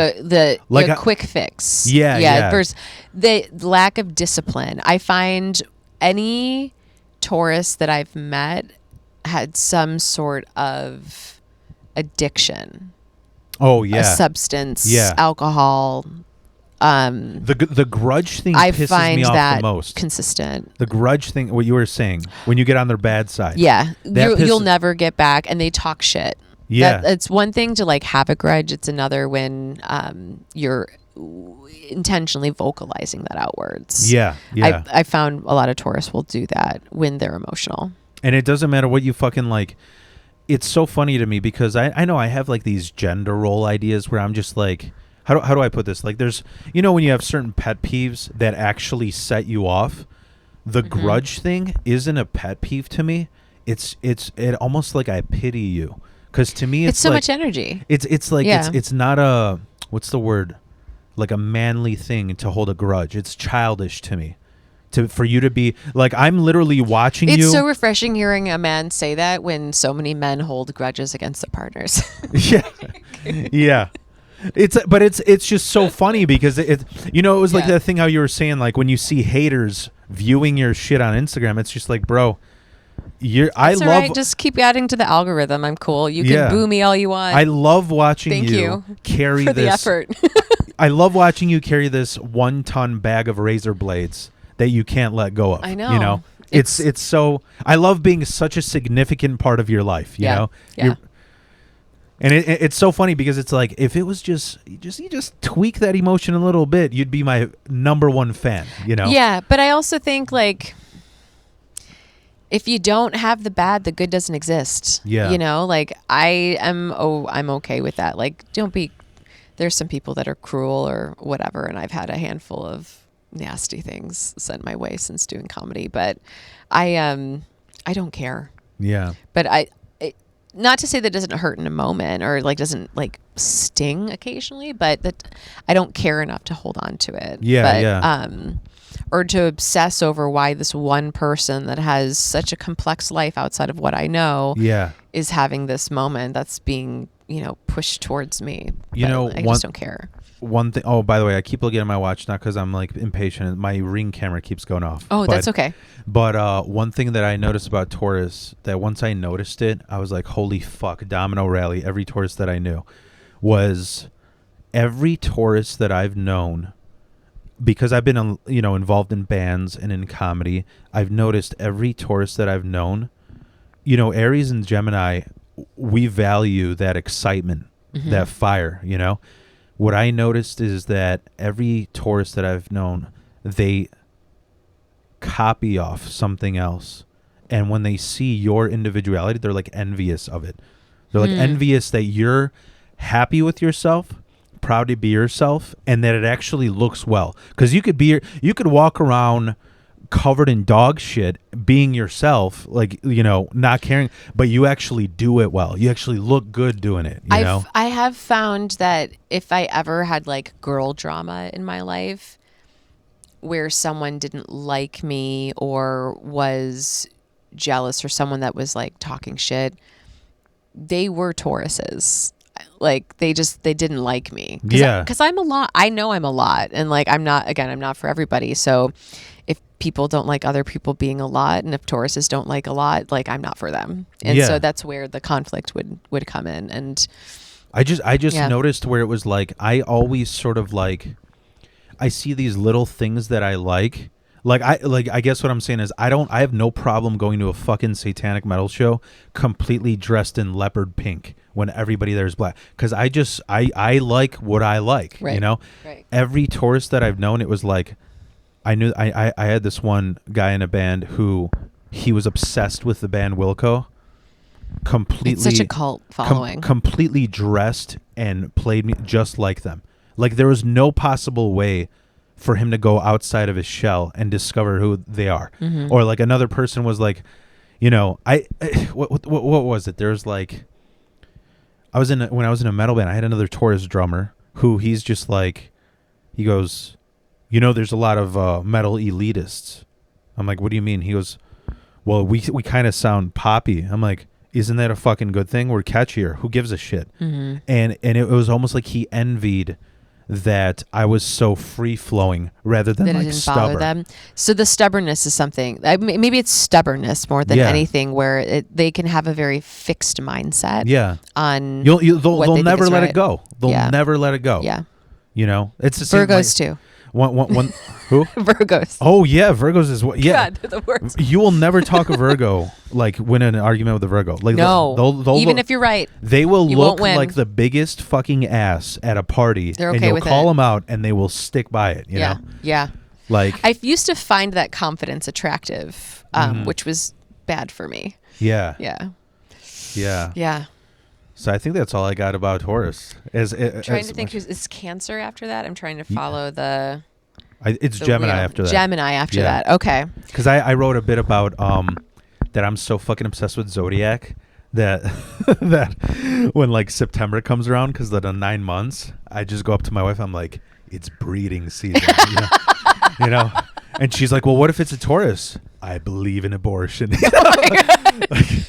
know?
a quick fix.
Yeah.
Versus the lack of discipline. I find any Taurus that I've met had some sort of addiction.
Oh, yeah.
A substance, alcohol.
The grudge thing
I
pisses
find
me off
that
the most.
Consistent.
The grudge thing, what you were saying, when you get on their bad side.
Yeah, you'll never get back, and they talk shit.
Yeah,
it's one thing to like have a grudge. It's another when you're intentionally vocalizing that outwards.
Yeah.
I found a lot of Taurus will do that when they're emotional.
And it doesn't matter what you fucking like. It's so funny to me because I know I have like these gender role ideas where I'm just like, how do I put this? Like, there's, you know, when you have certain pet peeves that actually set you off, the grudge thing isn't a pet peeve to me. It's almost like I pity you, because to me it's
so
like,
much energy.
It's like it's not a, what's the word, like a manly thing to hold a grudge. It's childish to me. For you to be like, I'm literally watching you.
It's so refreshing hearing a man say that when so many men hold grudges against their partners.
Yeah. It's just so funny because it you know, it was like that thing how you were saying, like when you see haters viewing your shit on Instagram, it's just like, bro, just
keep adding to the algorithm. I'm cool. You can boo me all you want.
I love watching
Thank you
carry
for
this
the effort.
I love watching you carry this 1-ton bag of razor blades that you can't let go of.
I know.
You know, it's so, I love being such a significant part of your life. You know. And it's so funny because it's like, if it was just you tweak that emotion a little bit, you'd be my number 1 fan, you know?
Yeah, but I also think like, if you don't have the bad, the good doesn't exist.
Yeah.
You know, like I'm okay with that. Like, there's some people that are cruel or whatever, and I've had a handful of nasty things sent my way since doing comedy, but I don't care.
Yeah.
But not to say that doesn't hurt in a moment or like doesn't like sting occasionally, but that I don't care enough to hold on to it. Or to obsess over why this one person that has such a complex life outside of what I know is having this moment that's being, pushed towards me. I just don't care.
One thing. Oh, by the way, I keep looking at my watch, not because I'm like impatient. My Ring camera keeps going off.
Oh, that's okay.
But one thing that I noticed about Taurus, that once I noticed it, I was like, holy fuck, domino rally. Every Taurus that I knew was every Taurus that I've known, because I've been, involved in bands and in comedy. I've noticed every Taurus that I've known, Aries and Gemini, we value that excitement, that fire, What I noticed is that every Taurus that I've known, they copy off something else. And when they see your individuality, they're like envious of it. They're like envious that you're happy with yourself, proud to be yourself, and that it actually looks well. Because you could walk around covered in dog shit being yourself, like, not caring, but you actually do it well. You actually look good doing it.
I have found that if I ever had like girl drama in my life where someone didn't like me or was jealous or someone that was like talking shit, they were Tauruses. like they didn't like me. Because I'm a lot. I know I'm a lot, and like I'm not for everybody. So if people don't like other people being a lot, and if Tauruses don't like a lot, like I'm not for them. And so that's where the conflict would come in. And
I just noticed where it was like I always sort of like I see these little things that I like. I guess what I'm saying is I have no problem going to a fucking satanic metal show completely dressed in leopard pink when everybody there is black, because I like what I like,
right.
you know.
Right.
Every Taurus that I've known, it was like I had this one guy in a band who he was obsessed with the band Wilco. Completely,
it's such a cult following.
Completely dressed and played me just like them. Like there was no possible way for him to go outside of his shell and discover who they are. Mm-hmm. Or like another person was like, you know, what was it? There's like, when I was in a metal band, I had another Taurus drummer who he's just like, he goes, you know, there's a lot of metal elitists. I'm like, what do you mean? He goes, well, we kind of sound poppy. I'm like, isn't that a fucking good thing? We're catchier. Who gives a shit? Mm-hmm. And it was almost like he envied that I was so free flowing rather than
that
like
it didn't
stubborn.
bother them. So the stubbornness is something. Maybe it's stubbornness more than anything, where they can have a very fixed mindset.
Yeah.
On
they'll never let it go. They'll never let it go.
Yeah.
You know, it's the same.
Virgos too.
One who?
Virgos.
Oh yeah, Virgos is what? Yeah,
God, they're the worst.
You will never talk a Virgo like win an argument with a Virgo. Like
no, they'll
even
if you're right,
they will look like the biggest fucking ass at a party.
They're okay
and you'll
with
call them out, and they will stick by it. You know?
Yeah.
Like
I used to find that confidence attractive, which was bad for me.
Yeah.
Yeah.
Yeah.
Yeah.
So I think that's all I got about Taurus.
Trying to think, is Cancer after that? I'm trying to follow
it's Gemini after that.
Gemini after that. Okay.
Because I wrote a bit about that I'm so fucking obsessed with Zodiac that that when like September comes around, because the 9 months, I just go up to my wife. I'm like, it's breeding season, you know? And she's like, well, what if it's a Taurus? I believe in abortion.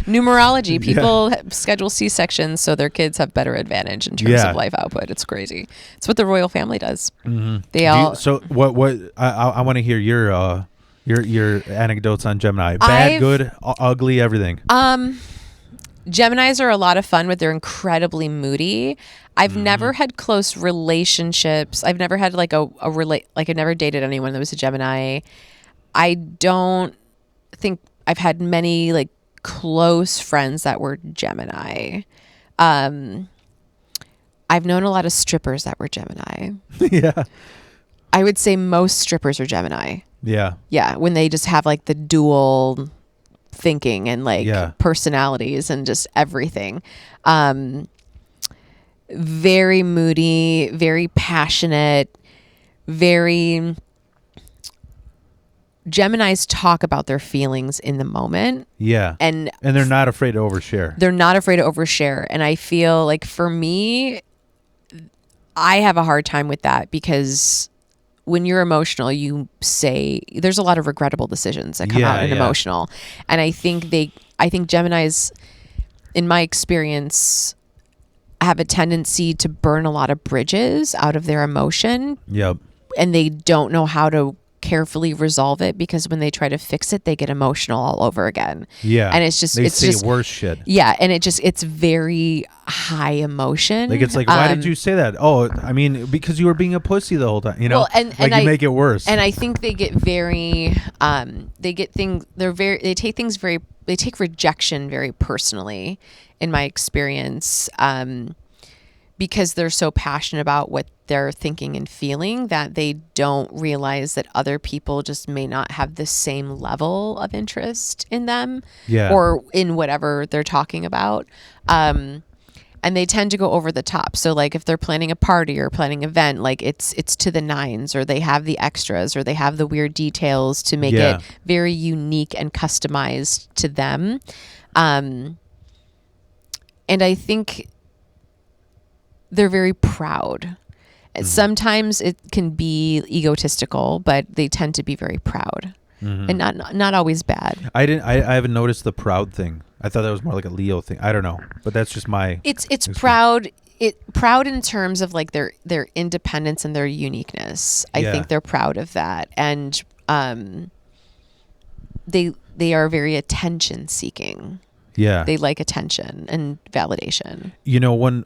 Numerology. People schedule C-sections so their kids have better advantage in terms of life output. It's crazy. It's what the royal family does. Mm-hmm. They all.
So what? I want to hear your anecdotes on Gemini. Bad, good, ugly, everything.
Geminis are a lot of fun, but they're incredibly moody. I've never had close relationships. I've never had like I've never dated anyone that was a Gemini. I don't think I've had many like close friends that were Gemini. I've known a lot of strippers that were Gemini.
Yeah.
I would say most strippers are Gemini.
Yeah.
Yeah. When they just have like the dual thinking and like personalities and just everything. Very moody, very passionate, very... Geminis talk about their feelings in the moment.
Yeah. And they're not afraid to overshare.
They're not afraid to overshare. And I feel like for me, I have a hard time with that, because when you're emotional, you say there's a lot of regrettable decisions that come out in emotional. And I think Geminis, in my experience, have a tendency to burn a lot of bridges out of their emotion.
Yep. And
they don't know how to carefully resolve it, because when they try to fix it, they get emotional all over again.
Yeah.
And it's just
worse shit.
Yeah. And it's very high emotion.
Like, it's like, why did you say that? Oh, I mean, because you were being a pussy the whole time, you know? Well, and you make it worse.
And I think they get very, they take rejection very personally, in my experience, because they're so passionate about what they're thinking and feeling, that they don't realize that other people just may not have the same level of interest in them or in whatever they're talking about. And they tend to go over the top. So like if they're planning a party or planning an event, like it's to the nines, or they have the extras, or they have the weird details to make it very unique and customized to them. And I think they're very proud. Sometimes it can be egotistical, but they tend to be very proud, and not always bad.
I haven't noticed the proud thing. I thought that was more like a Leo thing. I don't know, but that's just my.
It's proud. proud in terms of like their independence and their uniqueness. I think they're proud of that, and they are very attention seeking.
Yeah,
they like attention and validation.
When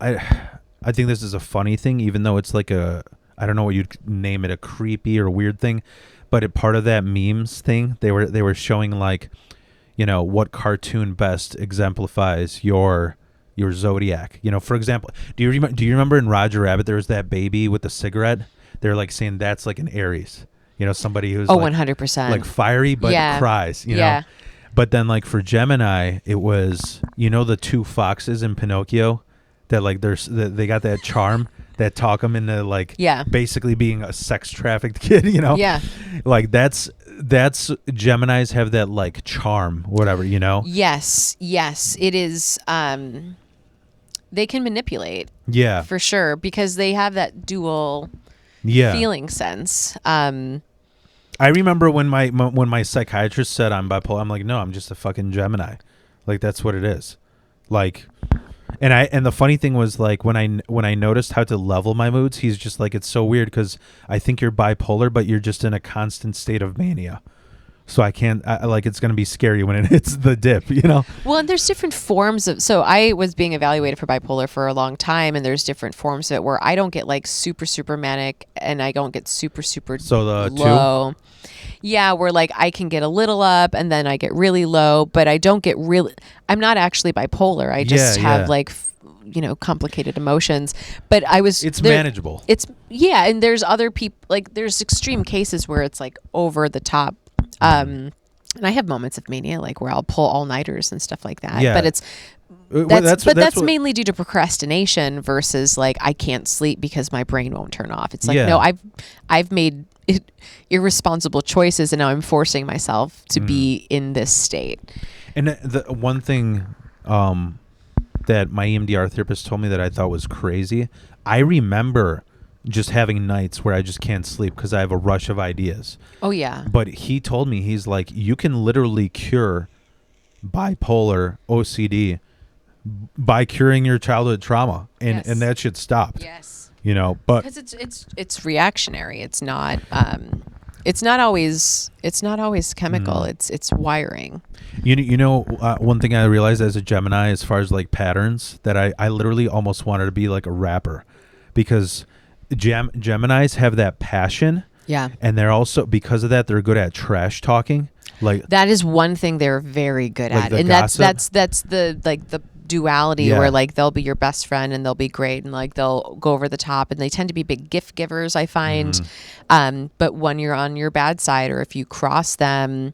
I think this is a funny thing, even though it's like I don't know what you'd name it, a creepy or weird thing, but part of that memes thing, they were showing like, what cartoon best exemplifies your zodiac. For example, do you remember in Roger Rabbit there was that baby with the cigarette? They're like saying that's like an Aries. Somebody who's
100%.
Like fiery but cries, know. But then like for Gemini, it was the two foxes in Pinocchio that like they got that charm that talk them into like basically being a sex trafficked kid, like that's Geminis have that like charm, whatever,
Yes it is. They can manipulate, for sure, because they have that dual feeling sense.
I remember when my psychiatrist said I'm bipolar, I'm like, no, I'm just a fucking Gemini. Like that's what it is. Like, and the funny thing was like when I noticed how to level my moods, he's just like, it's so weird because I think you're bipolar, but you're just in a constant state of mania. So I can't, like, it's going to be scary when it hits the dip,
Well, and there's different forms of, so I was being evaluated for bipolar for a long time, and there's different forms of it where I don't get like super, super manic, and I don't get super, super low. Yeah, where like I can get a little up and then I get really low, but I don't get I'm not actually bipolar. I just have like, complicated emotions, but it's
manageable.
And there's other people, like there's extreme cases where it's like over the top. And I have moments of mania, like where I'll pull all-nighters and stuff like that. Yeah. But that's mainly due to procrastination versus like I can't sleep because my brain won't turn off. It's like no, I've made irresponsible choices, and now I'm forcing myself to be in this state.
And the one thing that my EMDR therapist told me that I thought was crazy, I remember just having nights where I just can't sleep because I have a rush of ideas.
Oh, yeah.
But he told me, he's like, you can literally cure bipolar OCD by curing your childhood trauma, and that shit stopped.
Yes.
But
because it's reactionary. It's not always chemical. It's wiring.
One thing I realized as a Gemini, as far as like patterns, that I literally almost wanted to be like a rapper, because Geminis have that passion.
Yeah.
And they're also, because of that, they're good at trash talking. Like
that is one thing they're very good at. And
gossip.
that's the like the duality where like they'll be your best friend and they'll be great and like they'll go over the top, and they tend to be big gift givers, I find. But when you're on your bad side, or if you cross them,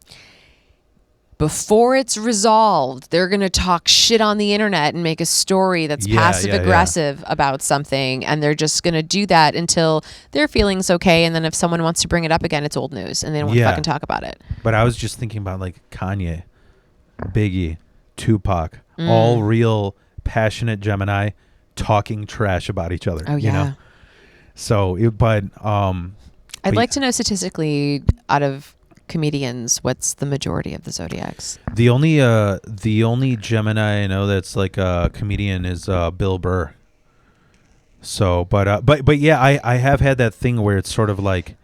before it's resolved, they're going to talk shit on the internet and make a story that's passive aggressive about something. And they're just going to do that until their feeling's okay. And then if someone wants to bring it up again, it's old news and they don't want to fucking talk about it.
But I was just thinking about like Kanye, Biggie, Tupac, all real passionate Gemini talking trash about each other.
Oh, yeah.
So,
I'd like to know statistically, out of comedians, what's the majority of the zodiacs?
The only Gemini I know that's like a comedian is Bill Burr. So, but yeah, I have had that thing where it's sort of like,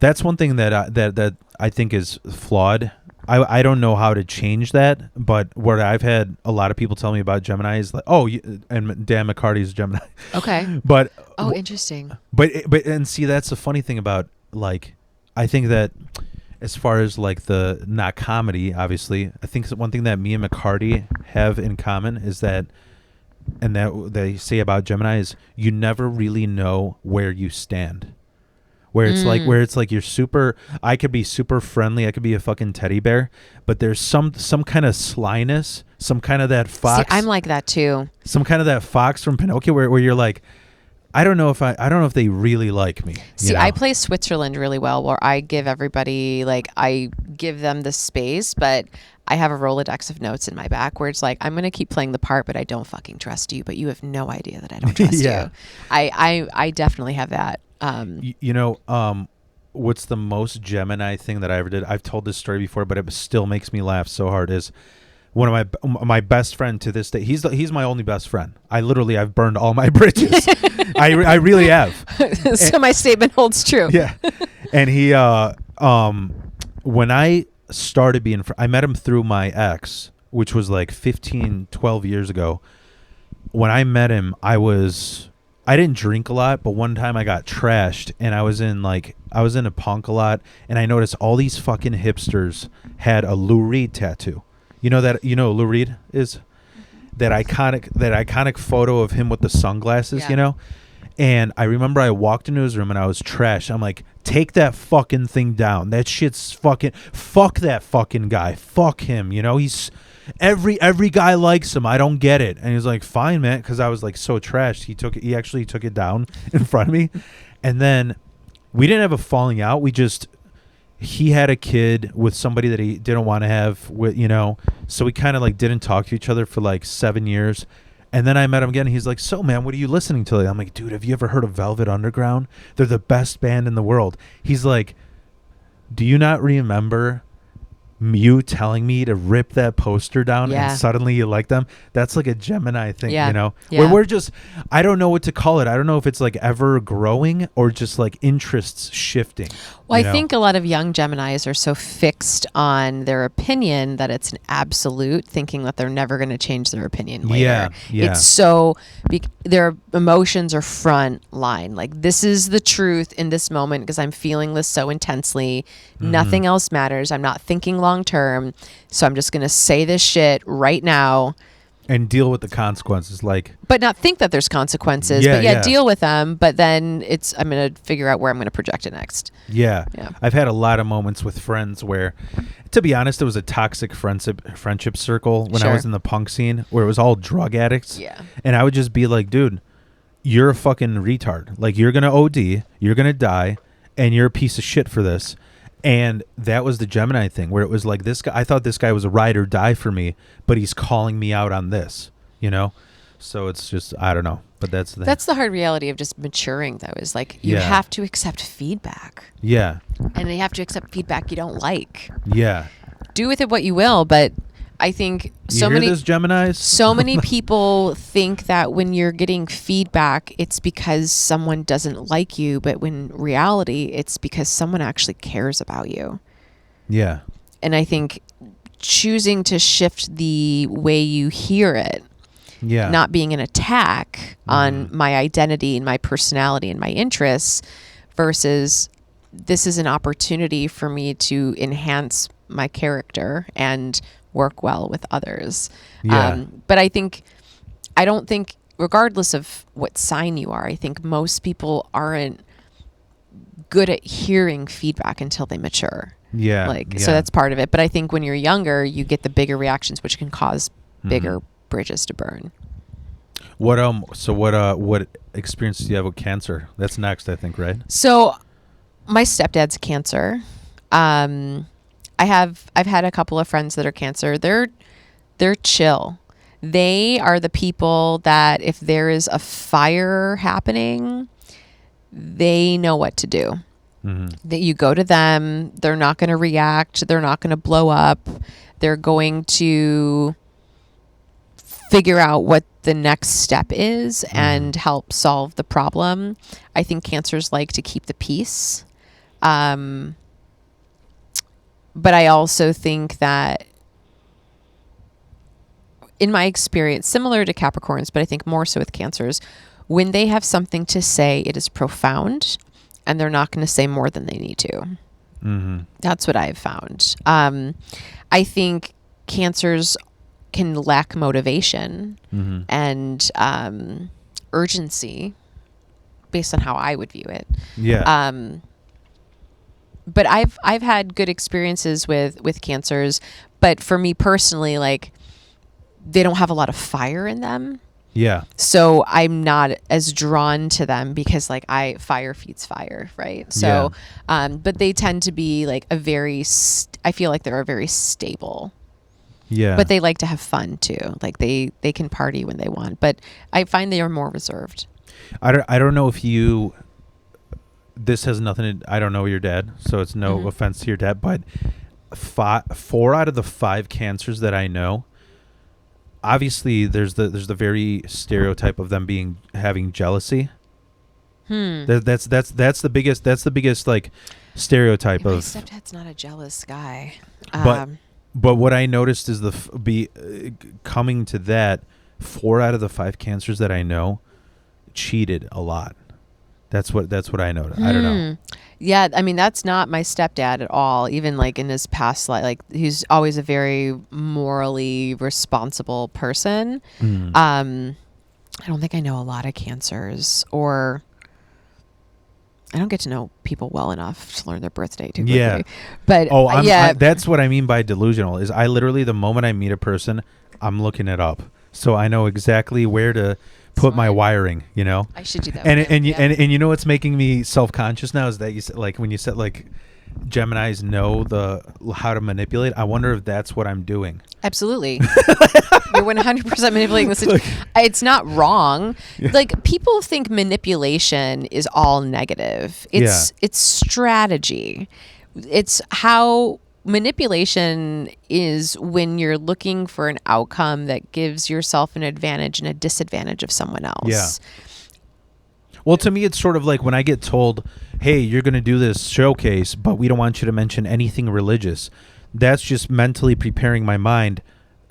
that's one thing that I think is flawed. I don't know how to change that, but what I've had a lot of people tell me about Gemini is like, and Dan McCarty's Gemini.
Okay.
But
interesting.
But and see, that's the funny thing about, like, I think that as far as like the not comedy, obviously, I think one thing that me and McCarty have in common is that, and that they say about Gemini, is you never really know where you stand. Where it's like you're super, I could be super friendly, I could be a fucking teddy bear, but there's some kind of slyness, some kind of that fox.
See, I'm like that too.
Some kind of that fox from Pinocchio where you're like, I don't know if they really like me.
See, I play Switzerland really well, where I give everybody, like, I give them the space, but I have a Rolodex of notes in my back where it's like, I'm going to keep playing the part, but I don't fucking trust you, but you have no idea that I don't trust you. I definitely have that.
What's the most Gemini thing that I ever did? I've told this story before, but it still makes me laugh so hard. Is one of my best friend to this day. He's my only best friend. I've burned all my bridges. I really have.
So my statement holds true.
Yeah. And he when I started being I met him through my ex, which was like 12 years ago. When I met him, I didn't drink a lot, but one time I got trashed, and I was in a punk a lot, and I noticed all these fucking hipsters had a Lou Reed tattoo. You know who Lou Reed is? That iconic photo of him with the sunglasses,
Yeah.
And I remember I walked into his room and I was trashed. I'm like, take that fucking thing down. That shit's fuck that fucking guy. Fuck him. He's every guy likes him. I don't get it. And he's like, fine, man. Cause I was like so trashed. He actually took it down in front of me. And then we didn't have a falling out. He had a kid with somebody that he didn't want to have with, so we kind of like didn't talk to each other for like 7 years. And then I met him again. And he's like, so man, what are you listening to? I'm like, dude, have you ever heard of Velvet Underground? They're the best band in the world. He's like, do you not remember you telling me to rip that poster down and suddenly you like them? That's like a Gemini thing, where we're just, I don't know what to call it. I don't know if it's like ever growing or just like interests shifting.
Well, I think a lot of young Geminis are so fixed on their opinion that it's an absolute, thinking that they're never going to change their opinion later.
Yeah.
It's so, their emotions are front line. Like, this is the truth in this moment because I'm feeling this so intensely. Mm-hmm. Nothing else matters. I'm not thinking long term. So I'm just going to say this shit right now.
And deal with the consequences,
but not think that there's consequences. But deal with them. But then I'm going to figure out where I'm going to project it next.
Yeah. I've had a lot of moments with friends where, to be honest, it was a toxic friendship circle when I was in the punk scene where it was all drug addicts.
Yeah.
And I would just be like, dude, you're a fucking retard. Like, you're going to OD, you're going to die, and you're a piece of shit for this. And that was the Gemini thing where it was like, this guy, I thought this guy was a ride or die for me, but he's calling me out on this, So it's just, I don't know, but that's the thing.
That's the hard reality of just maturing, though, is like you have to accept feedback.
Yeah.
And you have to accept feedback you don't like.
Yeah.
Do with it what you will, but I think so many
Geminis?
So many people think that when you're getting feedback, it's because someone doesn't like you, but when reality, it's because someone actually cares about you.
Yeah.
And I think choosing to shift the way you hear it, not being an attack on my identity and my personality and my interests, versus this is an opportunity for me to enhance my character and work well with others. But I don't think, regardless of what sign you are, I think most people aren't good at hearing feedback until they mature. So that's part of it. But I think when you're younger, you get the bigger reactions, which can cause bigger bridges to burn.
What experience do you have with cancer? That's next, I think, right?
So my stepdad's cancer. I've had a couple of friends that are cancer. They're chill. They are the people that if there is a fire happening, they know what to do. That you go to them, they're not going to react, they're not going to blow up. They're going to figure out what the next step is and help solve the problem. I think cancers like to keep the peace. But I also think that in my experience, similar to Capricorns, but I think more so with cancers, when they have something to say, it is profound and they're not going to say more than they need to. That's what I've found. I think cancers can lack motivation and urgency based on how I would view it. But I've had good experiences with cancers, but for me personally, like, they don't have a lot of fire in them. So I'm not as drawn to them because fire feeds fire, right? So, but they tend to be like I feel like they're a very stable. But they like to have fun too. Like they can party when they want, but I find they are more reserved.
I don't know if you, this has nothing to, I don't know your dad, so it's no offense to your dad, but 4 out of the 5 cancers that I know obviously there's the very stereotype of them having jealousy. That's the biggest like stereotype
My
of.
stepdad's not a jealous guy.
But what I noticed is coming to that, 4 out of the 5 cancers that I know cheated a lot. That's what I noticed. I don't know.
Yeah, I mean, that's not my stepdad at all. Even like in his past life, like he's always a very morally responsible person. I don't think I know a lot of cancers, or I don't get to know people well enough to learn their birthday too quickly.
Yeah.
But
that's what I mean by delusional. Is I literally, the moment I meet a person, I'm looking it up, so I know exactly where to put my wiring. You know.
I should do that.
And you know what's making me self-conscious now is that you said, like, when you said like Geminis know how to manipulate. I wonder if that's what I'm doing.
Absolutely. You're 100% manipulating the situation. It's not wrong.
Yeah.
Like, people think manipulation is all negative. It's strategy. It's how manipulation is when you're looking for an outcome that gives yourself an advantage and a disadvantage of someone else.
Yeah. Well, to me, it's sort of like when I get told, hey, you're going to do this showcase, but we don't want you to mention anything religious. That's just mentally preparing my mind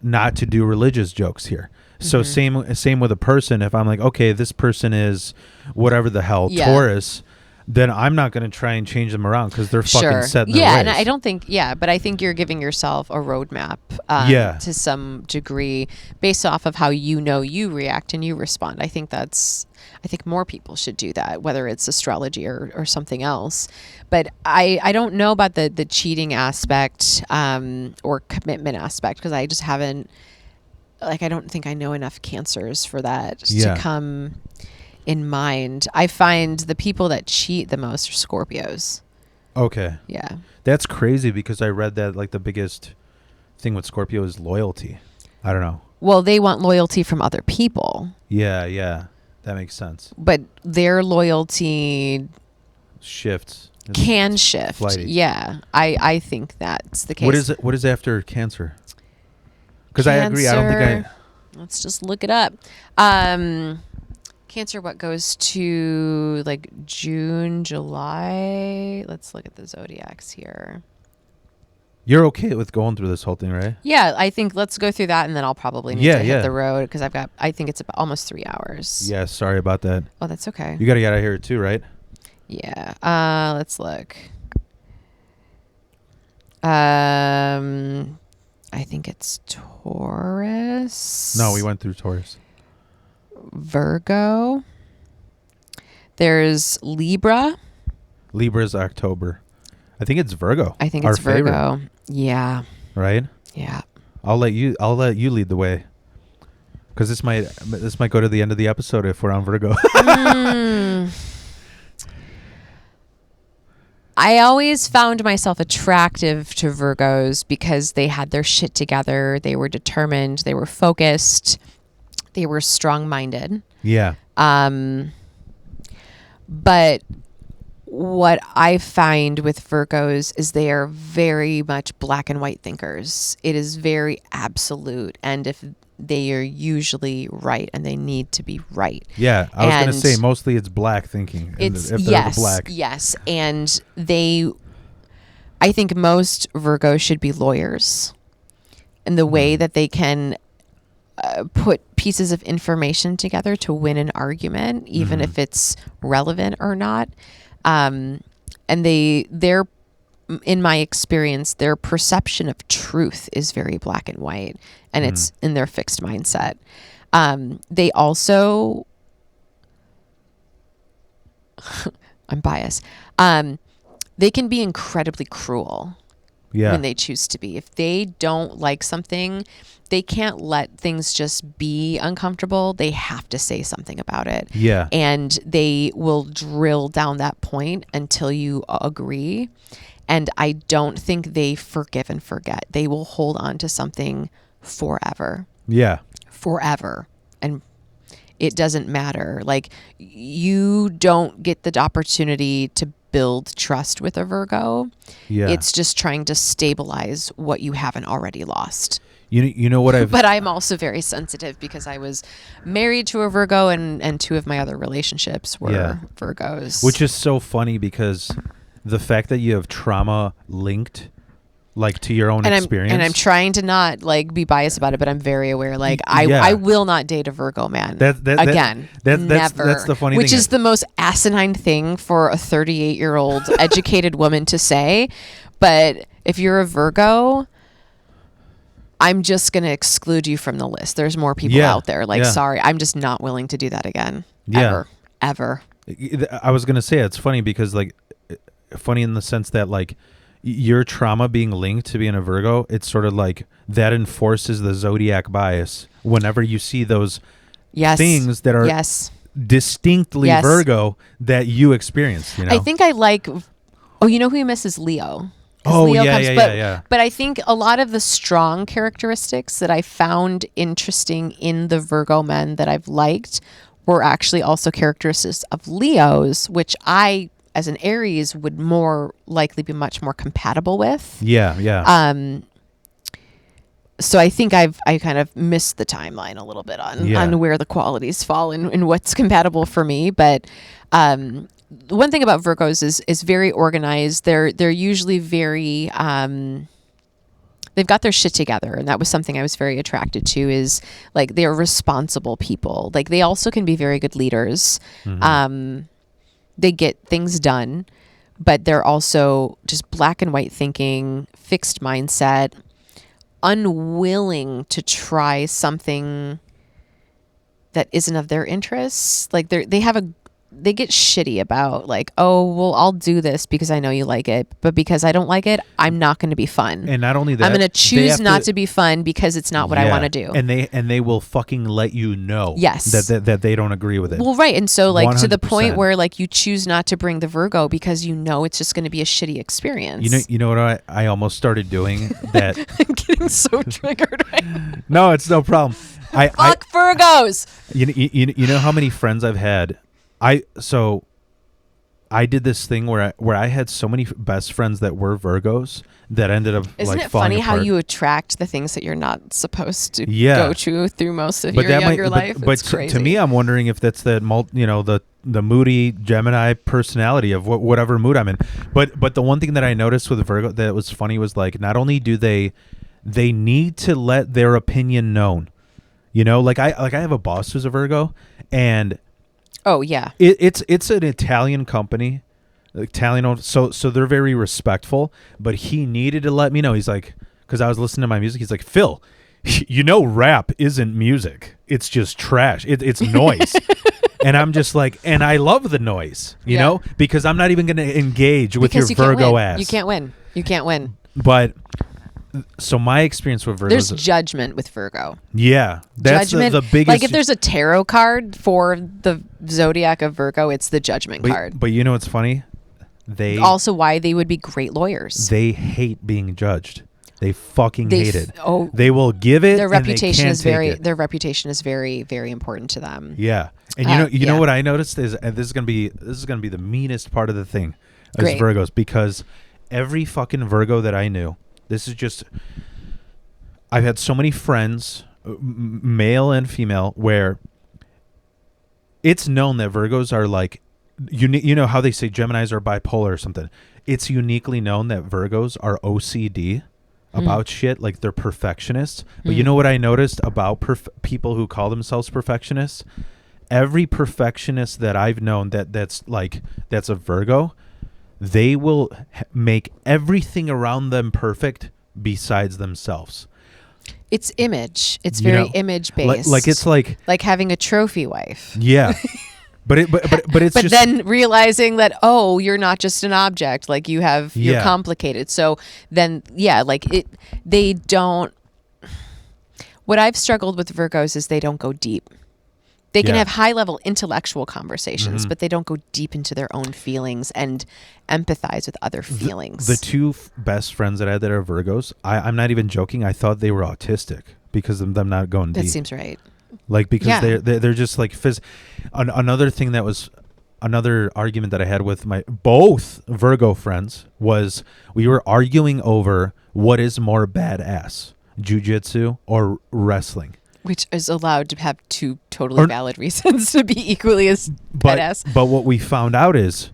not to do religious jokes here. So same with a person. If I'm like, okay, this person is whatever the hell, Taurus, then I'm not going to try and change them around because they're fucking set in their ways.
And I don't think, but I think you're giving yourself a roadmap to some degree based off of how you react and you respond. I think more people should do that, whether it's astrology or something else. But I don't know about the cheating aspect or commitment aspect, because I just haven't, I don't think I know enough cancers for that to come in mind. I find the people that cheat the most are Scorpios.
Okay.
Yeah.
That's crazy, because I read that like the biggest thing with Scorpio is loyalty. I don't know.
Well, they want loyalty from other people.
Yeah. That makes sense.
But their loyalty
shifts.
Can shift.
Flighty.
Yeah. I think that's the case.
What is after Cancer? Because I agree. I don't think
Let's just look it up. Cancer, what goes to like June, July? Let's look at the zodiacs here.
You're okay with going through this whole thing, right?
Yeah, I think let's go through that, and then I'll probably need to hit the road, because I think it's about almost 3 hours.
Yeah, sorry about that.
Oh, that's okay.
You got to get out of here too, right?
Yeah. Let's look. I think it's Taurus.
No, we went through Taurus.
Virgo. There's Libra.
Libra's October. I think it's Virgo.
I think it's Virgo.
Favorite.
Yeah.
Right?
Yeah.
I'll let you lead the way, because this might go to the end of the episode if we're on Virgo.
I always found myself attractive to Virgos because they had their shit together. They were determined. They were focused. They were strong-minded.
Yeah.
But what I find with Virgos is they are very much black and white thinkers. It is very absolute. And if they are usually right, and they need to be right.
Yeah, I was going to say mostly it's black thinking.
It's
if they're the black.
Yes, and I think most Virgos should be lawyers, and the way that they can put pieces of information together to win an argument, even if it's relevant or not. And they're, in my experience, their perception of truth is very black and white, and it's in their fixed mindset. They also, I'm biased. They can be incredibly cruel when they choose to be. If they don't like something, they can't let things just be uncomfortable. They have to say something about it.
Yeah.
And they will drill down that point until you agree. And I don't think they forgive and forget. They will hold on to something forever.
Yeah.
Forever. And it doesn't matter. Like, you don't get the opportunity to build trust with a Virgo.
Yeah.
It's just trying to stabilize what you haven't already lost.
You know what I've
But I'm also very sensitive because I was married to a Virgo, and two of my other relationships were Virgos.
Which is so funny because the fact that you have trauma linked like to your own experience.
I'm trying to not like be biased about it, but I'm very aware. Like I will not date a Virgo man again. Never.
That's the funny thing.
Which is the most asinine thing for a 38-year-old educated woman to say. But if you're a Virgo, I'm just going to exclude you from the list. There's more people out there. Like, sorry, I'm just not willing to do that again. Ever.
I was going to say, it's funny because like, funny in the sense that like your trauma being linked to being a Virgo, it's sort of like that enforces the zodiac bias whenever you see those things that are distinctly Virgo that you experience, you know?
I think I like, you know who you miss is Leo.
Oh,
Leo
yeah.
But I think a lot of the strong characteristics that I found interesting in the Virgo men that I've liked were actually also characteristics of Leos, which I, as an Aries, would more likely be much more compatible with.
Yeah.
So I think I kind of missed the timeline a little bit on where the qualities fall and what's compatible for me. But one thing about Virgos is very organized. They're usually very they've got their shit together, and that was something I was very attracted to. Is like they're responsible people. Like they also can be very good leaders.
Mm-hmm.
They get things done, but they're also just black and white thinking, fixed mindset, unwilling to try something that isn't of their interests. Like they get shitty about like, oh, well, I'll do this because I know you like it, but because I don't like it, I'm not going to be fun.
And not only that,
I'm going to choose not to be fun because it's not what I want to do.
And they will fucking let you know that they don't agree with it.
Well, right. And so like 100%. To the point where like you choose not to bring the Virgo because you know it's just going to be a shitty experience.
You know what I almost started doing that.
I'm getting so triggered right now.
No, it's no problem.
Fuck Virgos.
You know how many friends I've had. I did this thing where I had so many best friends that were Virgos that ended up
Isn't
like
it
falling
funny
apart.
how you attract the things that you're not supposed to go to through most of your younger life?
But to me, I'm wondering if that's the moody Gemini personality of whatever mood I'm in. But the one thing that I noticed with Virgo that was funny was like not only do they need to let their opinion known, you know, like I have a boss who's a Virgo, and
oh yeah,
it's an Italian company, Italian, so they're very respectful. But he needed to let me know. He's like, because I was listening to my music. He's like, Phil, you know, rap isn't music. It's just trash. It's noise. And I'm just like, and I love the noise, you know, because I'm not even going to engage with your Virgo ass.
You can't win.
But so my experience with Virgo,
there's judgment with Virgo.
Yeah, that's the biggest.
Like if there's a tarot card for the zodiac of Virgo, it's the judgment card.
But you know what's funny? They
also why they would be great lawyers.
They hate being judged. They fucking hate it.
Oh,
they will give it.
Their reputation is very.
It.
Their reputation is very, very important to them.
Yeah, and you know what I noticed is, and this is gonna be the meanest part of the thing, as Virgos, because every fucking Virgo that I knew. This is just, I've had so many friends, male and female, where it's known that Virgos are like, you know how they say Geminis are bipolar or something. It's uniquely known that Virgos are OCD about shit, like they're perfectionists. But you know what I noticed about people who call themselves perfectionists? Every perfectionist that I've known that's a Virgo, they will make everything around them perfect besides themselves.
It's image. It's very image based.
Like it's like
having a trophy wife.
Yeah. But it's
but
just,
then realizing that, oh, you're not just an object, like you're complicated. So then they don't. What I've struggled with Virgos is they don't go deep. They can have high-level intellectual conversations, but they don't go deep into their own feelings and empathize with other feelings.
The two best friends that I had that are Virgos, I'm not even joking. I thought they were autistic because of them not going deep.
That seems right.
Like because they're just like another thing that was another argument that I had with my both Virgo friends was we were arguing over what is more badass. jujitsu, or wrestling.
Which is allowed to have two totally valid reasons to be equally as badass.
But what we found out is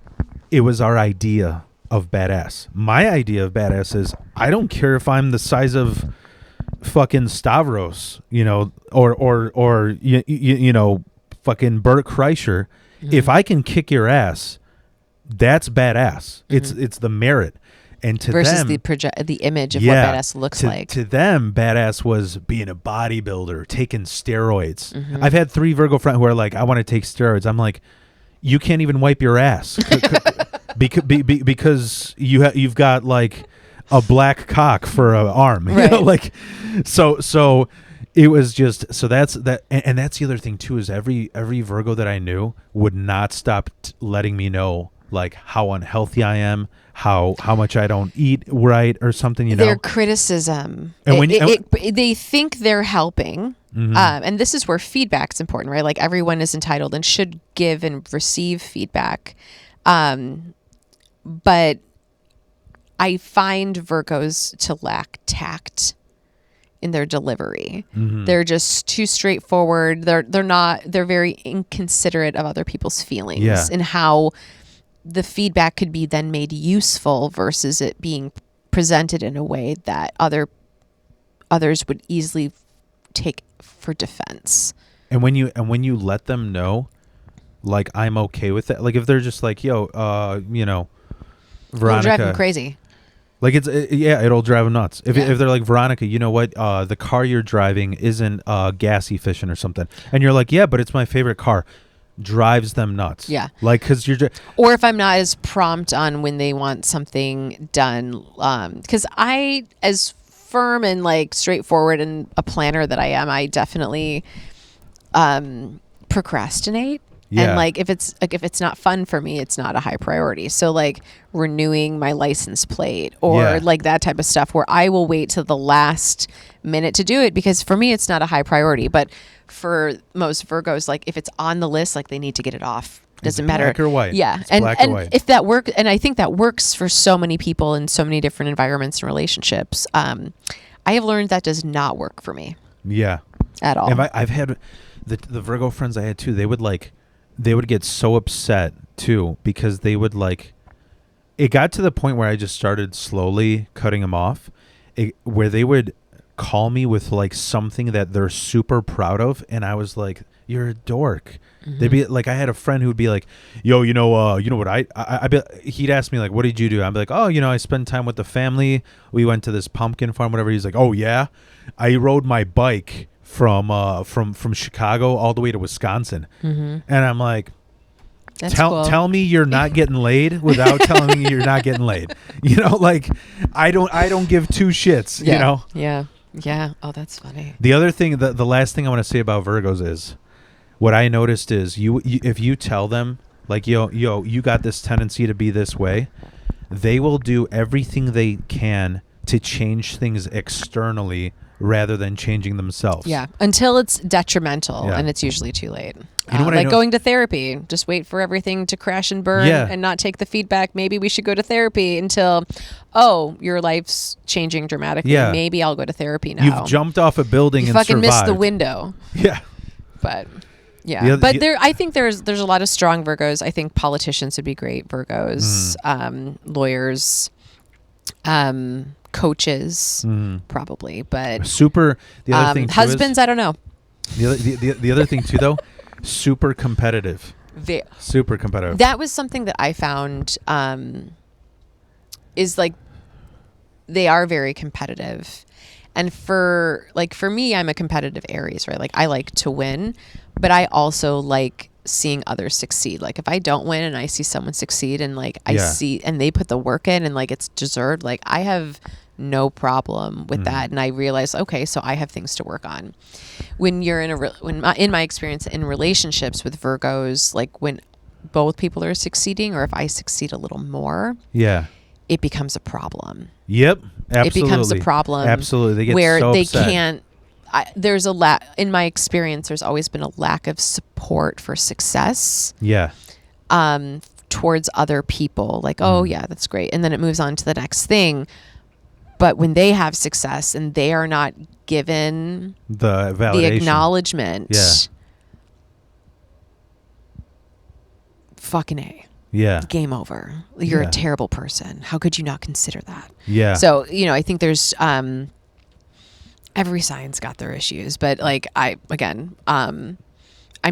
it was our idea of badass. My idea of badass is I don't care if I'm the size of fucking Stavros, or fucking Bert Kreischer. Mm-hmm. If I can kick your ass, that's badass. Mm-hmm. It's the merit. And to
versus
them,
the image of what badass looks like.
To them, badass was being a bodybuilder, taking steroids.
Mm-hmm.
I've had 3 Virgo friends who are like, I want to take steroids. I'm like, you can't even wipe your ass because you've got like a black cock for an arm.
Right.
So it was just, so that's that. And that's the other thing too, is every Virgo that I knew would not stop letting me know like how unhealthy I am, how much I don't eat right or something,
Their criticism. And they think they're helping. Mm-hmm. And this is where feedback's important, right? Like everyone is entitled and should give and receive feedback. But I find Virgos to lack tact in their delivery. Mm-hmm. They're just too straightforward. They're very inconsiderate of other people's feelings and how the feedback could be then made useful versus it being presented in a way that others would easily take for defense.
And when you let them know, like, I'm okay with it. Like if they're just like, yo, Veronica,
it'll drive them crazy.
Like it'll drive them nuts. If they're like, Veronica, you know what? The car you're driving isn't gas efficient or something, and you're like, yeah, but it's my favorite car. Drives them nuts.
Yeah.
Like, because you're
or if I'm not as prompt on when they want something done, because I, as firm and like straightforward and a planner that I am, I definitely procrastinate. Yeah. And like if it's not fun for me, it's not a high priority. So like renewing my license plate or like that type of stuff where I will wait till the last minute to do it, because for me it's not a high priority. But for most Virgos, like if it's on the list, like they need to get it off. Doesn't matter.
Black or white.
Yeah.
It's black or white.
If that works, and I think that works for so many people in so many different environments and relationships. I have learned that does not work for me.
Yeah.
At all.
And I've had the Virgo friends I had too, they would get so upset too, because they would like, it got to the point where I just started slowly cutting them off, where they would call me with like something that they're super proud of, and I was like, you're a dork. Mm-hmm. They'd be like, I had a friend who'd be like, yo, you know what he'd ask me like, what did you do? I'd be like, oh, I spent time with the family. We went to this pumpkin farm, whatever. He's like, oh yeah, I rode my bike from Chicago all the way to Wisconsin. Mm-hmm. And I'm like, tell me you're not getting laid without telling me you're not getting laid. Like I don't give two shits.
Yeah. Oh, that's funny.
The other thing, the last thing I want to say about Virgos is, what I noticed is you if you tell them like, yo, you got this tendency to be this way, they will do everything they can to change things externally rather than changing themselves.
Yeah, until it's detrimental, and it's usually too late. Like going to therapy, just wait for everything to crash and burn and not take the feedback. Maybe we should go to therapy until, your life's changing dramatically. Yeah. Maybe I'll go to therapy now.
You've jumped off a building and
fucking
survived.
missed the window.
Yeah.
But... yeah, I think there's a lot of strong Virgos. I think politicians would be great Virgos, lawyers, coaches, probably. But
super. The other thing too
husbands, I don't know.
The other thing too, though, super competitive. Super competitive.
That was something that I found is like they are very competitive. And for me, I'm a competitive Aries, right? Like I like to win, but I also like seeing others succeed. Like if I don't win and I see someone succeed and like I see and they put the work in and like it's deserved, like I have no problem with that. And I realize, okay, so I have things to work on. When you're in my experience in relationships with Virgos, like when both people are succeeding, or if I succeed a little more, it becomes a problem.
Yep. Absolutely.
It becomes a problem.
Absolutely. They get
where
so
they
upset.
Can't. There's a lack, in my experience, there's always been a lack of support for success.
Yeah.
Towards other people. Like, oh yeah, that's great. And then it moves on to the next thing. But when they have success and they are not given
the validation,
the acknowledgement, fucking A.
Yeah.
Game over. You're a terrible person. How could you not consider that?
Yeah.
So, I think there's every sign's got their issues, but like I'm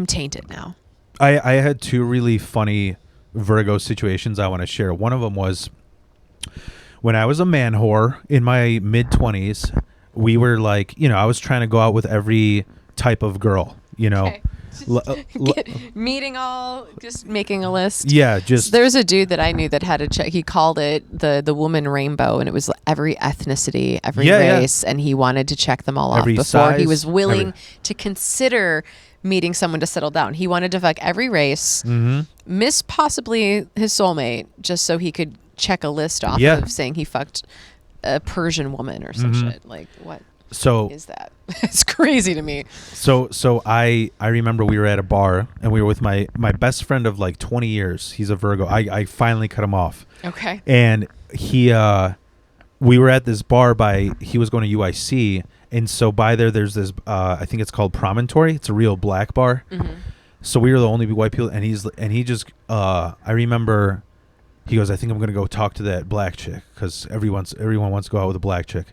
tainted now.
I had two really funny Virgo situations I want to share. One of them was when I was a man whore in my mid-20s. We were like, I was trying to go out with every type of girl, Okay.
Meeting all, just making a list.
Yeah, just
there's a dude that I knew that had a check. He called it the woman rainbow, and it was every ethnicity, every race, and he wanted to check them all off before
size,
he was willing to consider meeting someone to settle down. He wanted to fuck every race, miss possibly his soulmate, just so he could check a list off of saying he fucked a Persian woman or some shit. Like, what?
So
is that? It's crazy to me.
So I remember we were at a bar and we were with my best friend of like 20 years. He's a Virgo. I finally cut him off.
Okay.
And we were at this bar he was going to UIC, and so by there's this I think it's called Promontory. It's a real black bar. So we were the only white people, and he just I remember he goes, I think I'm gonna go talk to that black chick because everyone wants to go out with a black chick.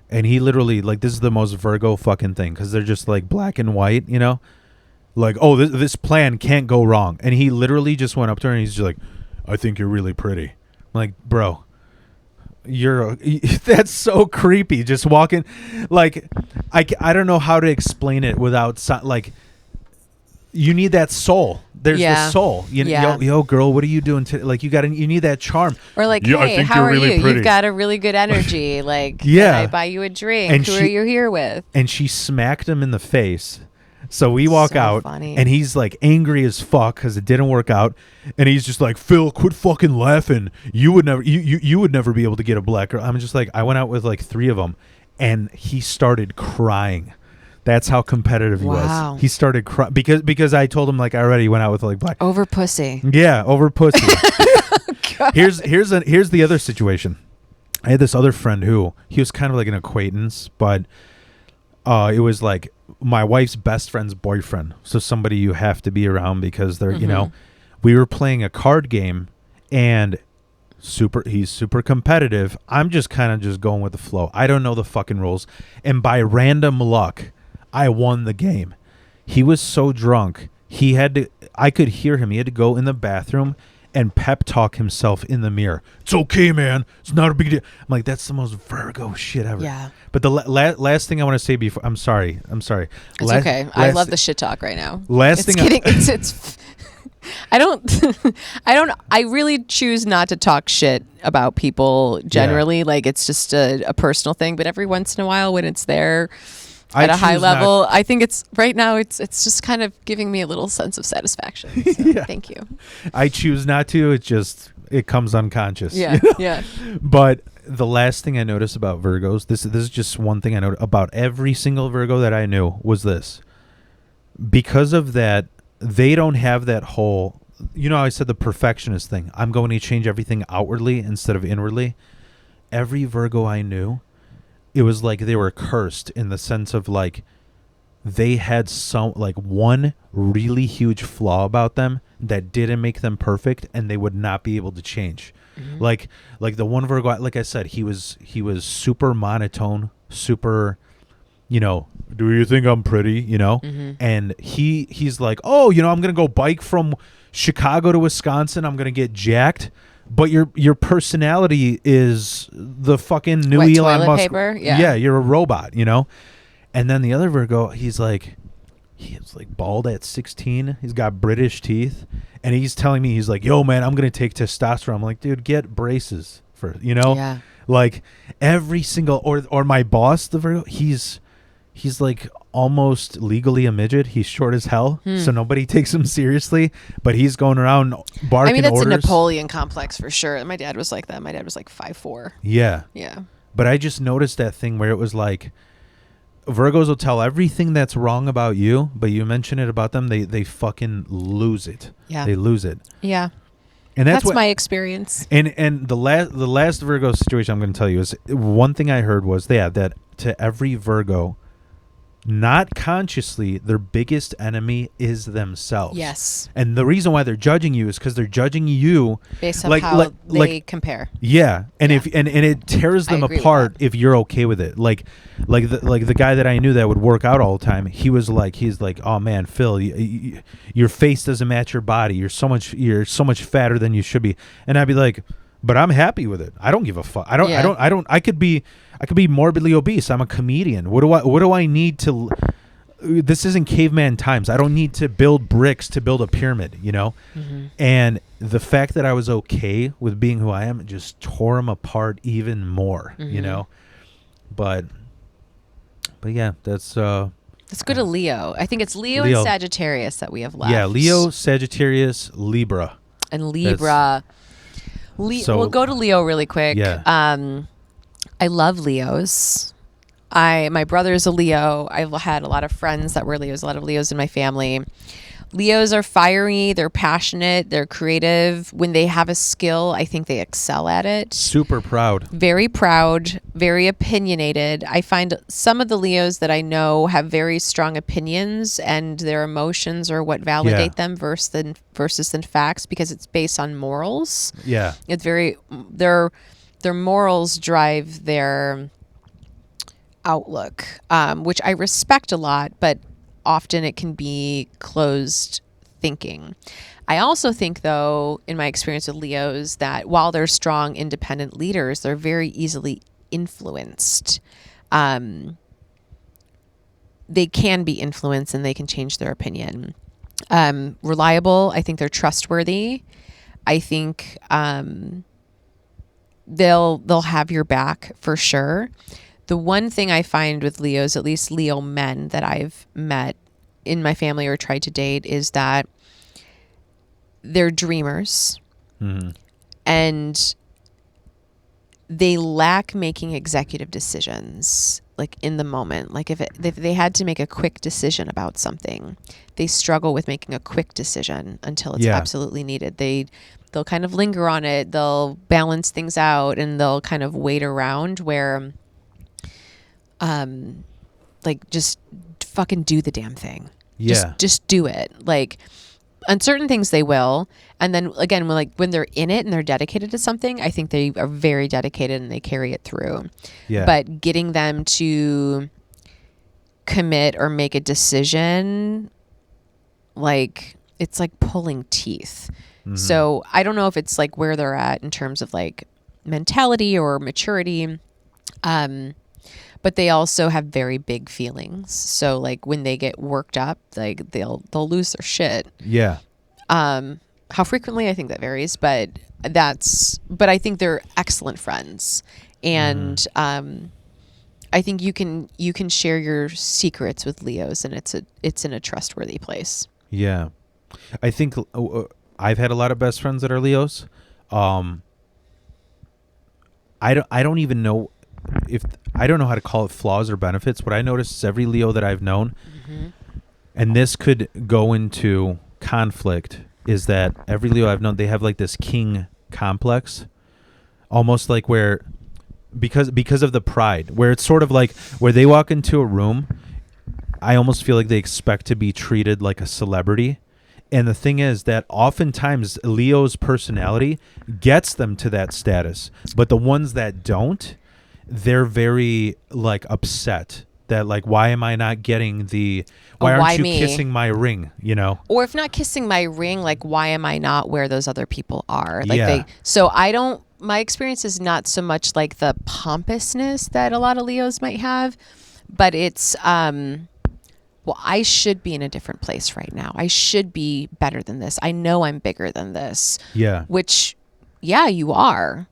And he literally, like, this is the most Virgo fucking thing because they're just like black and white, like, oh, this plan can't go wrong. And he literally just went up to her and he's just like, I think you're really pretty. I'm like, bro, that's so creepy. Just walking, like, I don't know how to explain it without, like, you need that soul. There's the soul. Yo, girl, what are you doing today? Like, you need that charm.
Or like, hey, how are you? You've got a really good energy. Like, can I buy you a drink? And who are you here with? And
she smacked him in the face. So we walk out, and he's like angry as fuck because it didn't work out. And he's just like, Phil, quit fucking laughing. You would never be able to get a black girl. I'm just like, I went out with like 3 of them, and he started crying. That's how competitive he was. He started crying because I told him, like, I already went out with like black.
Over pussy.
Yeah, over pussy. Here's the other situation. I had this other friend who he was kind of like an acquaintance, but it was like my wife's best friend's boyfriend. So somebody you have to be around because they're we were playing a card game, and he's super competitive. I'm just kind of just going with the flow. I don't know the fucking rules, and by random luck, I won the game. He was so drunk. I could hear him. He had to go in the bathroom and pep talk himself in the mirror. It's okay, man. It's not a big deal. I'm like, that's the most Virgo shit ever.
Yeah.
But the last thing I want to say before, I'm sorry.
It's okay. I love the shit talk right now.
It's
I really choose not to talk shit about people generally. Like, it's just a personal thing, but every once in a while when it's there at a high level, I think it's just kind of giving me a little sense of satisfaction. So thank you.
I choose not to. It comes unconscious.
Yeah. Yeah.
But the last thing I noticed about Virgos, this is just one thing I noticed about every single Virgo that I knew, was this. Because of that, they don't have that whole, I said the perfectionist thing. I'm going to change everything outwardly instead of inwardly. Every Virgo I knew, it was like they were cursed in the sense of like they had one really huge flaw about them that didn't make them perfect, and they would not be able to change. Mm-hmm. Like the one Virgo, like I said, he was super monotone, super, do you think I'm pretty, Mm-hmm. And he's like, oh, I'm going to go bike from Chicago to Wisconsin. I'm going to get jacked. But your personality is the fucking new Elon Musk.
Paper?
Yeah, you're a robot, And then the other Virgo, he's like bald at 16. He's got British teeth, and he's telling me, he's like, yo, man, I'm gonna take testosterone. I'm like, dude, get braces for
Yeah.
Like every single or my boss, the Virgo, he's like almost legally a midget. He's short as hell, so nobody takes him seriously. But he's going around barking orders. I mean, that's
a Napoleon complex for sure. My dad was like that. My dad was like 5'4".
Yeah.
Yeah.
But I just noticed that thing where it was like Virgos will tell everything that's wrong about you, but you mention it about them, they fucking lose it.
Yeah.
They lose it.
Yeah.
And
that's my experience.
And the last Virgo situation I'm going to tell you is one thing I heard was that to every Virgo, not consciously, their biggest enemy is themselves.
Yes.
And the reason why they're judging you is because they're judging you
based on how they compare.
Yeah. And and it tears them apart if you're okay with it. Like the guy that I knew that would work out all the time, he's like, oh man, Phil, your face doesn't match your body. You're so much fatter than you should be. And I'd be like, but I'm happy with it. I don't give a fuck. I could be morbidly obese. I'm a comedian. What do I need to? This isn't caveman times. I don't need to build bricks to build a pyramid, you know? Mm-hmm. And the fact that I was okay with being who I am just tore him apart even more, you know? But yeah, that's
let's go to Leo. I think it's Leo and Sagittarius that we have left.
Yeah, Leo, Sagittarius, Libra.
And Libra. We'll go to Leo really quick.
Yeah.
I love Leos. My brother's a Leo. I've had a lot of friends that were Leos, a lot of Leos in my family. Leos are fiery, they're passionate, they're creative. When they have a skill, I think they excel at it.
Super proud, very
opinionated. I find some of the Leos that I know have very strong opinions, and their emotions are what validate them versus than facts, because it's based on morals.
Yeah.
It's very their morals drive their outlook, which I respect a lot, but often it can be closed thinking. I also think, though, in my experience with Leos, that while they're strong, independent leaders, they're very easily influenced. They can be influenced and they can change their opinion. Reliable. I think they're trustworthy. I think they'll have your back for sure. The one thing I find with Leos, at least Leo men that I've met in my family or tried to date, is that they're dreamers. Mm-hmm. And they lack making executive decisions, like in the moment. Like if they had to make a quick decision about something, they struggle with making a quick decision until it's absolutely needed. They'll kind of linger on it. They'll balance things out, and they'll kind of wait around where... like just fucking do the damn thing.
Yeah.
Just do it. Like on certain things they will. And then again, when they're in it and they're dedicated to something, I think they are very dedicated and they carry it through.
Yeah.
But getting them to commit or make a decision, like it's like pulling teeth. Mm-hmm. So I don't know if it's like where they're at in terms of like mentality or maturity. But they also have very big feelings. So like when they get worked up, like they'll lose their shit.
Yeah.
How frequently, I think that varies, but I think they're excellent friends. And I think you can share your secrets with Leos, and it's in a trustworthy place.
Yeah. I think I've had a lot of best friends that are Leos. I don't even know I don't know how to call it flaws or benefits. What I noticed is every Leo that I've known, and this could go into conflict, is that every Leo I've known, they have like this king complex, almost like where, because of the pride, where it's sort of like where they walk into a room, I almost feel like they expect to be treated like a celebrity. And the thing is that oftentimes Leo's personality gets them to that status, but the ones that don't, they're very like upset that like, why am I not getting why aren't you kissing my ring, you know?
Or if not kissing my ring, like why am I not where those other people are? Like my experience is not so much like the pompousness that a lot of Leos might have, but it's well, I should be in a different place right now. I should be better than this. I know I'm bigger than this.
Yeah.
Which, yeah, you are.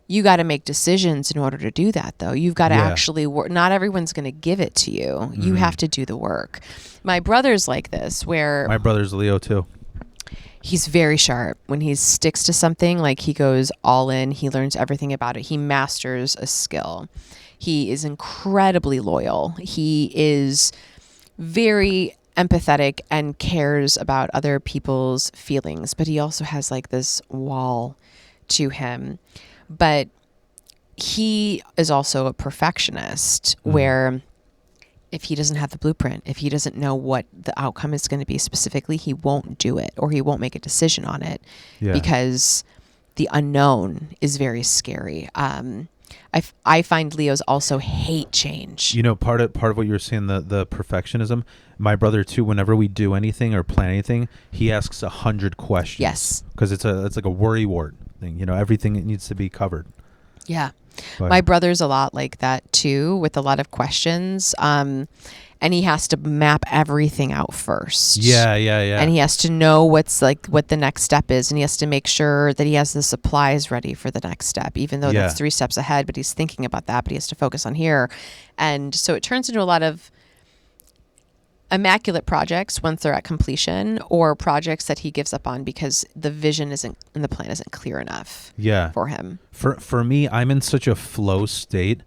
You got to make decisions in order to do that, though. You've got to actually work. Not everyone's going to give it to you. You have to do the work. My brother's like this, where...
My brother's a Leo, too.
He's very sharp. When he sticks to something, like he goes all in. He learns everything about it. He masters a skill. He is incredibly loyal. He is very empathetic and cares about other people's feelings, but he also has like this wall to him. But he is also a perfectionist, where if he doesn't have the blueprint, if he doesn't know what the outcome is going to be specifically, he won't do it, or he won't make a decision on it, because the unknown is very scary. I find Leos also hate change.
You know, part of what you were saying, the perfectionism. My brother too. Whenever we do anything or plan anything, he asks 100 questions.
Yes,
because it's like a worry wart thing. You know, everything needs to be covered.
Yeah. My brother's a lot like that too, with a lot of questions. And he has to map everything out first.
Yeah.
And he has to know what the next step is. And he has to make sure that he has the supplies ready for the next step, even though that's 3 steps ahead, but he's thinking about that, but he has to focus on here. And so it turns into a lot of immaculate projects once they're at completion, or projects that he gives up on because the vision isn't and the plan isn't clear enough for him.
For me, I'm in such a flow state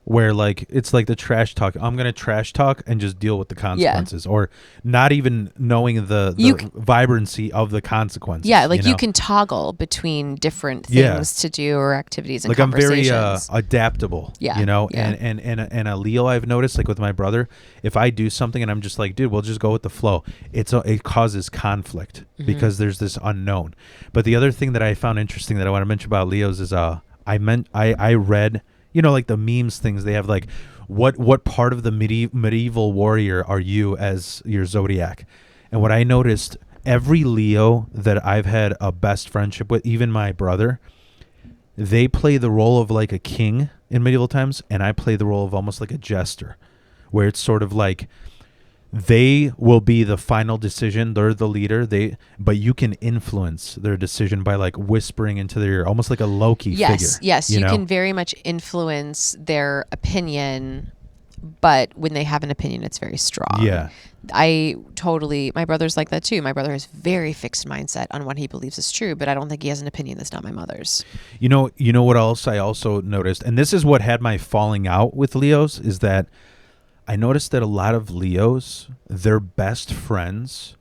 where like it's like the trash talk. I'm gonna trash talk and just deal with the consequences, or not even knowing the vibrancy of the consequences.
Yeah, like you can toggle between different things to do or activities and
like
conversations.
I'm very adaptable.
Yeah,
you know, and a Leo I've noticed, like with my brother, if I do something and I'm just like, dude, we'll just go with the flow, it causes conflict because there's this unknown. But the other thing that I found interesting that I want to mention about Leos is I read, you know, like the memes things, they have like, what part of the medieval warrior are you as your zodiac? And what I noticed, every Leo that I've had a best friendship with, even my brother, they play the role of like a king in medieval times, and I play the role of almost like a jester, where it's sort of like they will be the final decision. They're the leader. But you can influence their decision by like whispering into their ear, almost like a Loki figure.
Yes, you can very much influence their opinion, but when they have an opinion, it's very strong.
Yeah.
My brother's like that too. My brother has very fixed mindset on what he believes is true, but I don't think he has an opinion that's not my mother's.
You know what else I also noticed, and this is what had my falling out with Leos, is that I noticed that a lot of Leos, their best friends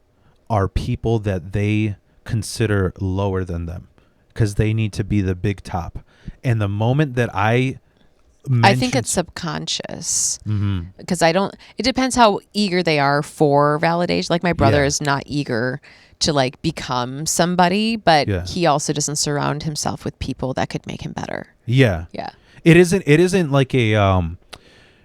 are people that they consider lower than them because they need to be the big top. And the moment that I
think it's subconscious, because it depends how eager they are for validation. Like my brother is not eager to like become somebody, but he also doesn't surround himself with people that could make him better. Yeah.
It isn't like a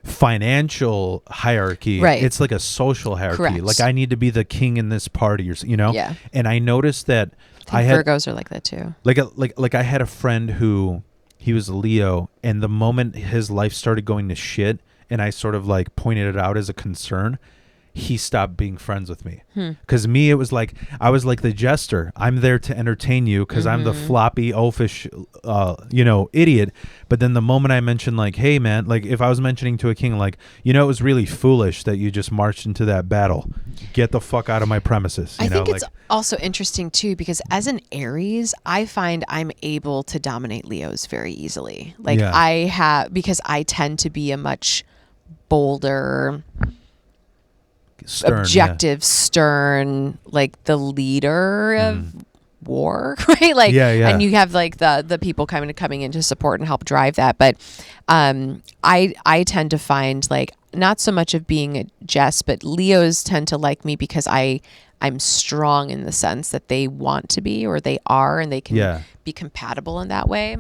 financial hierarchy,
right?
It's like a social hierarchy.
Correct.
Like I need to be the king in this party, or you know.
Yeah.
And I noticed that
Virgos are like that too.
Like I had a friend who, he was a Leo, and the moment his life started going to shit and I sort of like pointed it out as a concern, he stopped being friends with me. Because me, it was like I was like the jester. I'm there to entertain you because I'm the floppy, oafish, idiot. But then the moment I mentioned like, hey man, like if I was mentioning to a king, like, it was really foolish that you just marched into that battle. Get the fuck out of my premises.
I think it's also interesting too, because as an Aries, I find I'm able to dominate Leos very easily. Like because I tend to be a much bolder, stern, objective, stern, like the leader of war, right? Like, and you have like the people coming in to support and help drive that. But I tend to find like not so much of being a jest, but Leos tend to like me because I'm strong in the sense that they want to be, or they are, and they can be compatible in that way.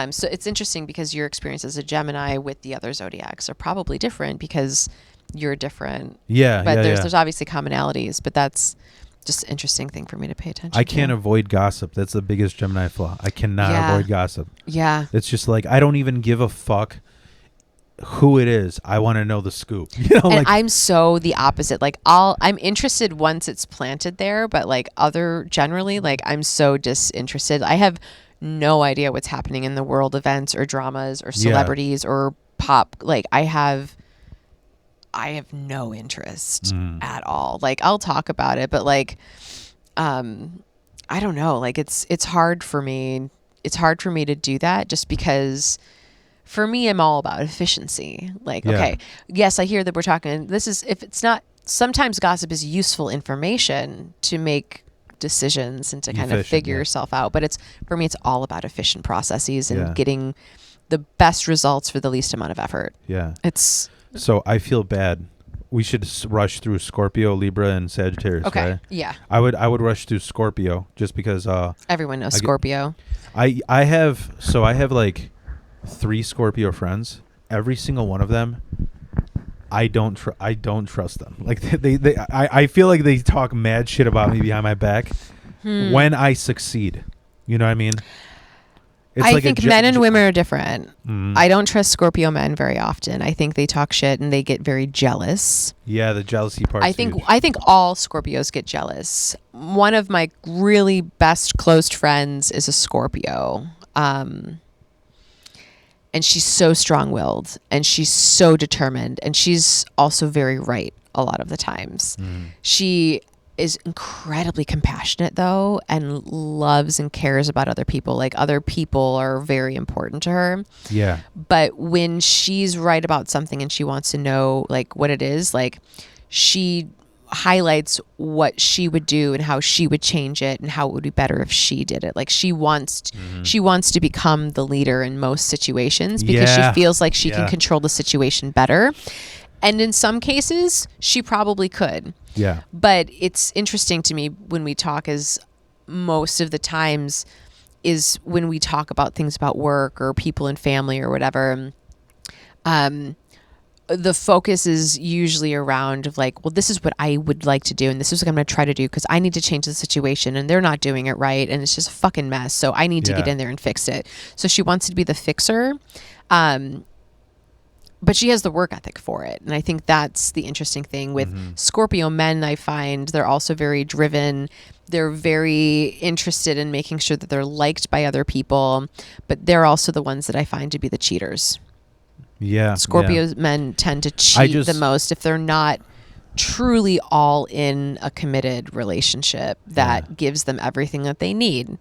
So it's interesting because your experience as a Gemini with the other zodiacs are probably different because you're different. But there's obviously commonalities, but that's just an interesting thing for me to pay attention to.
I can't avoid gossip. That's the biggest Gemini flaw. I cannot avoid gossip.
Yeah.
It's just like, I don't even give a fuck who it is. I want to know the scoop.
And like, I'm so the opposite. Like I'm interested once it's planted there, but like generally, like I'm so disinterested. I have no idea what's happening in the world events or dramas or celebrities or pop. Like I have no interest at all. Like I'll talk about it, but like, I don't know. Like it's hard for me. It's hard for me to do that just because for me, I'm all about efficiency. Like, okay, yes, I hear that we're talking, if it's not sometimes gossip is useful information to make decisions and to kind of figure yourself out. But for me, it's all about efficient processes and getting the best results for the least amount of effort.
Yeah. So I feel bad. We should rush through Scorpio, Libra, and Sagittarius.
Okay.
Right?
Yeah.
I would rush through Scorpio just because
everyone knows Scorpio.
I have like 3 Scorpio friends. Every single one of them, I don't trust them. Like I feel like they talk mad shit about me behind my back when I succeed. You know what I mean? It's
I think men and women are different. I don't trust Scorpio men very often. I think they talk shit and they get very jealous.
Yeah, the jealousy part.
I think all Scorpios get jealous. One of my really best close friends is a Scorpio. And she's so strong-willed and she's so determined, and she's also very right a lot of the times. She is incredibly compassionate though, and loves and cares about other people. Like, other people are very important to her.
Yeah.
But when she's right about something and she wants to know like what it is, like, she highlights what she would do and how she would change it and how it would be better if she did it. Like, she wants to become the leader in most situations because she feels like she can control the situation better. And in some cases, she probably could.
Yeah.
But it's interesting to me when we talk, is most of the times is when we talk about things about work or people and family or whatever, the focus is usually around like, well, this is what I would like to do, and this is what I'm going to try to do because I need to change the situation and they're not doing it right and it's just a fucking mess. So I need to get in there and fix it. So she wants to be the fixer. But she has the work ethic for it. And I think that's the interesting thing with Scorpio men. I find they're also very driven. They're very interested in making sure that they're liked by other people, but they're also the ones that I find to be the cheaters.
Yeah.
Scorpio men tend to cheat the most if they're not truly all in a committed relationship that gives them everything that they need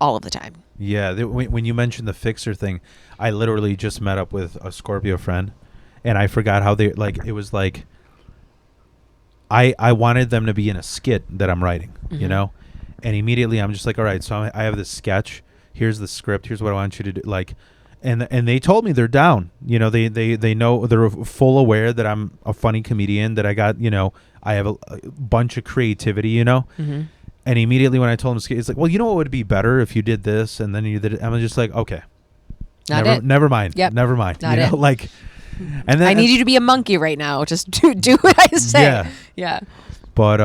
all of the time.
Yeah, when you mentioned the fixer thing, I literally just met up with a Scorpio friend, and I forgot how they, like, it was like, I wanted them to be in a skit that I'm writing, you know? And immediately I'm just like, all right, so I have this sketch. Here's the script. Here's what I want you to do. Like, and they told me they're down. You know, they know, they're full aware that I'm a funny comedian, that I got, you know, I have a bunch of creativity, you know? And immediately when I told him, it's like, well, you know what would be better if you did this and then you did it. I'm just like, okay, never mind.
Yep.
Never mind.
Not
you know,
it.
like, and then
I need you to be a monkey right now. Just do what I say. Yeah.
But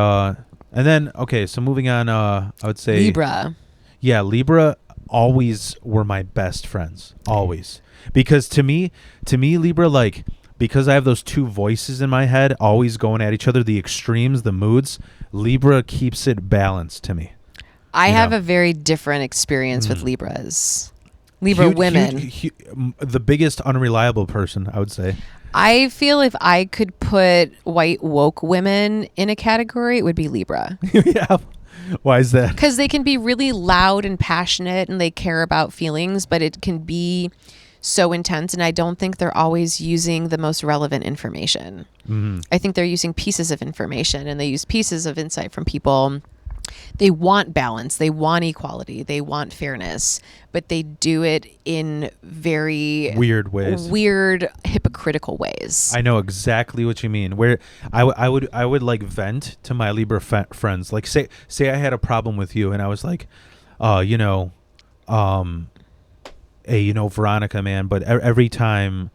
and then so moving on. I would say
Libra.
Yeah, Libra always were my best friends. Always, because to me, Libra, like, because I have those two voices in my head always going at each other, the extremes, the moods, Libra keeps it balanced to me.
I have a very different experience with Libras. Libra women.
The biggest unreliable person, I would say.
I feel if I could put white woke women in a category, it would be Libra.
Yeah. Why is that?
Because they can be really loud and passionate and they care about feelings, but it can be so intense, and I don't think they're always using the most relevant information. I think they're using pieces of information, and they use pieces of insight from people. They want balance, they want equality, they want fairness, but they do it in very
weird ways,
weird hypocritical ways.
I know exactly what you mean. Where I would like vent to my Libra friends, like say I had a problem with you and I was like, you know, hey, you know, Veronica, man, but every time,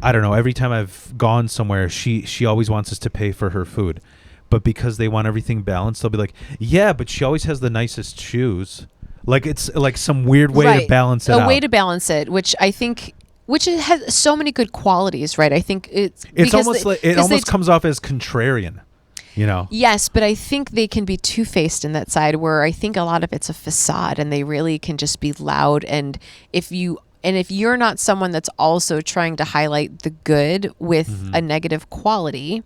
I don't know, every time I've gone somewhere, she always wants us to pay for her food. But because they want everything balanced, they'll be like, yeah, but she always has the nicest shoes. Like, it's like some weird way to balance it out.
A way to balance it, which I think, which it has so many good qualities, right? I think it's
almost like, it almost comes off as contrarian. You know?
Yes, but I think they can be two-faced in that side, where I think a lot of it's a facade and they really can just be loud. And if you're not someone that's also trying to highlight the good with a negative quality,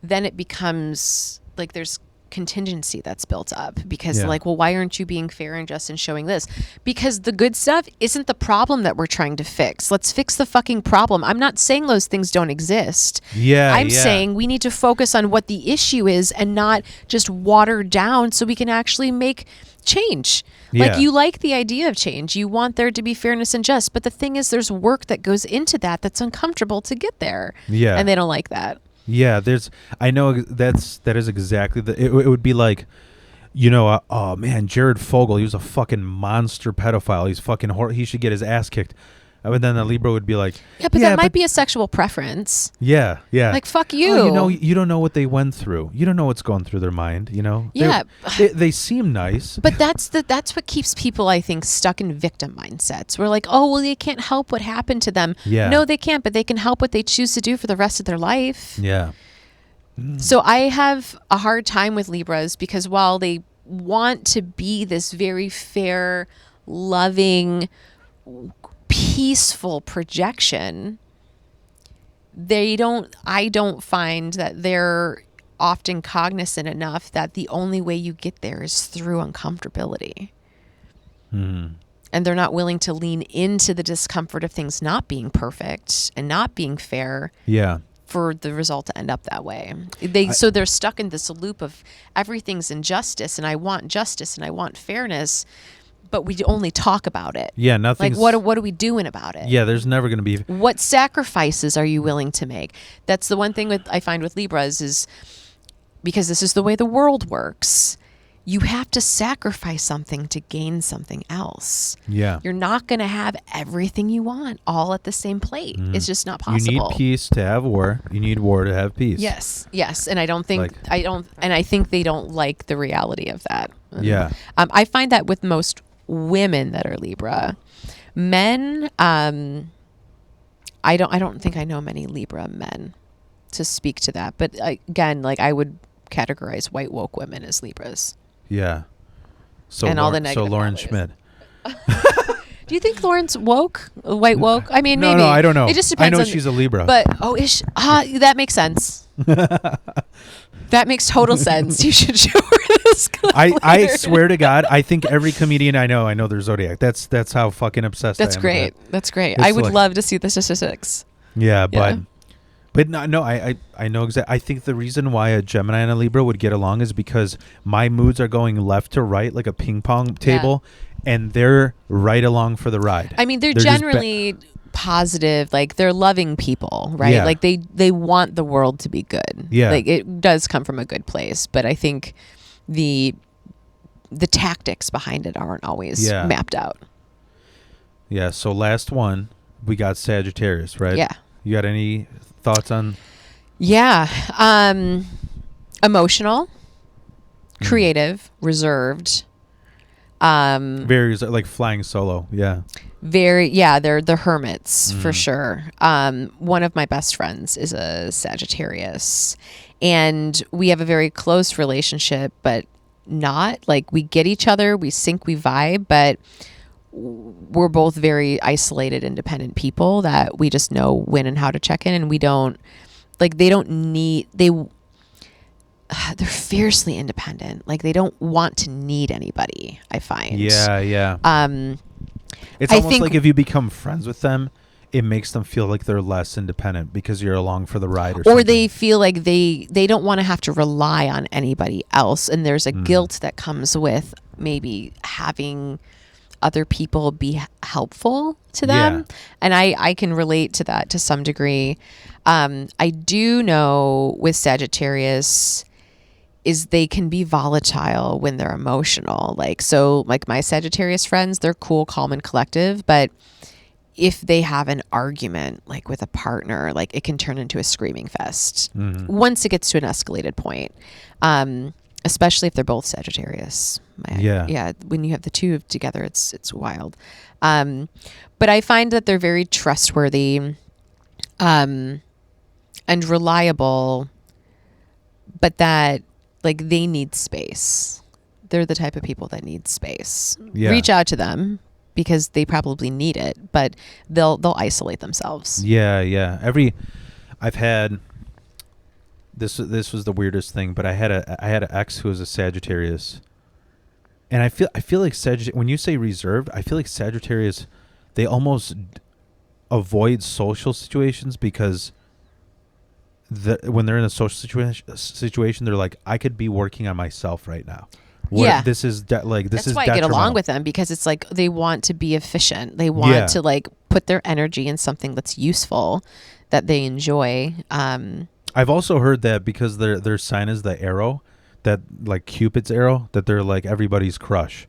then it becomes like there's contingency that's built up because
Yeah.
like, well, why aren't you being fair and just and showing this? Because the good stuff isn't the problem that we're trying to fix. Let's fix the fucking problem. I'm not saying those things don't exist.
Yeah.
I'm saying we need to focus on what the issue is and not just water down so we can actually make change. Like
Yeah.
you like the idea of change. You want there to be fairness and just, but the thing is there's work that goes into that that's uncomfortable to get there.
Yeah.
And they don't like that.
Yeah, I know that is exactly it would be like, you know, oh man, Jared Fogle, he was a fucking monster pedophile. He's fucking he should get his ass kicked. But then the Libra would be like,
yeah, but that might be a sexual preference.
Yeah, yeah.
Like, fuck you.
Oh, you know, you don't know what they went through. You don't know what's going through their mind, you know?
Yeah.
They seem nice.
But that's what keeps people, I think, stuck in victim mindsets. We're like, oh, well, they can't help what happened to them.
Yeah.
No, they can't, but they can help what they choose to do for the rest of their life.
Yeah.
So I have a hard time with Libras because while they want to be this very fair, loving, peaceful projection, I don't find that they're often cognizant enough that the only way you get there is through uncomfortability. And they're not willing to lean into the discomfort of things not being perfect and not being fair.
Yeah.
For the result to end up that way. So they're stuck in this loop of everything's injustice and I want justice and I want fairness, but we only talk about it.
Yeah, nothing.
Like what are we doing about it?
Yeah, there's never going to be.
What sacrifices are you willing to make? That's the one thing I find with Libras is because this is the way the world works. You have to sacrifice something to gain something else.
Yeah.
You're not going to have everything you want all at the same plate. It's just not possible.
You need peace to have war. You need war to have peace.
Yes. And I think they don't like the reality of that.
Yeah.
I find that with most women that are Libra. Men, I don't think I know many Libra men to speak to that. But again, like I would categorize white woke women as Libras.
Yeah. So
and all the negative.
So Lauren Schmidt.
Do you think Lauren's woke? White woke? I mean, maybe.
No, I don't know.
It just depends.
I know she's a Libra.
But that makes sense. That makes total sense. You should show her this.
I swear to God, I think every comedian I know their zodiac. That's how fucking obsessed I am.
That's great. That's great.
It's
I would
like,
love to see the statistics.
Yeah, but no, I know exactly. I think the reason why a Gemini and a Libra would get along is because my moods are going left to right like a ping pong table, and they're right along for the ride.
I mean, they're generally positive, like they're loving people, right?
Yeah.
Like they want the world to be good.
Yeah.
Like it does come from a good place, but I think the tactics behind it aren't always mapped out.
Yeah. So last one, we got Sagittarius, right?
Yeah.
You got any thoughts on?
Yeah. Emotional, creative, reserved.
Very like flying solo. Yeah.
They're the hermits for sure. One of my best friends is a Sagittarius and we have a very close relationship, but not like we get each other, we sync, we vibe, but we're both very isolated, independent people that we just know when and how to check in, and we don't like, they're fiercely independent. Like they don't want to need anybody, I find.
Yeah. It's almost like if you become friends with them, it makes them feel like they're less independent because you're along for the ride or something.
Or they feel like they don't want to have to rely on anybody else. And there's a guilt that comes with maybe having other people be helpful to them.
Yeah.
And I can relate to that to some degree. I do know with Sagittarius is they can be volatile when they're emotional. Like my Sagittarius friends, they're cool, calm, and collective. But if they have an argument, like with a partner, like it can turn into a screaming fest once it gets to an escalated point. Especially if they're both Sagittarius. Yeah. When you have the two together, it's wild. But I find that they're very trustworthy, and reliable, but that like they need space. They're the type of people that need space.
Yeah.
Reach out to them because they probably need it, but they'll isolate themselves.
Yeah. I've had this was the weirdest thing, but I had an ex who was a Sagittarius, and I feel like when you say reserved, I feel like Sagittarius, they almost avoid social situations because when they're in a social situation, they're like, I could be working on myself right now. This is
That's why I get along with them, because it's like they want to be efficient. They want to like put their energy in something that's useful, that they enjoy.
I've also heard that because their sign is the arrow, that like Cupid's arrow, that they're like everybody's crush.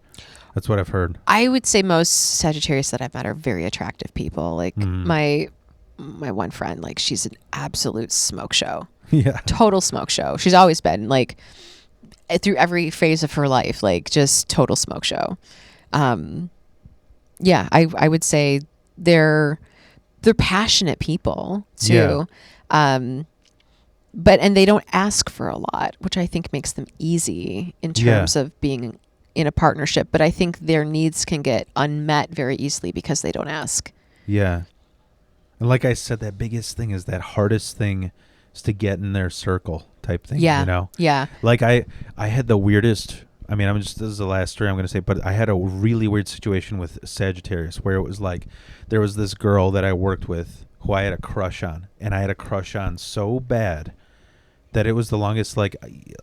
That's what I've heard.
I would say most Sagittarius that I've met are very attractive people. Like my one friend, like she's an absolute smoke show.
Yeah.
Total smoke show. She's always been like through every phase of her life, like just total smoke show. Yeah, I would say they're passionate people too. Yeah. But they don't ask for a lot, which I think makes them easy in terms of being in a partnership. But I think their needs can get unmet very easily because they don't ask. Yeah.
And like I said, that biggest thing is that hardest thing is to get in their circle type thing.
Yeah.
You know?
Yeah.
Like I had the weirdest, I mean, this is the last story I'm going to say, but I had a really weird situation with Sagittarius where it was like, there was this girl that I worked with who I had a crush on, and I had a crush on so bad that it was the longest, like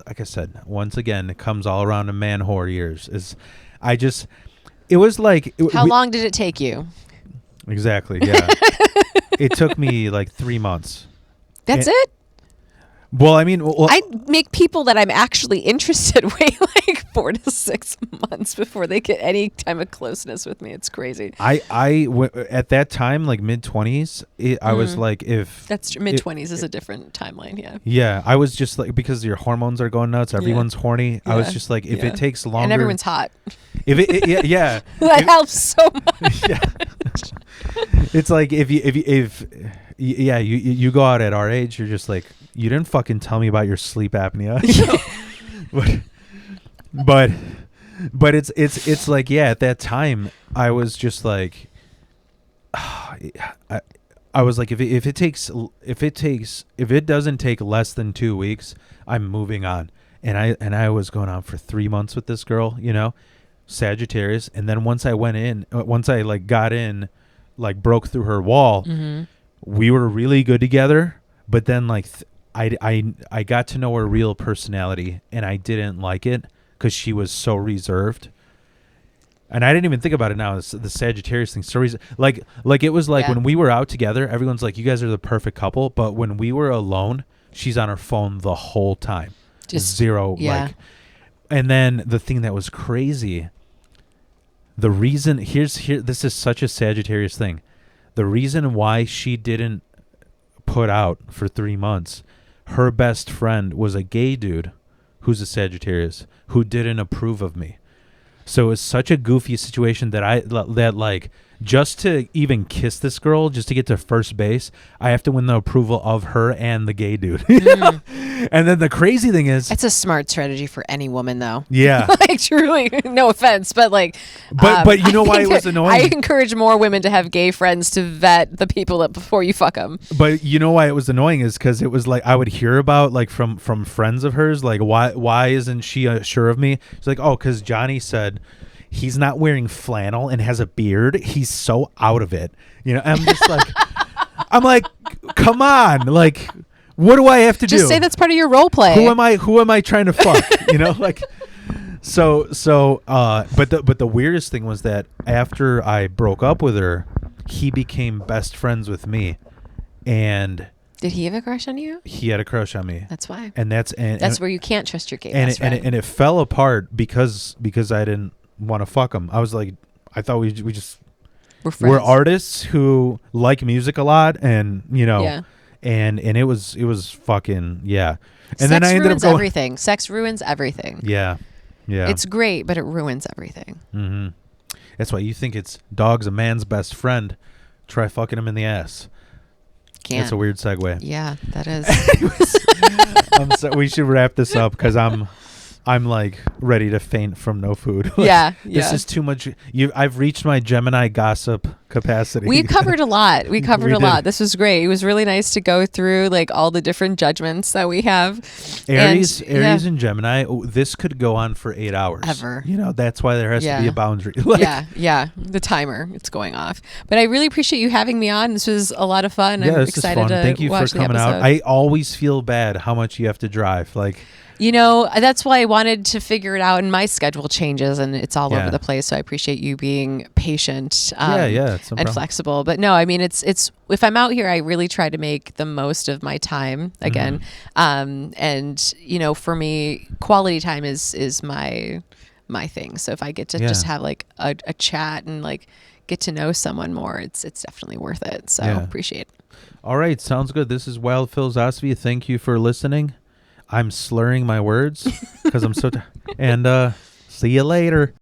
I said, once again, it comes all around to man whore years. It was like...
How long did it take you?
Exactly, yeah. It took me like 3 months.
That's it?
Well, I mean...
I make people that I'm actually interested wait like 4 to 6 months before they get any time of closeness with me. It's crazy.
At that time, like mid-20s, I was like, if...
That's mid-20s is a different timeline, yeah.
Yeah, I was just like, because your hormones are going nuts, everyone's horny. Yeah. I was just like, if it takes longer...
And everyone's hot.
If it yeah.
That helps so much.
Yeah. It's like, if you go out at our age, you're just like, you didn't fucking tell me about your sleep apnea. but it's like, yeah, at that time I was just like, I was like, if it doesn't take less than 2 weeks, I'm moving on. And I was going on for 3 months with this girl, you know, Sagittarius. And then once I like got in, like broke through her wall, we were really good together. But then like I got to know her real personality, and I didn't like it because she was so reserved. And I didn't even think about it now. It's the Sagittarius thing. So like it was like when we were out together, everyone's like, you guys are the perfect couple. But when we were alone, she's on her phone the whole time. Just zero. Yeah. Like, and then the thing that was crazy, the reason this is such a Sagittarius thing. The reason why she didn't put out for 3 months, her best friend was a gay dude who's a Sagittarius who didn't approve of me. So it was such a goofy situation that like just to even kiss this girl, just to get to first base, I have to win the approval of her and the gay dude. And then the crazy thing is,
it's a smart strategy for any woman, though.
Yeah,
like truly, no offense, but like,
but you know why it was annoying?
I encourage more women to have gay friends to vet the people that before you fuck them.
But you know why it was annoying is because it was like I would hear about like from friends of hers, like why isn't she sure of me? She's like, oh, because Johnny said he's not wearing flannel and has a beard. He's so out of it. You know, I'm just like, I'm like, come on, like, what do I have to do?
Just say that's part of your role play.
Who am I trying to fuck? You know, like, but the weirdest thing was that after I broke up with her, he became best friends with me, and.
Did he have a crush on you?
He had a crush on me.
That's why.
And that's
where you can't trust your gay
best
friend.
And it fell apart because I didn't want to fuck him. I was like, I thought we just we're artists who like music a lot, and you know, and it was fucking And
Sex
then I ended up going,
everything. Sex ruins everything.
Yeah.
It's great, but it ruins everything.
Mm-hmm. That's why you think it's dog's a man's best friend. Try fucking him in the ass.
Can't.
That's a weird segue.
Yeah, that is.
We should wrap this up because I'm like ready to faint from no food.
Yeah.
This is too much. I've reached my Gemini gossip capacity.
We covered a lot. We covered a
did.
lot. This was great. It was really nice to go through like all the different judgments that we have.
Aries and Gemini, this could go on for 8 hours.
Ever.
You know, that's why there has to be a boundary.
Yeah. The timer, it's going off. But I really appreciate you having me on. This was a lot of fun.
Yeah,
I'm
this
excited
is fun.
to
Thank you for
watch the
coming out.
episode.
I always feel bad how much you have to drive. Like,
you know, that's why I wanted to figure it out, and my schedule changes and it's all over the place. So I appreciate you being patient
it's no problem.
flexible. But no, I mean, it's if I'm out here, I really try to make the most of my time again. And, you know, for me, quality time is my thing. So if I get to just have like a chat and like get to know someone more, it's definitely worth it. So appreciate it.
All right. Sounds good. This is Wild Philosophy. Thank you for listening. I'm slurring my words because I'm so and see you later.